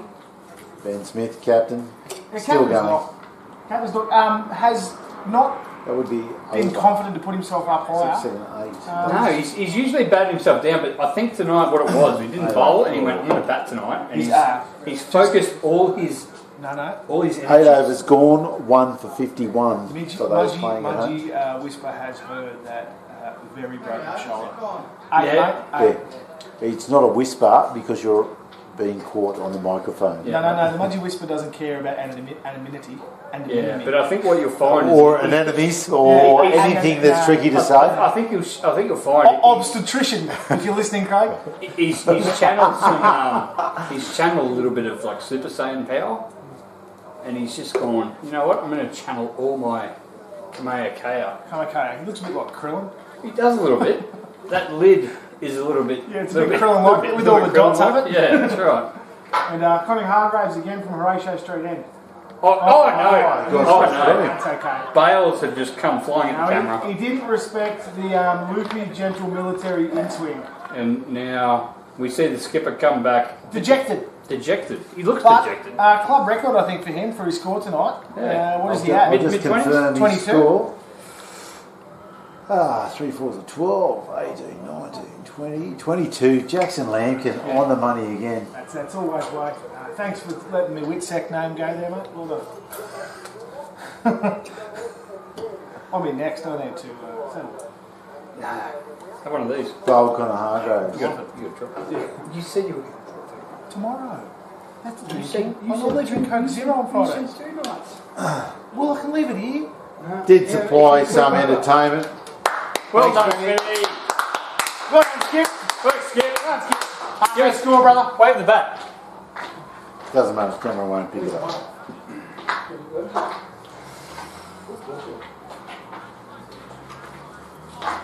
Ben Smith, captain. Yeah, Still going. Captain's not, has not That would be been over. confident to put himself up 6, higher. 7, 8. No, he's usually batted himself down, but I think tonight what it was, he didn't bowl and he went, I'm going to bat tonight. And he's focused all his Eight overs gone, 1 for 51 for those playing at home. Mudgy Whisper has heard that very broken shoulder. Yeah. It's not a whisper because you're being caught on the microphone. No. The Mudgy Whisper doesn't care about anonymity. Yeah, but I think what you'll find or anemones or anything that's tricky to say. I think you'll find obstetrician. If you're listening, Craig. He's channeled some. He's channeled a little bit of like Super Saiyan power, and he's just gone. You know what? I'm going to channel all my Kamehameha. Kamehameha. He looks a bit like Krillin. He does a little bit. That lid is a little bit. Yeah, it's a bit Krillin-like with all the dots of it. Yeah, that's right. And Connie Hargraves again from Horatio Street End. Oh no! That's okay. Bales had just come flying at the camera. He didn't respect the loopy, gentle military in-swing. And now we see the skipper come back. Dejected. He looks dejected. Club record, I think, for him for his score tonight. Yeah. What is he at? I'll just confirm his 22? score. 3 4s are 12, 18, 19, 22. Jackson Lampkin on the money again. That's always worth it. Thanks for letting me Whitsec name go there, mate. Well done. I'll be next. I need to settle. Nah. Have one of these. Gold Connor Hargraves. You got You said you were Tomorrow. That's the You drink. said- You only drink Coke Zero on Friday. You said 2 nights. Well, I can leave it here. Did supply some entertainment. Well done, Skip. Well done, Skip. Look, Skip. Give us a score, brother. Wave the bat. Doesn't matter, the camera won't pick it up.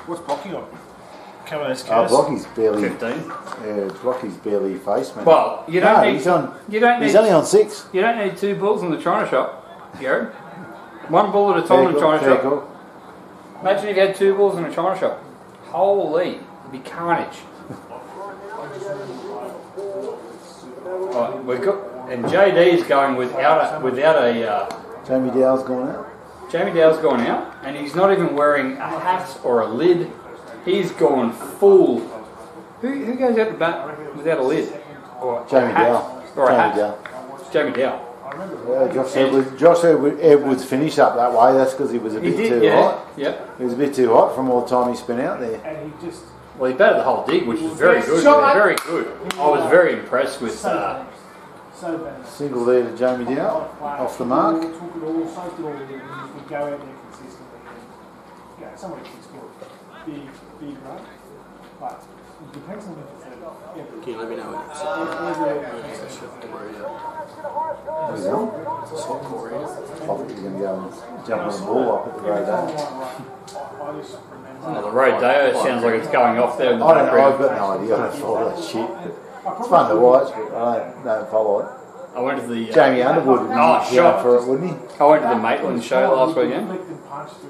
What's Blocky on? Come on, let's Blocky's barely 15. Blocky's barely face, mate. Well, you don't need. He's on. You don't need. He's only on 6. You don't need 2 bulls in the China shop, Gary. 1 bull at a time in the China shop. Cool. Imagine if you had 2 bulls in a China shop. Holy, it'd be carnage. Right, we've got, and JD's going without a Jamie Dow's gone out. Jamie Dow's gone out, and he's not even wearing a hat or a lid. He's gone full. Who goes out the bat without a lid? Or Jamie a hat? Dow. Or a Jamie hat? Dow. Jamie Dow. Josh Edwards finished up that way. That's because he was a bit too hot. Yep. He was a bit too hot from all the time he spent out there. And he just. Well, he batted the whole dig, which was very good. Very good. I was very impressed with. So bad. Single there to Jamie Dow, off the mark. Took it all, soaked it all in, and we go out there consistently. And, yeah, somebody can score big run. But it depends on if it's Can you let me know when it's Who's on? I thought you were going to go and jump on the ball up at the Rodeo. Well, the Rodeo sounds like it's going off there in the I don't know, background. I've got no idea. I don't follow that shit. It's fun to watch, but I don't follow it. I went to the Jamie Underwood would be down for it, wouldn't he? I went to the Maitland show last weekend,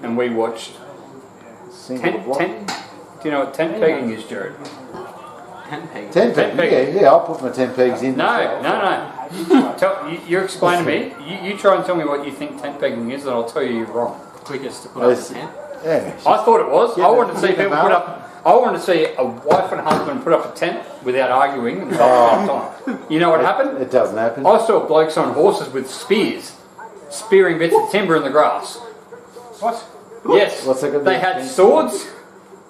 and we watched Single block. tent. Do you know what tent pegging is, Jared? Tent peg. 10 pegs, yeah, I'll put my 10 pegs in. No. You explain to me. You try and tell me what you think tent pegging is, and I'll tell you you're wrong. Quickest to put up a tent. Yeah. I thought it was. Yeah, I wanted to see get people them put out. up. I wanted to see a wife and husband put up a tent without arguing and time. You know what happened? It doesn't happen. I saw blokes on horses with spears, spearing bits of timber in the grass. What? Yes, What's that got to do they with had tent? swords.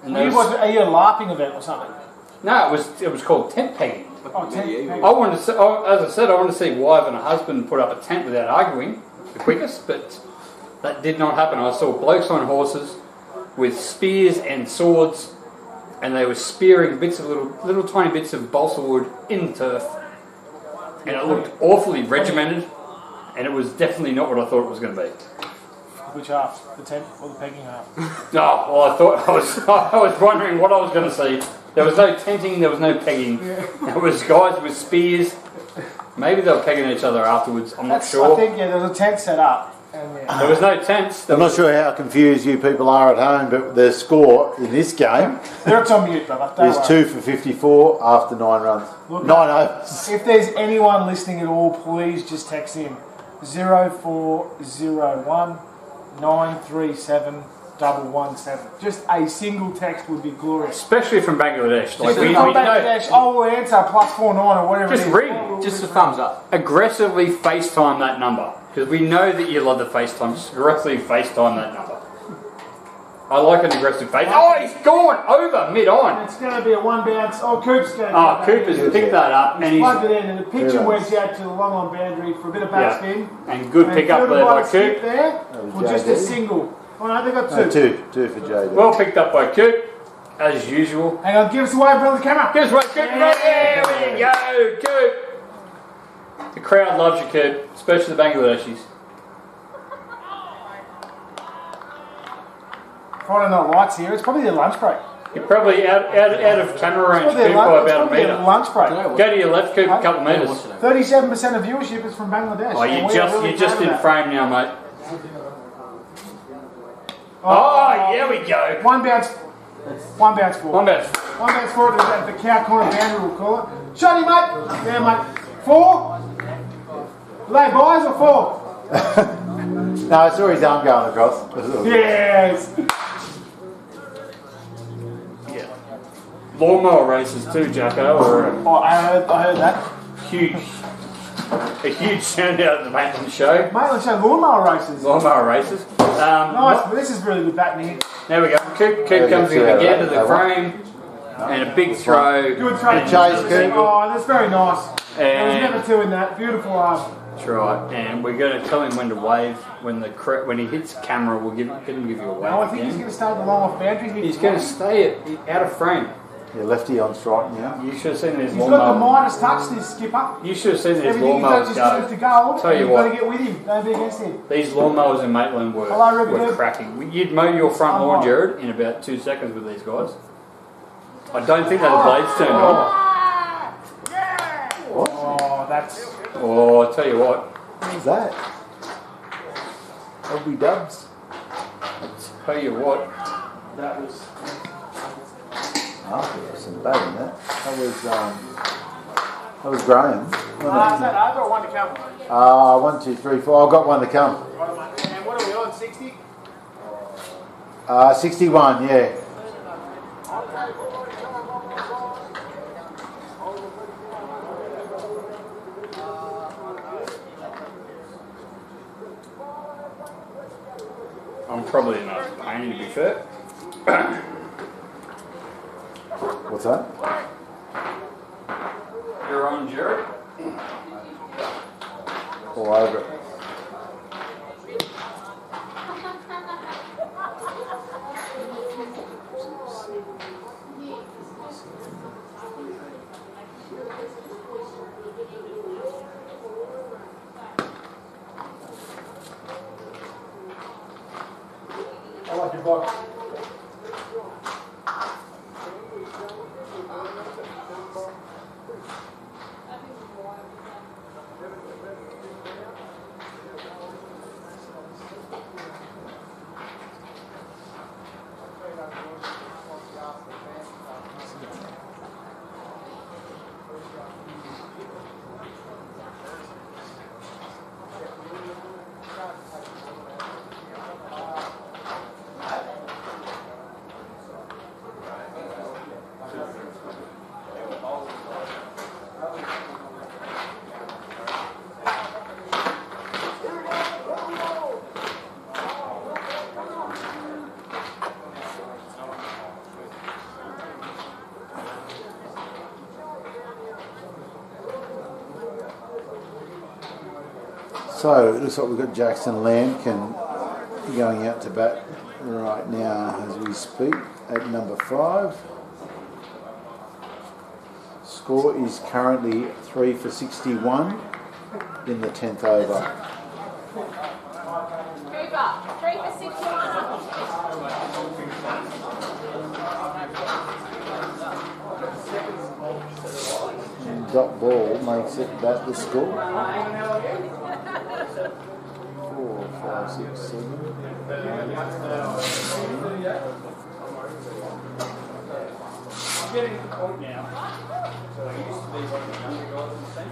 And Are you a LARPing event or something? no, it was called tent pegging. Oh, tent. I wanted to see, as I said, I wanted to see wife and a husband put up a tent without arguing, the quickest, but that did not happen. I saw blokes on horses with spears and swords, and they were spearing bits of little tiny bits of balsa wood in the turf, and it looked awfully regimented, and it was definitely not what I thought it was going to be. Which half? The tent or the pegging half? No, well, I was wondering what I was going to see. There was no tenting, there was no pegging. There was guys with spears. Maybe they were pegging each other afterwards. I'm not sure. I think there was a tent set up. And, There was no tents. I'm not sure how confused you people are at home, but the score in this game It's on mute, brother. Don't is worry. 2 for 54 after 9 runs. Look, 9 overs. If there's anyone listening at all, please just text in 0401 937 117. Just a single text would be glorious. Especially from Bangladesh. Like we Come know, Bangladesh, I will answer +49 or whatever just it is. ring. Just a thumbs up. Aggressively FaceTime that number. Because we know that you love the FaceTime. Just aggressively FaceTime that number. I like an aggressive face. Oh, he's gone over mid-on. It's going to be a one bounce. Oh, Coop's going to Oh, Cooper's picked that up. And He's he's plugged it in, and the pitcher went out to the long on boundary for a bit of backspin. and good pick up there by Coop. Coop. There, for just a JD. single. Oh no, they got Two for JD. Well picked up by Coop, as usual. Hang on, give us away in front of the camera. Give us away, Coop. There we go, Coop. The crowd loves you, Coop, especially the Bangladeshis. Friday night lights here. It's probably their lunch break. You're probably out of camera range, It's Coop, by probably about a their metre. lunch break. Go to your left, Coop, a couple of metres. 37% of viewership is from Bangladesh. Oh, and we are really you're just proud of in that. frame now, mate. Oh, here we go. One bounce for. One bounce. One bounce for it. The cow corner boundary will call it. Shot him, mate. There, mate. 4. Are they buys or 4? No, I saw his arm going across. Yes. lawnmower races too, Jacko. Or Oh, I heard that. a huge shout out at the Maitland show. Maitland show lawnmower races. Lawnmower races. Nice, but this is really good batting here. There we go. Coop comes in again to the frame. And a big throw. Good throw. Chase, Coop. Oh, that's very nice. There was And never two in that. Beautiful arm. that's right. And we're going to tell him when to wave. When he hits camera, we'll give him you a wave. No, I think he's going to stay at the long off boundary. He's going to stay out of frame. Yeah, lefty on strike now. You should have seen his He's got the lawnmower. Midas touch, this skipper. You should have seen his Everything he's lawnmowers done just go. goes to gold. Tell you You've what. got to get with him. Don't be against him. These lawnmowers in Maitland Hello, Ruby were Dub. cracking. You'd mow your front lawn, Jared, in about 2 seconds with these guys. I don't think that the blades turned on. Oh, that's... Oh, I tell you what. What was that? LB Dubs. Tell you what. That was... Oh, there was some bad in that. That was Graham. Is that over or one to come? 1, 2, 3, 4. I've got one to come. And what are we on, 60? 61, yeah. I'm probably in a pain, to be fair. What's that? You're on, Jared. All over it. I like your box. So it looks like we've got Jackson Lampkin going out to bat right now as we speak at number 5. Score is currently 3 for 61 in the 10th over. Cooper, 3 for 61. And dot ball makes it bat the score. 4, 5, 6, 7.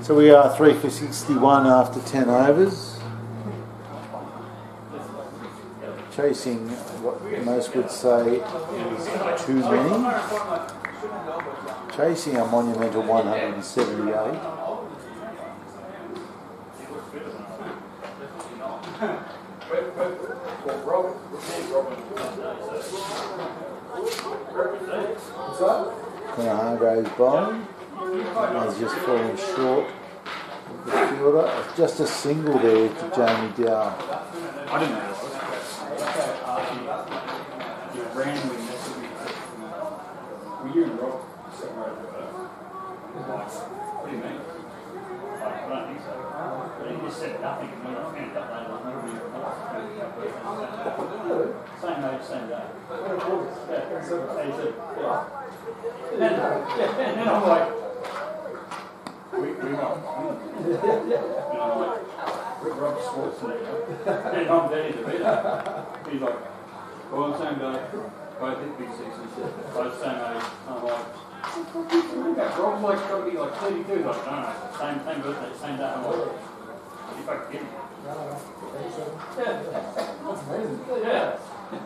So we are 3 for 61 after 10 overs. Chasing what most would say is too many. Chasing a monumental 178. Connor Hargraves bowling. He's just falling short of the fielder. Just a single there to Jamie Dow. I didn't realise. You randomly messaged me. Were you and Rob separated? What do you mean? I don't think so. But he just said nothing. And when I found out later, same age, same day. Yeah, he said, yeah. And then I'm like, we won. And I'm like, Rob Schwarzenegger. And I'm Danny DeVito. He's like, well, on the same day, both hit big sixes, both same age. I'm like, Rob's like, got to be like 32. He's like, no, same birthday, same day. I'm like, you fucking kidding me? Yeah. That's amazing. Yeah.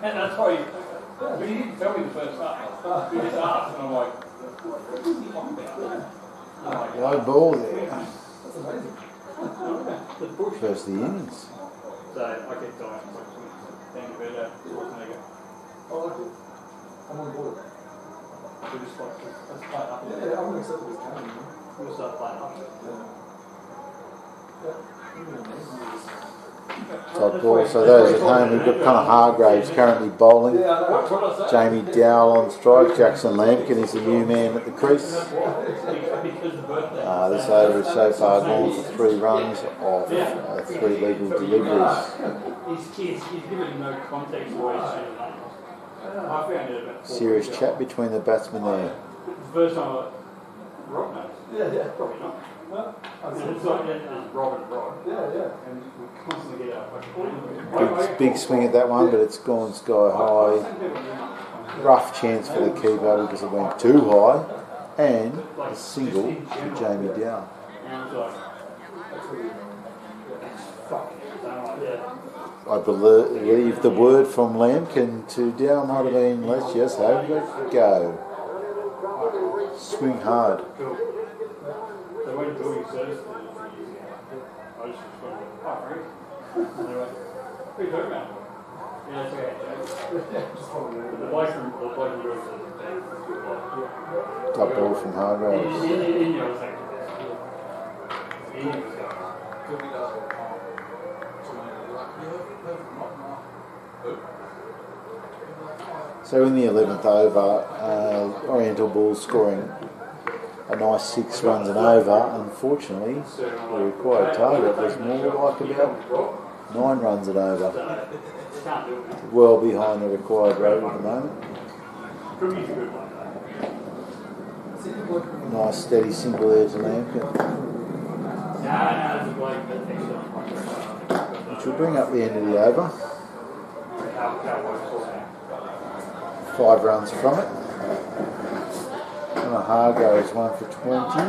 And that's why he didn't tell me the first half. He just asked, and I'm like, Low ball there. First of the innings. So I kept dying. Thank you, better. I like it. I'm on board. We just like let's play it up. Yeah, I'm going to accept this game. We'll start playing up. Top ball. So those at home, we've got Connor Hargraves currently bowling. Jamie Dowell on strike. Jackson Lampkin is the new man at the crease. This over is so far gone for 3 runs off 3 legal deliveries. He's given no context why he's changing that. I found it about 4 Serious years chat ago. between the batsmen there. First time I Rob knows. Yeah. Probably not. Well, It's like there's Rob and Rod. Yeah. And we constantly get out. Big swing at that one, but it's gone sky high. Rough chance for the keeper because it went too high. And a single to Jamie Dowell. I believe the word from Lampkin to Dowell might have been, let's just have a go. Swing hard. They went doing service for years ago. I just went, oh, Frank. And they went, what are you talking about? Yeah, that's okay. The bloke who goes to Top ball from Hargraves. India was like, India was going. So in the 11th over, Oriental Bulls scoring a nice 6 runs and over. Unfortunately, the required target was more like about 9 runs and over. Well behind the required rate at the moment. Nice steady single there to Lampkin, which will bring up the end of the over. 5 runs from it. And Hargraves 1 for 20.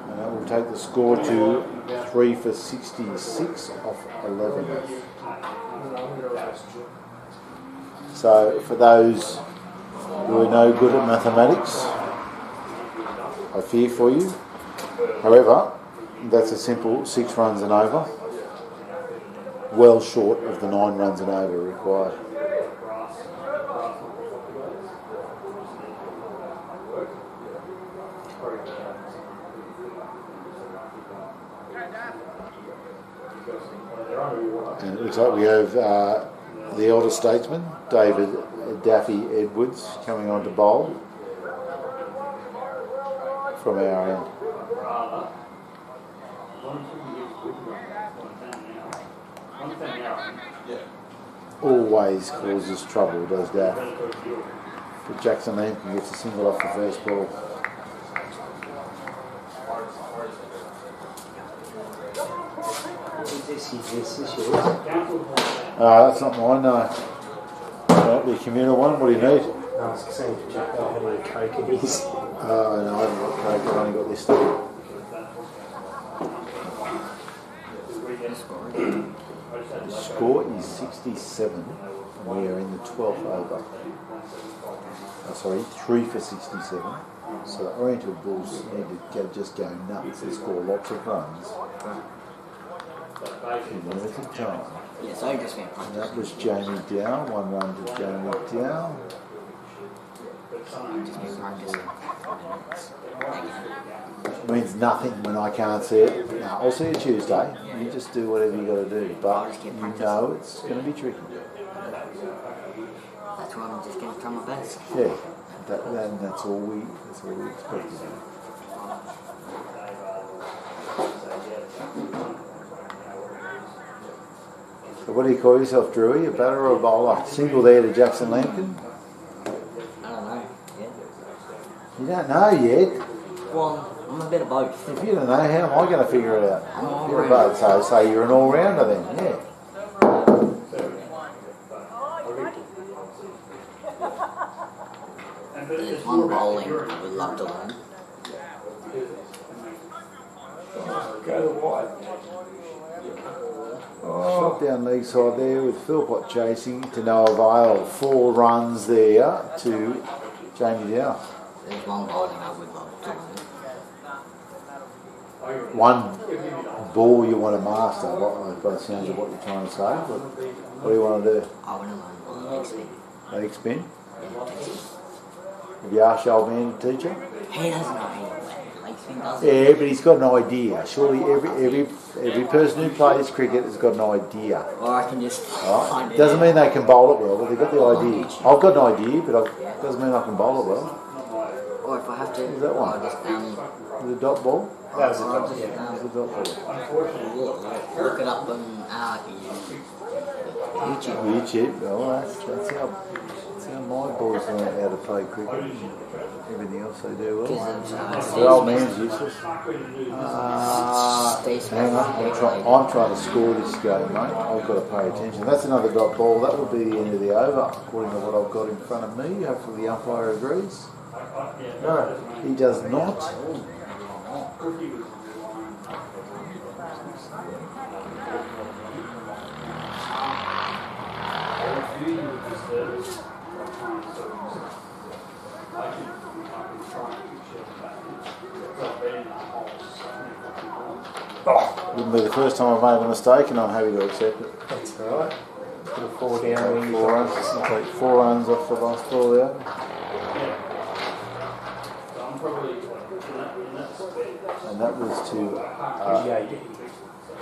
And that will take the score to 3 for 66 off 11. So for those who are no good at mathematics, I fear for you. However, that's a simple 6 runs and over. Well short of the 9 runs and over required. And it looks like we have the elder statesman, David Daffy Edwards, coming on to bowl from our end. Always causes trouble, does Daff. But Jackson Lampkin gets a single off the first ball. That's not mine, no. Might be a communal one. What do you need? I was saying to check out how many Coke it is. Oh, no, I haven't got Coke. I've only got this stuff. The score is 67. We are in the 12th over. 3 for 67. So the Oriental Bulls need to just go nuts and score lots of runs in limited time. Yeah, so just went And that was Jamie Dowell. 1 run to Jamie Dowell. Means nothing when I can't see it. No, I'll see you Tuesday. You just do whatever you got to do. But you know it's going to be tricky. That's why I'm just going to try my best. Yeah, that's all we expect. So what do you call yourself, Drewy? A batter or a bowler? Single there to Jackson Lampkin? I don't know yet. You don't know yet? Well, I'm a bit of both. If you don't know, how am I going to figure it out? I'm all You're a both, so say you're an all-rounder then, yeah. There's one bowling I would love to learn. Go to wide. Shot down leg side there with Philpott chasing to no avail. 4 runs there to Jamie Dow. There's one guy that I would love to learn. One ball you want to master, by the sounds of what you're trying to say. What do you want to do? I want to learn leg spin. Leg spin? Yeah, that's it. Have you asked your old man to teach you? He doesn't know how to leg spin, does he? Yeah, but he's got an idea. Surely every person who plays cricket has got an idea. Or I can just Right? find it Doesn't out. mean they can bowl it well, but they've got the idea. I've got an idea, but it doesn't mean I can bowl it well. Or if I have to, Is that one? I'll just The dot ball? That was a I'll dot, just yeah. It's a dot ball. look it up on YouTube. YouTube. Oh, that's how my boys learn how to play cricket. Everything else they do well. The old man's useless. Hang on, I'm trying to score this game, mate. I've got to pay attention. That's another dot ball. That would be the end of the over, according to what I've got in front of me. Hopefully the umpire agrees. No. He does not. Wouldn't be the first time I've made a mistake, and I'm happy to accept it. That's alright. Put a 4 down. 4 runs. Take 4 runs off the last ball there. And that was to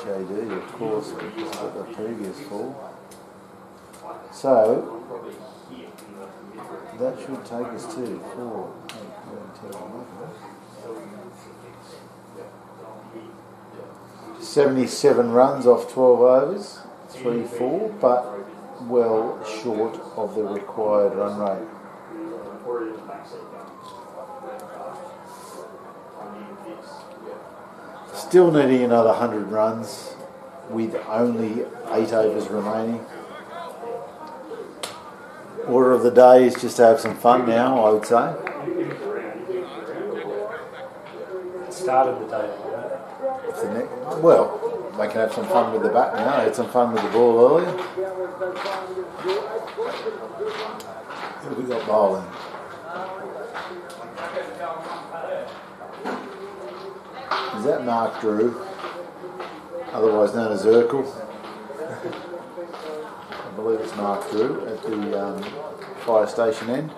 JD, of course, because of the previous ball. So that should take us to 4, 8, 9, 10, 11. 77 runs off 12 overs, 3-4, but well short of the required run rate. Still needing another 100 runs with only 8 overs remaining. Order of the day is just to have some fun now, I would say. Started the day. Well, they can have some fun with the bat now. They had some fun with the ball earlier. Who have we got bowling? Is that Mark Drew, otherwise known as Urkel? I believe it's Mark Drew at the fire station end.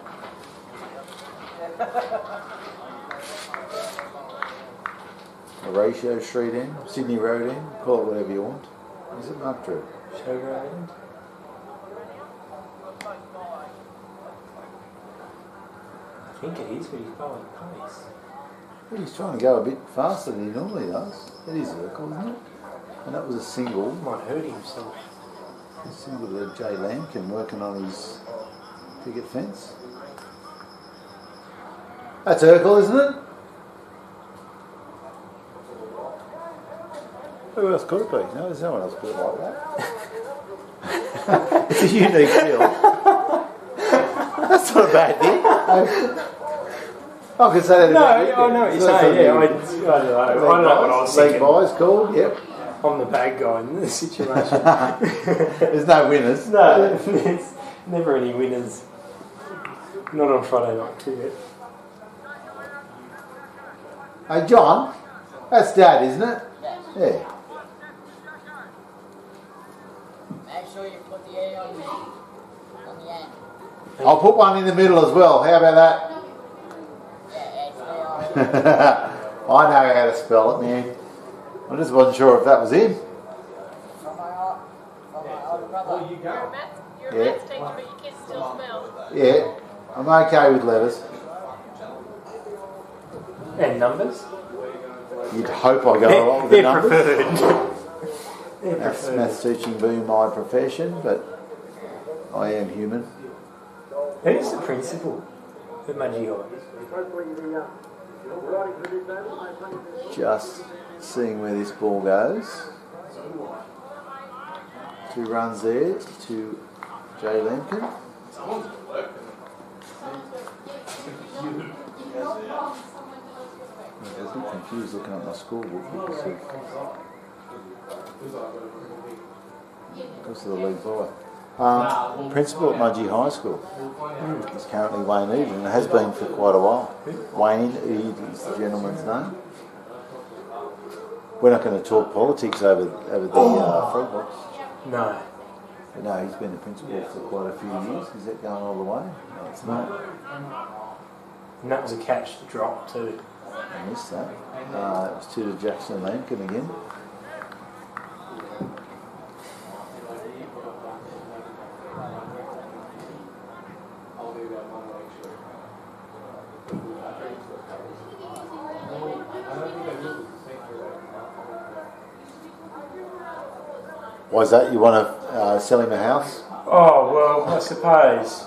Horatio Street end, Sydney Road end, call it whatever you want. Is it Mark Drew? Showground end? I think it is, but he's going pace. Well, he's trying to go a bit faster than he normally does. It is Urkel, isn't it? And that was a single. Might hurt himself. A single to Jay Lampkin working on his picket fence. That's Urkel, isn't it? Who else could it be? No, there's no one else could it like that. It's a unique feel. That's not a bad thing. I could say that. No, I know what you're saying. Yeah, I don't know. I don't know what I was thinking. Leg buys called. Yep. I'm the bad guy in this situation. There's no winners. No, there's never any winners. Not on Friday night cricket. Hey, John, that's Dad, isn't it? Yeah. Make sure you put the A on the end. I'll put one in the middle as well. How about that? I know how to spell it, man. I just wasn't sure if that was him. From my older brother. You're a maths teacher, but you can still spell. Yeah, I'm okay with letters. And numbers? You'd hope I go along with the They're numbers. preferred. That's maths teaching being my profession, but I am human. Who's the principal of Mudgee High? Just seeing where this ball goes. 2 runs there to Jay Lampkin. I was a bit confused looking at my scorebook because of the leg by. Principal at Mudgee High School. He's currently Wayne Eden and has been for quite a while. Wayne Eden is the gentleman's name. We're not going to talk politics over the frog box. No. But no, he's been a principal for quite a few years. Is that going all the way? No, it's not. And that was a catch to drop too. I missed that. It was to Jackson Lankin again. Why is that? You want to sell him a house? Oh, well, I suppose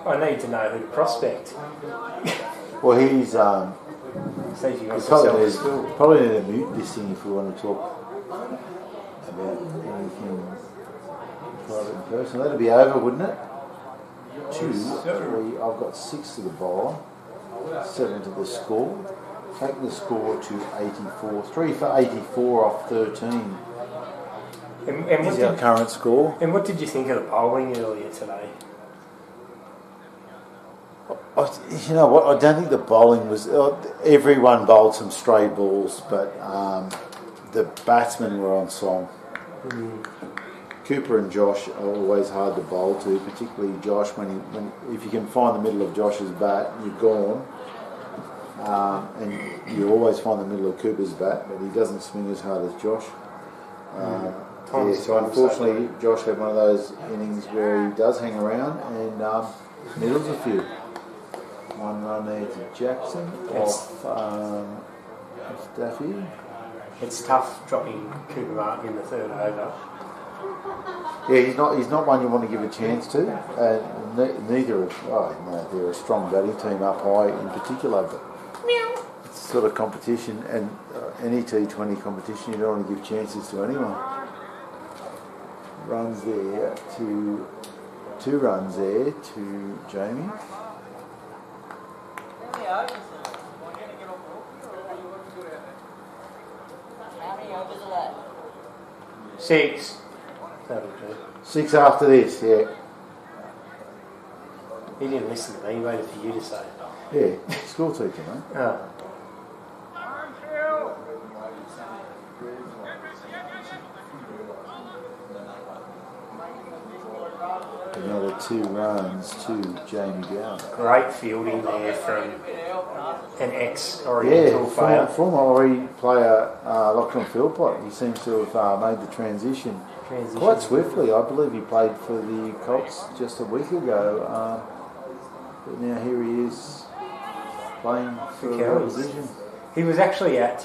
I need to know who to prospect. Well, he's Says you want to sell the school. probably need to mute this thing if we want to talk about anything private and personal. That'd be over, wouldn't it? 2, 3. I've got 6 to the bowler, 7 to the score. Take the score to 84. 3 for 84 off 13. And Is our current score. And what did you think of the bowling earlier today? You know what? I don't think the bowling was. Everyone bowled some stray balls, but the batsmen were on song. Cooper and Josh are always hard to bowl to, particularly Josh. If you can find the middle of Josh's bat, you're gone. And you always find the middle of Cooper's bat, but he doesn't swing as hard as Josh. So unfortunately, Josh had one of those innings where he does hang around and middles a few. 1 run there to Jackson off Daffy. It's tough dropping Cooper Martin in the 3rd over. Yeah, he's not one you want to give a chance to. Neither of they're a strong batting team up high in particular, but it's sort of competition, and any T20 competition you don't want to give chances to anyone. Runs there to 2 runs there to Jamie. How many overs are that? 6. That'll do. 6 after this, yeah. He didn't listen to me, he waited for you to say it. Yeah, school teacher, mate. Oh. Another 2 runs to Jamie Gower. Great fielding there from an ex-Oriental player. Former Ori player, Lachlan Philpott. He seems to have made the transition quite swiftly. I believe he played for the Colts just a week ago. But now here he is playing for the opposition. He was actually at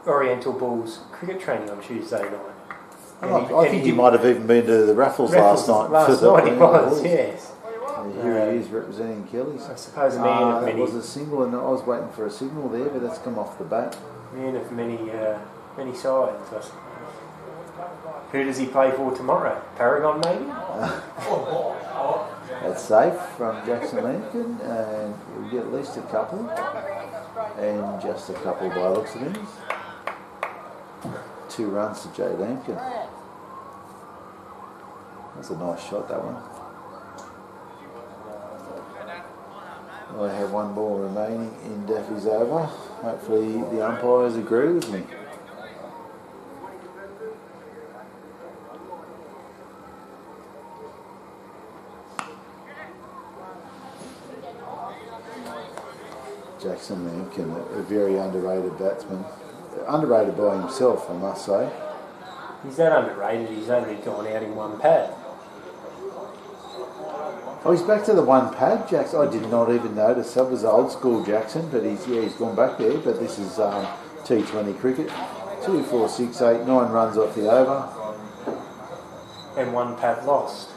Oriental Bulls cricket training on Tuesday night. I think he might have even been to the Raffles last night. Last night he was, yes. Here he is representing Kelly's. I suppose a man of many. It was a single, and I was waiting for a signal there, but that's come off the bat. Man of many sides, I suppose. Who does he play for tomorrow? Paragon, maybe? That's safe from Jackson Lankin, and we'll get at least a couple, and just a couple by looks of things. 2 runs to Jay Lankin. That's a nice shot, that one. I have 1 ball remaining in Daffy's over. Hopefully the umpires agree with me. Jackson Lankin, a very underrated batsman. Underrated by himself, I must say. He's that underrated, he's only gone out in 1 pad. Oh, he's back to the 1 pad, Jackson. I did not even notice. That was old school Jackson, but he's gone back there. But this is T20 cricket. 2, 4, 6, 8, 9 runs off the over. And 1 pad lost.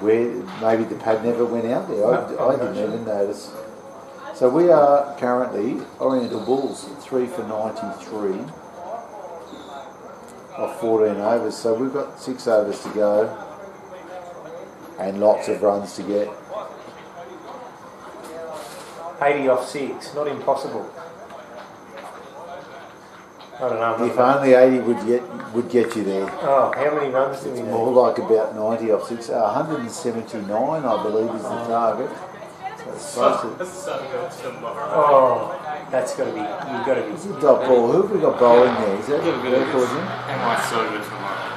Where maybe the pad never went out there. I didn't even notice. So we are currently Oriental Bulls 3 for 93 off 14 overs. So we've got 6 overs to go and lots of runs to get. 80 off 6, not impossible. I don't know. If only 80 would get you there. Oh, how many runs do we It's need? more like about 90 off 6. 179, I believe, is the target. So it's supposed to. Oh, that's got to be. You've got to be. Is it dot ball? Who have we got bowling there? Is that records in? Am I so good tomorrow?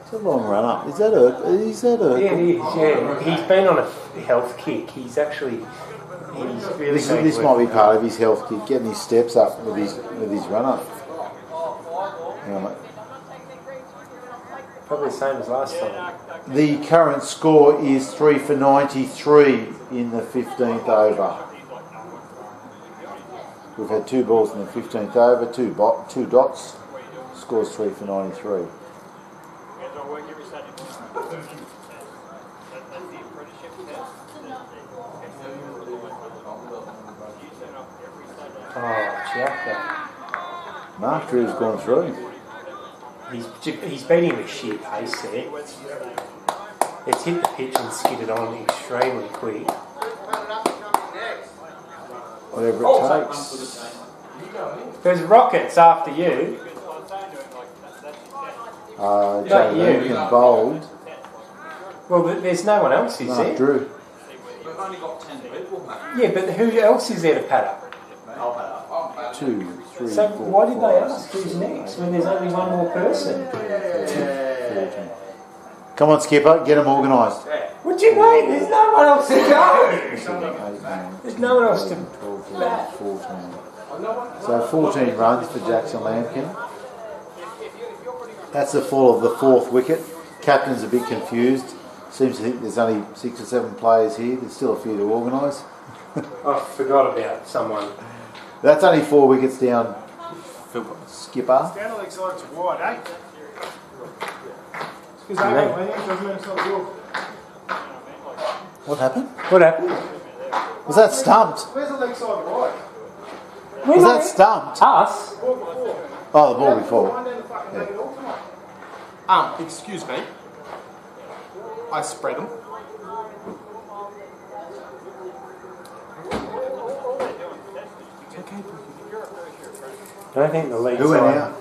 It's a long run up. Is that Urkel? Yeah, it is. Yeah, he's been on a health kick. He's actually. He's really. This might be part of his health kick, getting his steps up with his run up. Hang on, mate. Probably the same as last time. The current score is 3 for 93 in the 15th over. We've had 2 balls in the 15th over, 2 dots. Scores 3 for 93. Oh, Jack. Mark Drew's gone through. He's beating the sheer pace there. It's hit the pitch and skidded on extremely quick. Whatever it takes. There's rockets after you. Joe Lincoln bowled. Well, there's no one else, is Mark there? Drew. We've only got 10 people, mate. Yeah, but who else is there to pad up? I'll pad up. 2, 3, So 4, why did they 5, ask who's next when there's only one more person? 14. Come on, Skipper, get them organised. What do you mean? There's no one else to go. There's no one else to 12, bat. 14. So 14 runs for Jackson Lampkin. That's the fall of the 4th wicket. Captain's a bit confused. Seems to think there's only 6 or 7 players here. There's still a few to organise. I forgot about someone. That's only 4 wickets down. Skipper. Stand leg side's wide, eh? Because I don't think it doesn't mean it's not good. What happened? What happened? Was that stumped? Where's the leg side wide? Was that stumped? Us? Oh, the ball before. Excuse me. I spread them. I don't think the lead Who went side. out?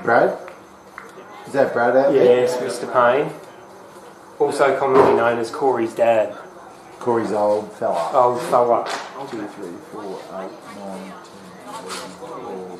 Brad? Is that Brad out there? Yes, Mr. Payne. Also commonly known as Corey's dad. Corey's old fella. Old fella. 2, 3, 4, 8, 9, 10, 11, 12.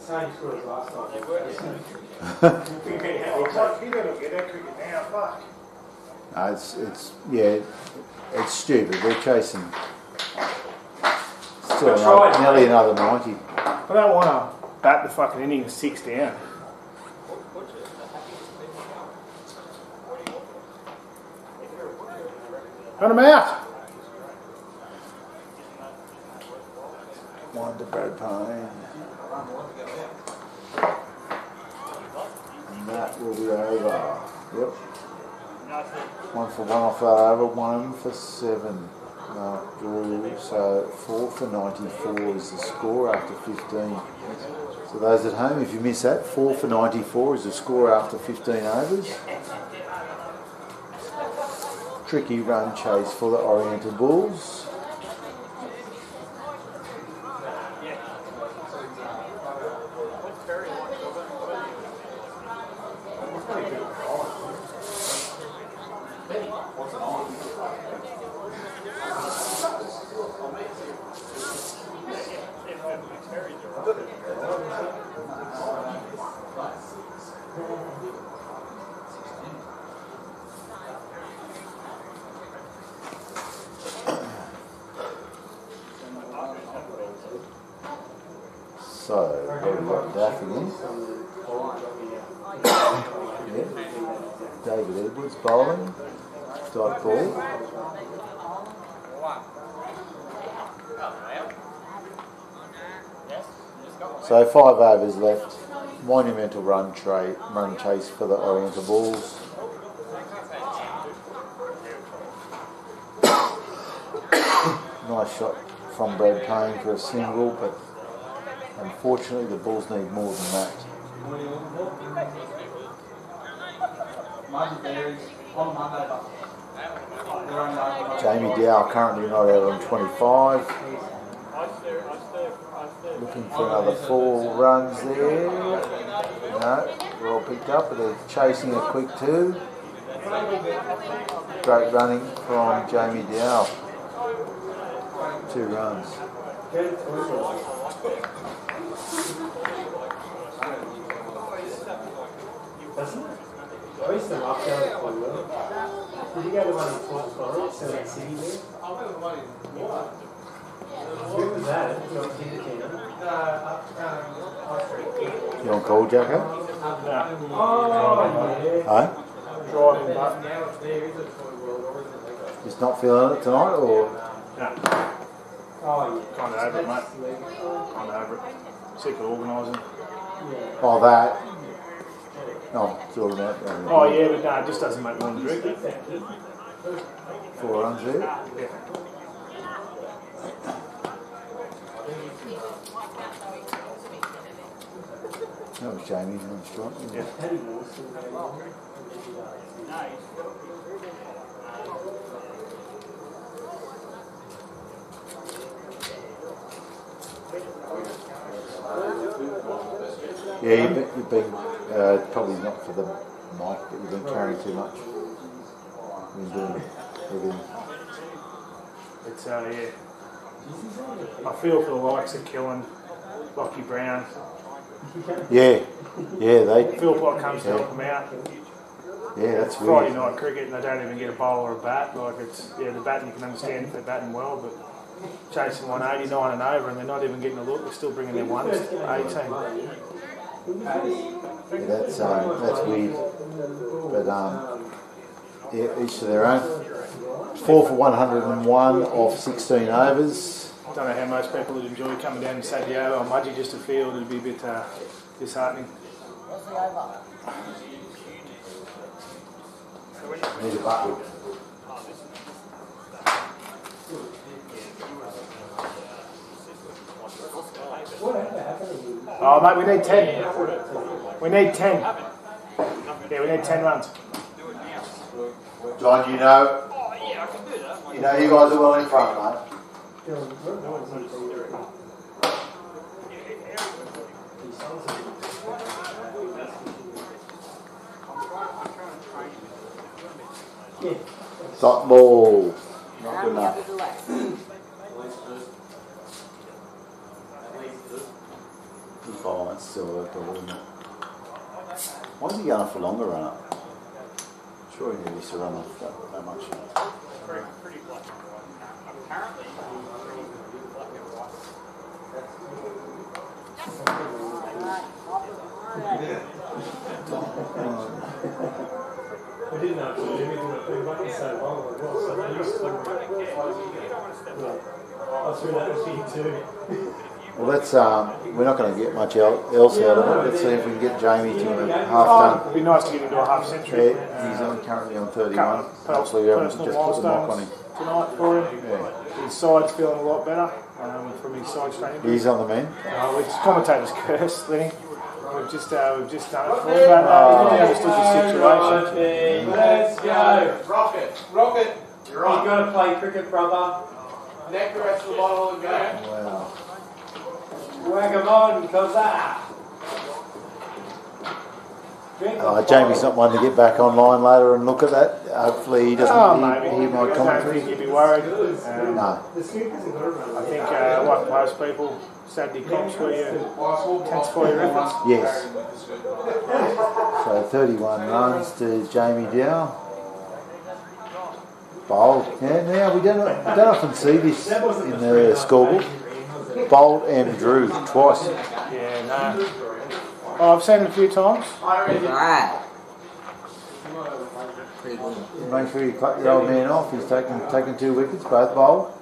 Same score as last time. You better get that cricket now, fuck. No, it's stupid. We're chasing still nearly another 90. I don't want to bat the fucking innings 6 down. Run them out. One to Brad Payne. And that will be over. Yep. 1 for 1 off that over, 1 for 7. Drew. So 4 for 94 is the score after 15. So those at home, if you miss that, 4 for 94 is the score after 15 overs. Tricky run chase for the Oriental Bulls. So, what have we got Daff again? Yeah. David Edwards bowling. Dot ball. So 5 overs left. Monumental run chase for the Oriental Bulls. Nice shot from Brad Payne for a single, but unfortunately the Bulls need more than that. Jamie Dow currently not out on 25. Looking for another 4 runs there. No, they're all picked up, but they're chasing a quick 2. Great running from Jamie Dow. 2 runs. I used to love going to work. Did you go to one in Port Florence, so that city there? Where was that? Your You on call, Jacko? Huh? Driving back. Just not feeling it tonight, or? No. Kind of over it, mate. Kind of over it. Sick of organising. Oh, that. No, it's all about. Oh yeah, but no, it just doesn't make one drink. 4 runs there. Yeah. That was Jamie on strike. Yeah. Yeah, you've been probably not for the mic, but you've been carrying too much. You've been doing everything. It's yeah. I feel for the likes of Killen, Lockie Brown. Yeah, they. Philpott comes to help them out. Yeah, that's Friday weird. night cricket and they don't even get a bowl or a bat. Like it's the batting you can understand if they're batting well, but chasing 189 and over and they're not even getting a look. They're still bringing their ones 18. Yeah, that's weird. But yeah, each to their own. 4 for 101 off 16 overs. Don't know how most people would enjoy coming down to Sadio or Mudgee just to field. It'd be a bit disheartening. Need a bucket. Oh mate, we need 10. We need 10. Yeah, we need 10 runs. John, you know you guys are well in front, mate. Dot ball. Not good enough. Oh, it's still worked all, isn't it? Why is he going for longer run up? Sure he used to run off that much. Pretty black and white. Apparently, I didn't know Jimmy didn't play rugby so long as well, so they used to. I threw that at you too. Well, let's we're not going to get much else out of it. Let's see if we can get Jamie to a half done. It'd be nice to get into a half century. Yeah, he's currently on 31. Hopefully, we haven't just put the knock on him. Tonight for him. Yeah. His side's feeling a lot better from his side training. He's on the mend. It's commentator's curse, Lenny. We've just done it for him, but he understood the situation. Let's go. Rocket. You're on. You got to play cricket, brother. Neck the rest of the bottle and go. Wow. Whack 'em on, Cossack. Jamie's not one to get back online later and look at that. Hopefully he doesn't hear my I don't commentary. think he'd be worried. No. I think, like most people, Saturday comps where you intensify your efforts. Yes. So 31 runs to Jamie Dow. Bowled. Yeah, now we don't often see this in the scoreboard. Bowled and drew twice. Yeah, no. Oh, I've seen it a few times. Alright. Pretty good. Make sure you cut your old man off. He's taken 2 wickets, both bowled.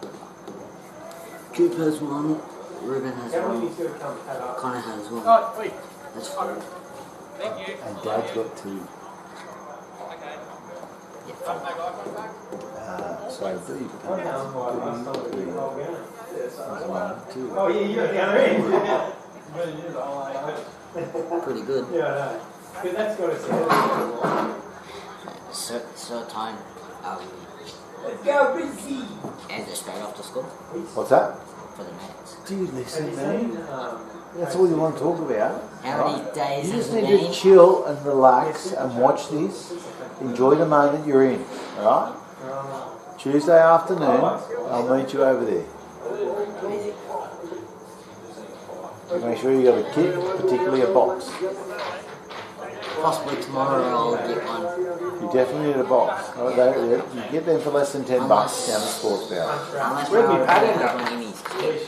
Coop has one. Ruben has one. Connor has one. Oh, wait. That's 4. Thank you. And Dad's got 2. So the Oh, yeah, you're down there. Pretty good. Yeah, no. That's got to So time. Let's go, busy. And they're straight off to school What's that? for the mates. Do you listen, man? That's all you want to talk about. How many days You has just it need to been? chill and relax and watch this. Enjoy the moment you're in, alright? Tuesday afternoon, I'll meet you over there. Make sure you got a kit, particularly a box. Possibly tomorrow I'll get one. You definitely need a box. Oh, you get them for less than $10 down at Sports Bar. Unless Where'd we there pad are it now? one in his kit.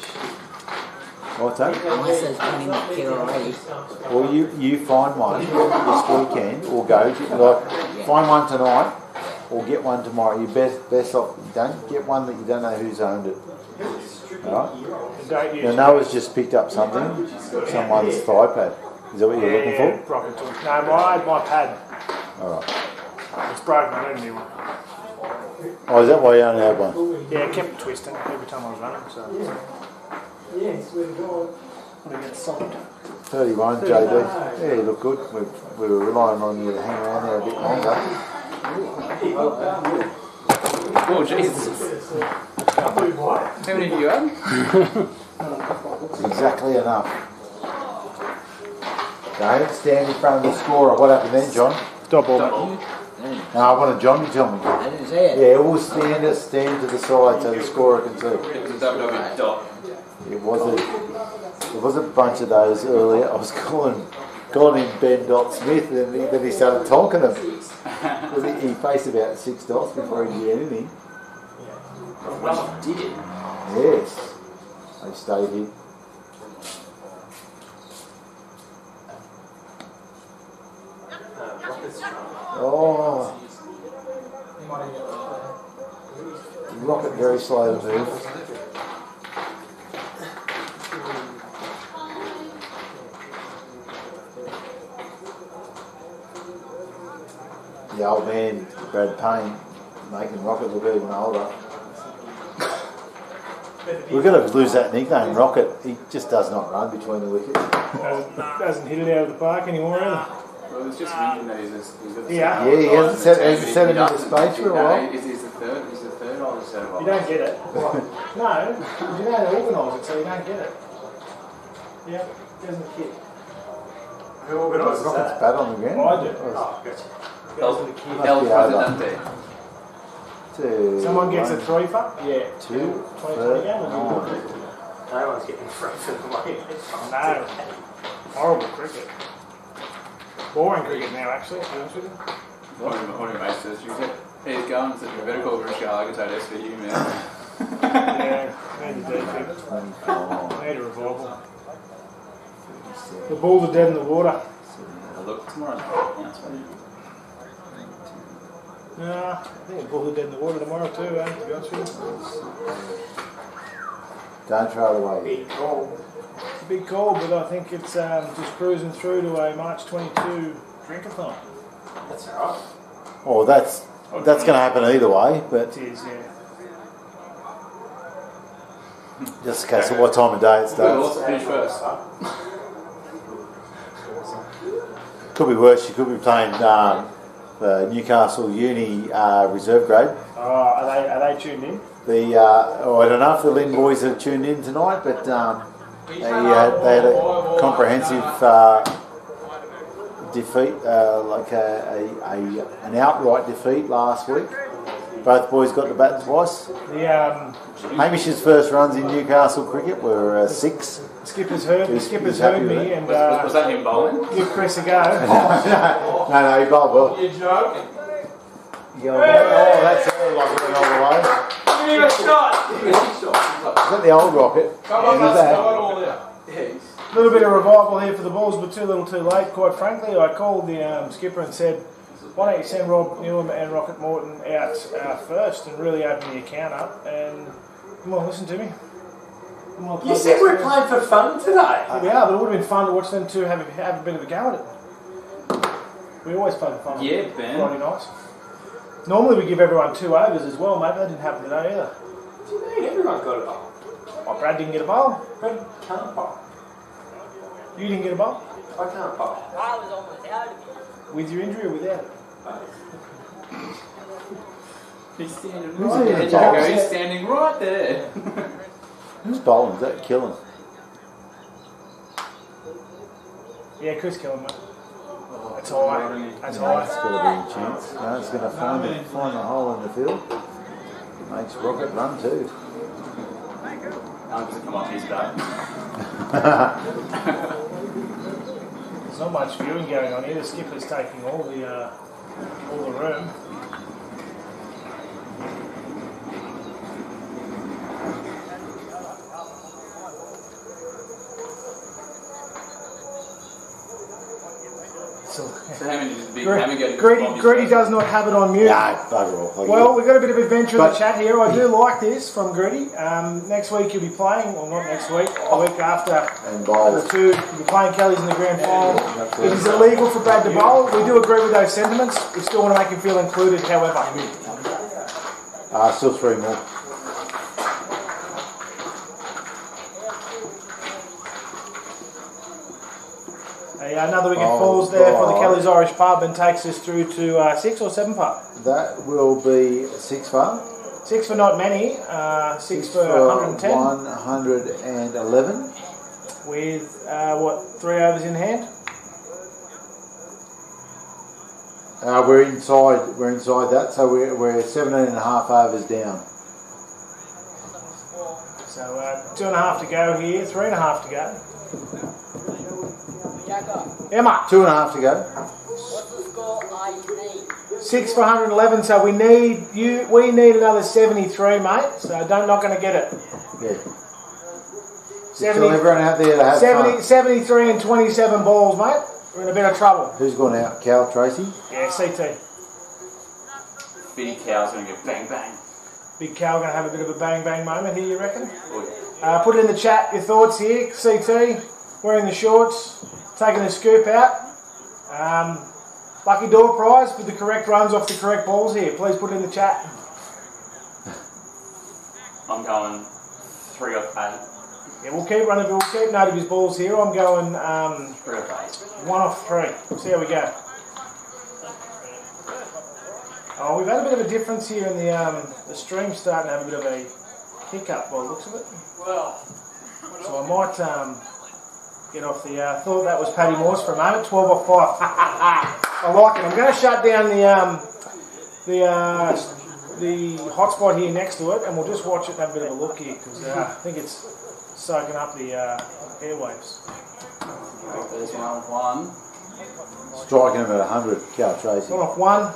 What's that? Unless there's one in the kit already. Well, you find one this weekend, or go, find one tonight, or get one tomorrow. You best off, don't get one that you don't know who's owned it. Alright? Now Noah's just picked up something, someone's thigh pad. Is that what you're looking for? Broken to it. No, my pad. Alright. It's broken, I need a new one. Oh, is that why you only have one? Yeah, it kept twisting every time I was running, so. Yes, we're going. I think it's solid. 31, JB. Yeah, you look good. We were relying on you to hang around there a bit longer. Oh, Jesus. How many do you have? Exactly enough. Don't stand in front of the scorer. What happened then, John? Stop all. No, I wanted John to tell me. I didn't see it. Yeah, we'll stand to the side so the scorer can see. It was a WWE dot. It was a bunch of those earlier. I was calling him Ben Dot Smith, and then he started talking him. He faced about 6 dots before he did anything. When he did. Yes, they stayed in. Oh, Rocket very slow to move. The old man, Brad Payne, making Rocket look even older. We're going to lose that nickname, Rocket. He just does not run between the wickets. Doesn't hit it out of the park anymore either. Well, it's just winking that he's got the Yeah. Yeah, he hasn't set him into space for a while. Is he the third? He's the third or the set of You don't get it. No, you don't organise it, so you don't get it. Yeah, doesn't kick. Who organises Rocket's that? bat on the ground. I do. Oh, gotcha. Goes to the kid. El Presidente. Someone gets a 3 for? Yeah. 2, 20 game. No No one's getting free for the money. No. Horrible cricket. Boring cricket now, actually, to be honest with you. One of my mates says, hey, he's going, so we better call Rishka Argotite SVU, man. Yeah, need a deep kick. 24. Need a revival. The balls are dead in the water. I'll look tomorrow. That's funny. Nah, I think the balls are dead in the water tomorrow too, to be honest with you. Don't throw it away. Big call. It's a big call, but I think it's just cruising through to a March 22 drink-a-thon. That's alright. Oh, that's going to happen either way, but It is, yeah. just in case of what time of day it Who starts. wants to finish first? Could be worse. You could be playing the Newcastle Uni reserve grade. Oh, are they tuned in? I don't know if the Lynn boys are tuned in tonight, but they had a comprehensive defeat, like an outright defeat last week. Both boys got the bat twice. Hamish's first runs in Newcastle cricket were 6. Skipper's heard me and Was that him bowling? give Chris a go. No, he bowled well. You joke? Oh, that's like going all the way. Give me a shot! Is that the old Rocket? Come on, Who's let's that? go all there. Yeah, he's A little bit of revival here for the Bulls, but too little too late, quite frankly. I called the skipper and said, why don't you send Rob Newham and Rocket Morton out first and really open the account up? And come on, listen to me. You said we're playing for fun today. We are, but it would have been fun to watch them two have a bit of a go at it. We always play for fun. Yeah, Ben. Friday nights. Normally we give everyone 2 overs as well, mate. That didn't happen today either. What do you mean? Everyone got a bowl. Oh, Brad didn't get a bowl. Brad can't bowl. You didn't get a bowl? I can't bowl. I was on without it. With your injury or without it? He's standing Who's right in there, the Jacko. box? He's standing right there. Who's bowling? Is that killing? Yeah, Chris Killen, mate. That's all right. That's all It's right. got to be a chance. No, it's going to find the hole in the field. Makes Rocket run too. I'm going to come off his day. There's not much viewing going on here. The skipper's taking all the room. So Hammy is a big hammy go to Greedy does not have it on mute. Nah, bugger off. Well, we've got a bit of adventure in the chat here. I do like this from Greedy. Next week you'll be playing, well not next week, the week after. And bowl. The two, you'll be playing Kelly's in the grand final. It is illegal for Brad to bowl. We do agree with those sentiments. We still want to make him feel included, however. Still 3 more. Another wicket falls there for the Kelly's Irish Pub and takes us through to 6 or 7 par. That will be 6 for. 6 for not many, 6 for 110. 111. With, 3 overs in hand? We're inside that, so we're 17 and a half overs down. So 2.5 to go here, 3.5 to go. Emma. 2.5 to go. What's the score I need? 6 for 111, so we need another 73, mate. So not going to get it. Yeah. 70, Tell everyone out there to have 70, 73 and 27 balls, mate. We're in a bit of trouble. Who's gone out? Cal, Tracy? Yeah, CT. Big cow's going to get bang bang. Big Cal going to have a bit of a bang bang moment here, you reckon? Oh, yeah. Put it in the chat, your thoughts here. CT, wearing the shorts, taking the scoop out. Lucky door prize with the correct runs off the correct balls here. Please put it in the chat. I'm going 3 off 8. Yeah, we'll keep note of his balls here. I'm going 3 off 8. 1 off 3. We'll see how we go. Oh, we've had a bit of a difference here in the stream starting to have a bit of a hiccup by the looks of it. Well, so I might get off the. Thought that was Paddy Morse for a moment. 12 off 5. I like it. I'm going to shut down the hotspot here next to it, and we'll just watch it and have a bit of a look here because I think it's soaking up the airwaves. There's 1 off 1. Striking him at 100, Cal, Tracy. 1 off 1.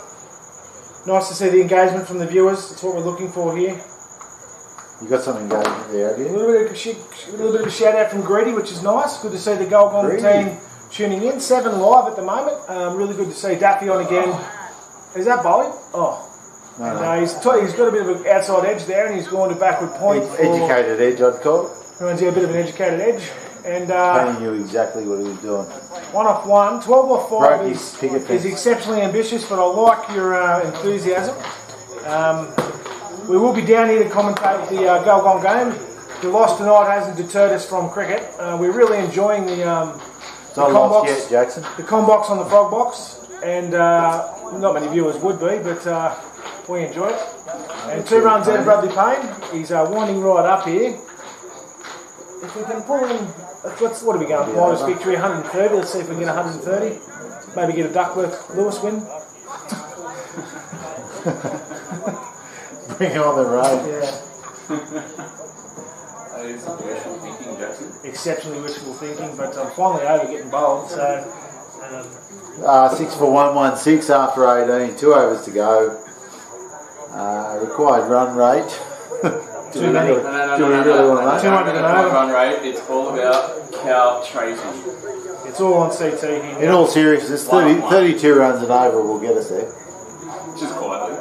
Nice to see the engagement from the viewers. That's what we're looking for here. You got some engagement there, have A you? little bit of a shout out from Greedy, which is nice. Good to see the Golgong team tuning in. 7 live at the moment. Really good to see Daffy on again. Is that bowling? Oh. No, And, no. he's got a bit of an outside edge there, and he's gone to backward point. Educated edge, I'd call it. Reminds you a bit of an educated edge. And He knew exactly what he was doing. 1 off 1. 12 off 5 Broke his picket is fence. exceptionally ambitious, but I like your enthusiasm. We will be down here to commentate the Golgong game. The loss tonight hasn't deterred us from cricket. We're really enjoying the It's not lost yet, Jackson. the combox on the frog box, and not many viewers would be, but we enjoy it. And 2 runs out of Bradley Payne. He's winding right up here. If we can pull in, what are we going? Modest victory, 130. Let's see if we can get 130. Maybe get a Duckworth Lewis win. Bring it on the road. Yeah. It's wishful thinking, Jackson. Exceptionally wishful thinking, but I'm finally over getting bowled, so 6 for 116 after 18. 2 overs to go. Required run rate. Too many. Do we really want to know? 200 and over. Run rate. It's all about Cal, Tracy. It's all on CT here. In all seriousness, 32 runs and over will get us there. Just quietly.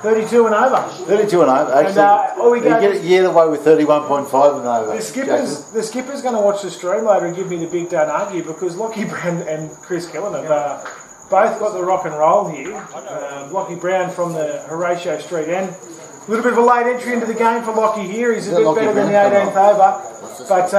32 and over. 32 and over. Actually, and, you get away with 31.5 and over. The skipper's going to watch the stream later and give me the big don't argue, because Lockie Brown and Chris Killen have both got the rock and roll here. Lockie Brown from the Horatio Street end. A little bit of a late entry into the game for Lockie here. He's a bit better than the 18th over, but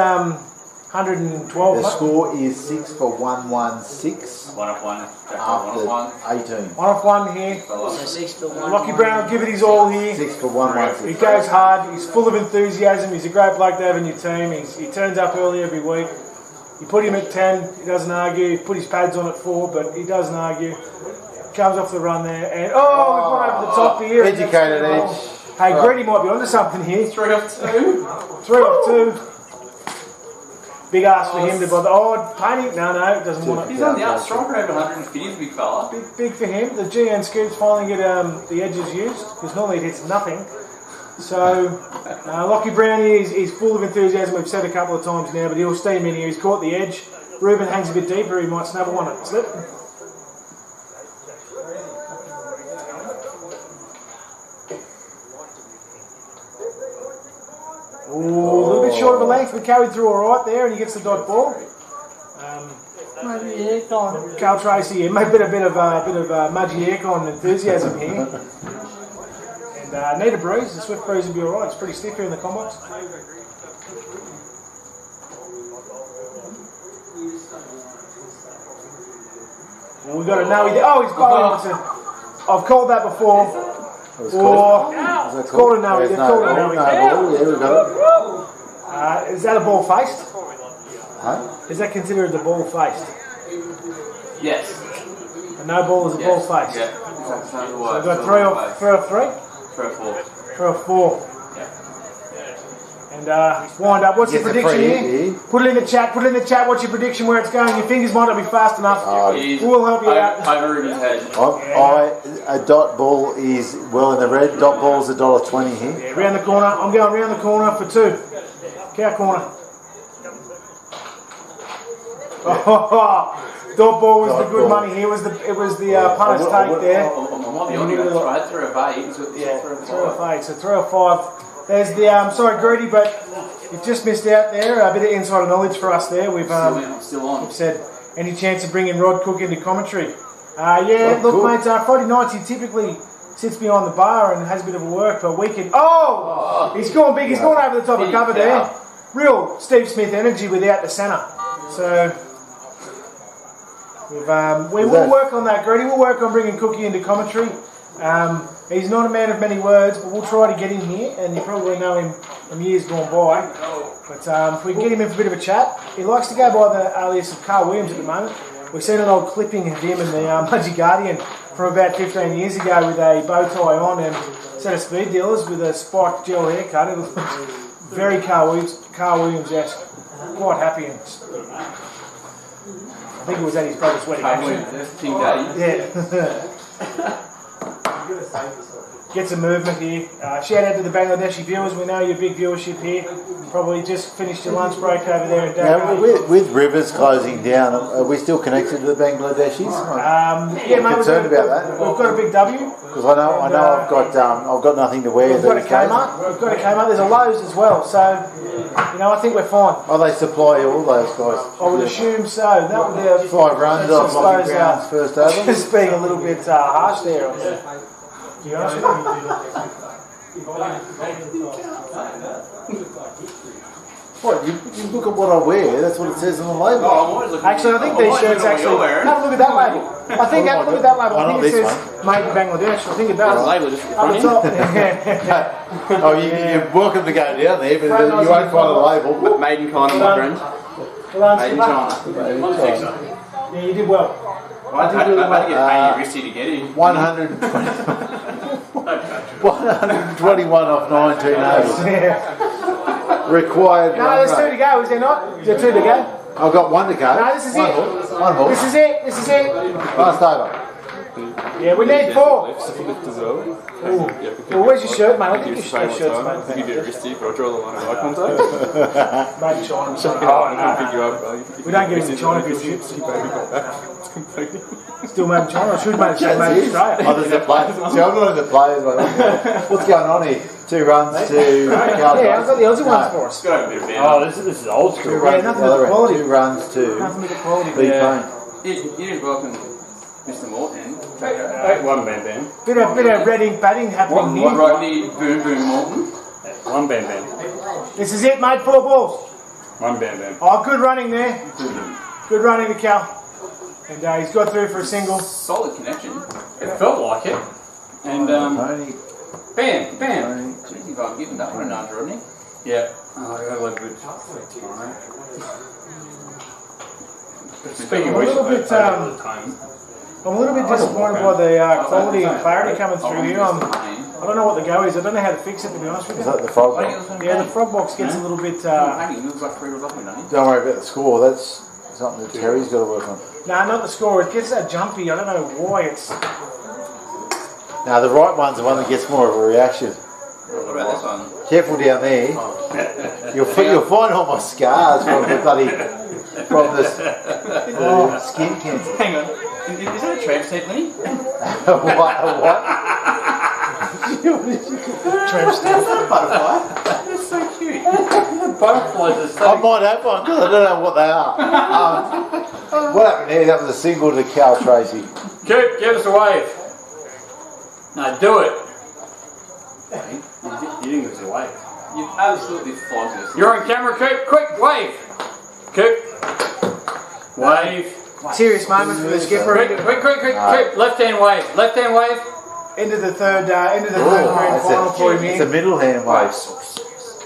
112. The score is 6 for 116. 1 off 1. After 18. 1 off 1 here. So 6 for 1. Lockie Brown will give it his all here. 6 for 116. He goes hard. He's full of enthusiasm. He's a great bloke to have in your team. He turns up early every week. You put him at 10, he doesn't argue. You put his pads on at 4, but he doesn't argue. Comes off the run there, and we've gone over the top here. Educated edge. Hey, Grady might be onto something here. 3 off 2. 3 off 2. Big ask for him to bother. Painting? No, doesn't want it. He's on the outstroker over 150, big fella. Big for him. The GN scoops finally get the edges used, because normally it hits nothing. So, Lockie Brown here, he's full of enthusiasm. We've said a couple of times now, but he'll steam in here. He's caught the edge. Ruben hangs a bit deeper. He might snap one at slip. Ooh, a little bit short of a length, but carried through all right there, and he gets the dot ball. Carl Tracy, yeah, maybe a bit of Mudgy aircon enthusiasm here. And need a breeze. The swift breeze will be all right. It's pretty stiff here in the combox. Well, we've got to know. He's bowling. I've called that before. It's called a no. They've called a no. Is that a ball faced? Huh? Is that considered a ball faced? Yes. A no ball is a ball faced. Yeah. So we've got 3 off 3? 3 off 4. 3 off 4. Yeah. And wind up. What's the prediction here? Put it in the chat. What's your prediction where it's going? Your fingers might not be fast enough. We'll help you out. Over Ruby's head. A dot ball is well in the red. Dot ball is $1.20 here. Yeah, round the corner. I'm going round the corner for 2. Cow corner. Dot ball was the good money here. It was the punter's take there. I might be on you. I had 3 off 8. Yeah, 3 off 8. So 3 off 5. There's the sorry, Greedy, but you've just missed out there. A bit of insider knowledge for us there. We've We've said any chance of bringing Rod Cook into commentary. Look, mates. Friday nights he typically sits behind the bar and has a bit of a work per weekend. He's gone big. He's gone over the top of cover there. Real Steve Smith energy without the centre. So we will work on that, Greedy. We'll work on bringing Cookie into commentary. He's not a man of many words, but we'll try to get him here, and you probably know him from years gone by. But if we can get him in for a bit of a chat, he likes to go by the alias of Carl Williams at the moment. We've seen an old clipping of him in the Mudgee Guardian from about 15 years ago with a bow tie on and a set of speed dealers with a spiked gel haircut. It was very Carl Williams-esque. Quite happy. And I think it was at his brother's wedding. King Daddy. Yeah. Get some movement here. Shout out to the Bangladeshi viewers. We know your big viewership here. Probably just finished your lunch break over there in Dhaka. With rivers closing down, are we still connected to the Bangladeshis? Yeah, mate. Concerned about that? We've got a big W. Because I know I've got nothing to wear. We've got a Kmart. We've got a Kmart. There's a Lowe's as well. So I think we're fine. They supply all those guys. I would assume so. That would be 5 runs off Lockie Brown's first over. Just being a little bit harsh there. To be honest with What, you look at what I wear, that's what it says on the label. Actually, I think these shirts actually... Have a look at that label. I think, have a look at that label. I think it says made in Bangladesh. I think it does. The label just up the top. You're welcome to go down there, but you won't find the label. Made in China, my friend. Made in China. Yeah, you did well. I had to get paid risky to get in. 121 off 19 overs. Required. No, there's 2 to go, is there not? Is there 2 to go? I've got 1 to go. No, this is it. One horse. This is it. Last over. Yeah, we need 4. Well, Where's your shirt, mate? I You think your just say what shirt's time. made. You can do a wristy, but I draw the line of eye contact. Made in China. I can pick you up. We don't get into China for ships. It's completely. Still made in China. I should made in Australia. Oh, there's a player. See, I'm not in the players one. What's going on here? 2 runs to Yeah, I've got the Aussie ones for us. Got a bit of Oh, this is old school. 2 runs nothing the other but quality. end. 2 runs to Nothing but the quality. Lee Yeah. Payne. You didn't welcome Mr. Morton. Hey, one bam bam. Bit of red ink batting happening here. Rodney Boom Boom Morton. One bam bam. This is it, mate. 4 balls. One bam bam. Oh, good running there. Good running to Cal. And he's got through for a single. Solid connection. It felt like it. And Tony. bam, bam. Tony. Jeez, if I've given that one an answer, Rodney. Yeah. Oh, I got a little bit. Speaking of which, I'm a little bit disappointed by the quality and clarity coming through here. I don't know what the go is. I don't know how to fix it, to be honest with you. Is that the frog box? Yeah, the frog box gets a little bit... It looks like 3 was up, don't you? Don't worry about the score. That's something that Terry's got to work on. No, not the score. It gets that jumpy. I don't know why. It's... Now, the right one's the one that gets more of a reaction. What about this one? Careful down there. You'll find all my scars from the bloody... From the skin cancer. Hang on. Is that a tramp tape, Lenny? What? Tramp stamp. Butterfly. That's so cute. Butterflies are so. I might have one because I don't know what they are. What happened there? That was a single to Cal Tracy. Coop, give us a wave. No, do it. You didn't give us a wave. You absolutely flogged us. You're on camera, Coop. Quick, wave. Coop. Wave. Serious moment for the skipper. Quick. Coop. Left hand wave. Left hand wave. Into the third grand final for him It's a here. middle hand wave.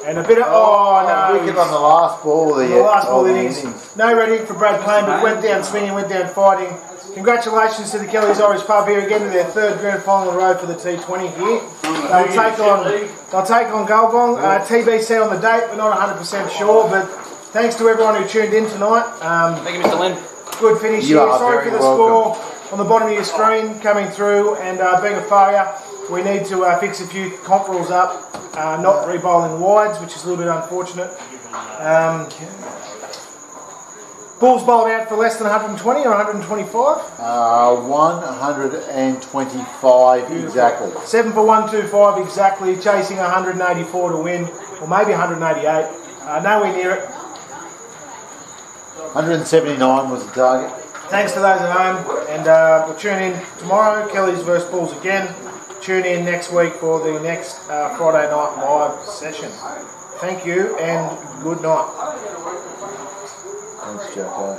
And a bit of... Oh, no. Wicket on the last ball. The last ball innings. No red ink for Brad Payne, but went down swinging, went down fighting. Congratulations to the Kelly's Irish Pub here again to their 3rd grand final in a row for the T20 here. They'll take on Gulbong. TBC on the date, we're not 100% sure, but thanks to everyone who tuned in tonight. Thank you, Mr. Lynn. Good finish You here. are Sorry very for the welcome. score on the bottom of your screen coming through and being a failure. We need to fix a few comp rules up, not re-bowling wides, which is a little bit unfortunate. Balls bowled out for less than 120 or 125? 125 exactly. 7 for 125 exactly, chasing 184 to win, or maybe 188. Nowhere near it. 179 was the target. Thanks to those at home, and we'll tune in tomorrow. Kelly's versus Bulls again. Tune in next week for the next Friday night live session. Thank you and good night. Thanks, Jacko.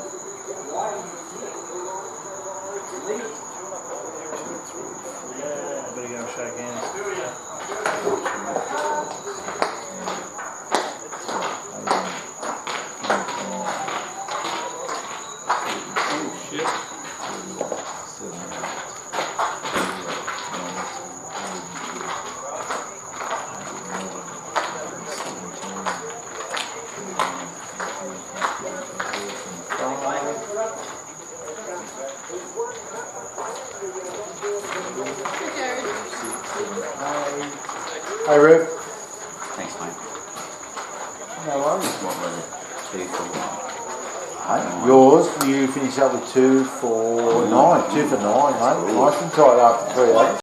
Better go and shake hands. Hey, Rip. Thanks, mate. No worries. What was it? 2 for 1. Hey, yours, you finish up with 2 for 9. 2 for 9, mate. Nice and tight after 3 overs.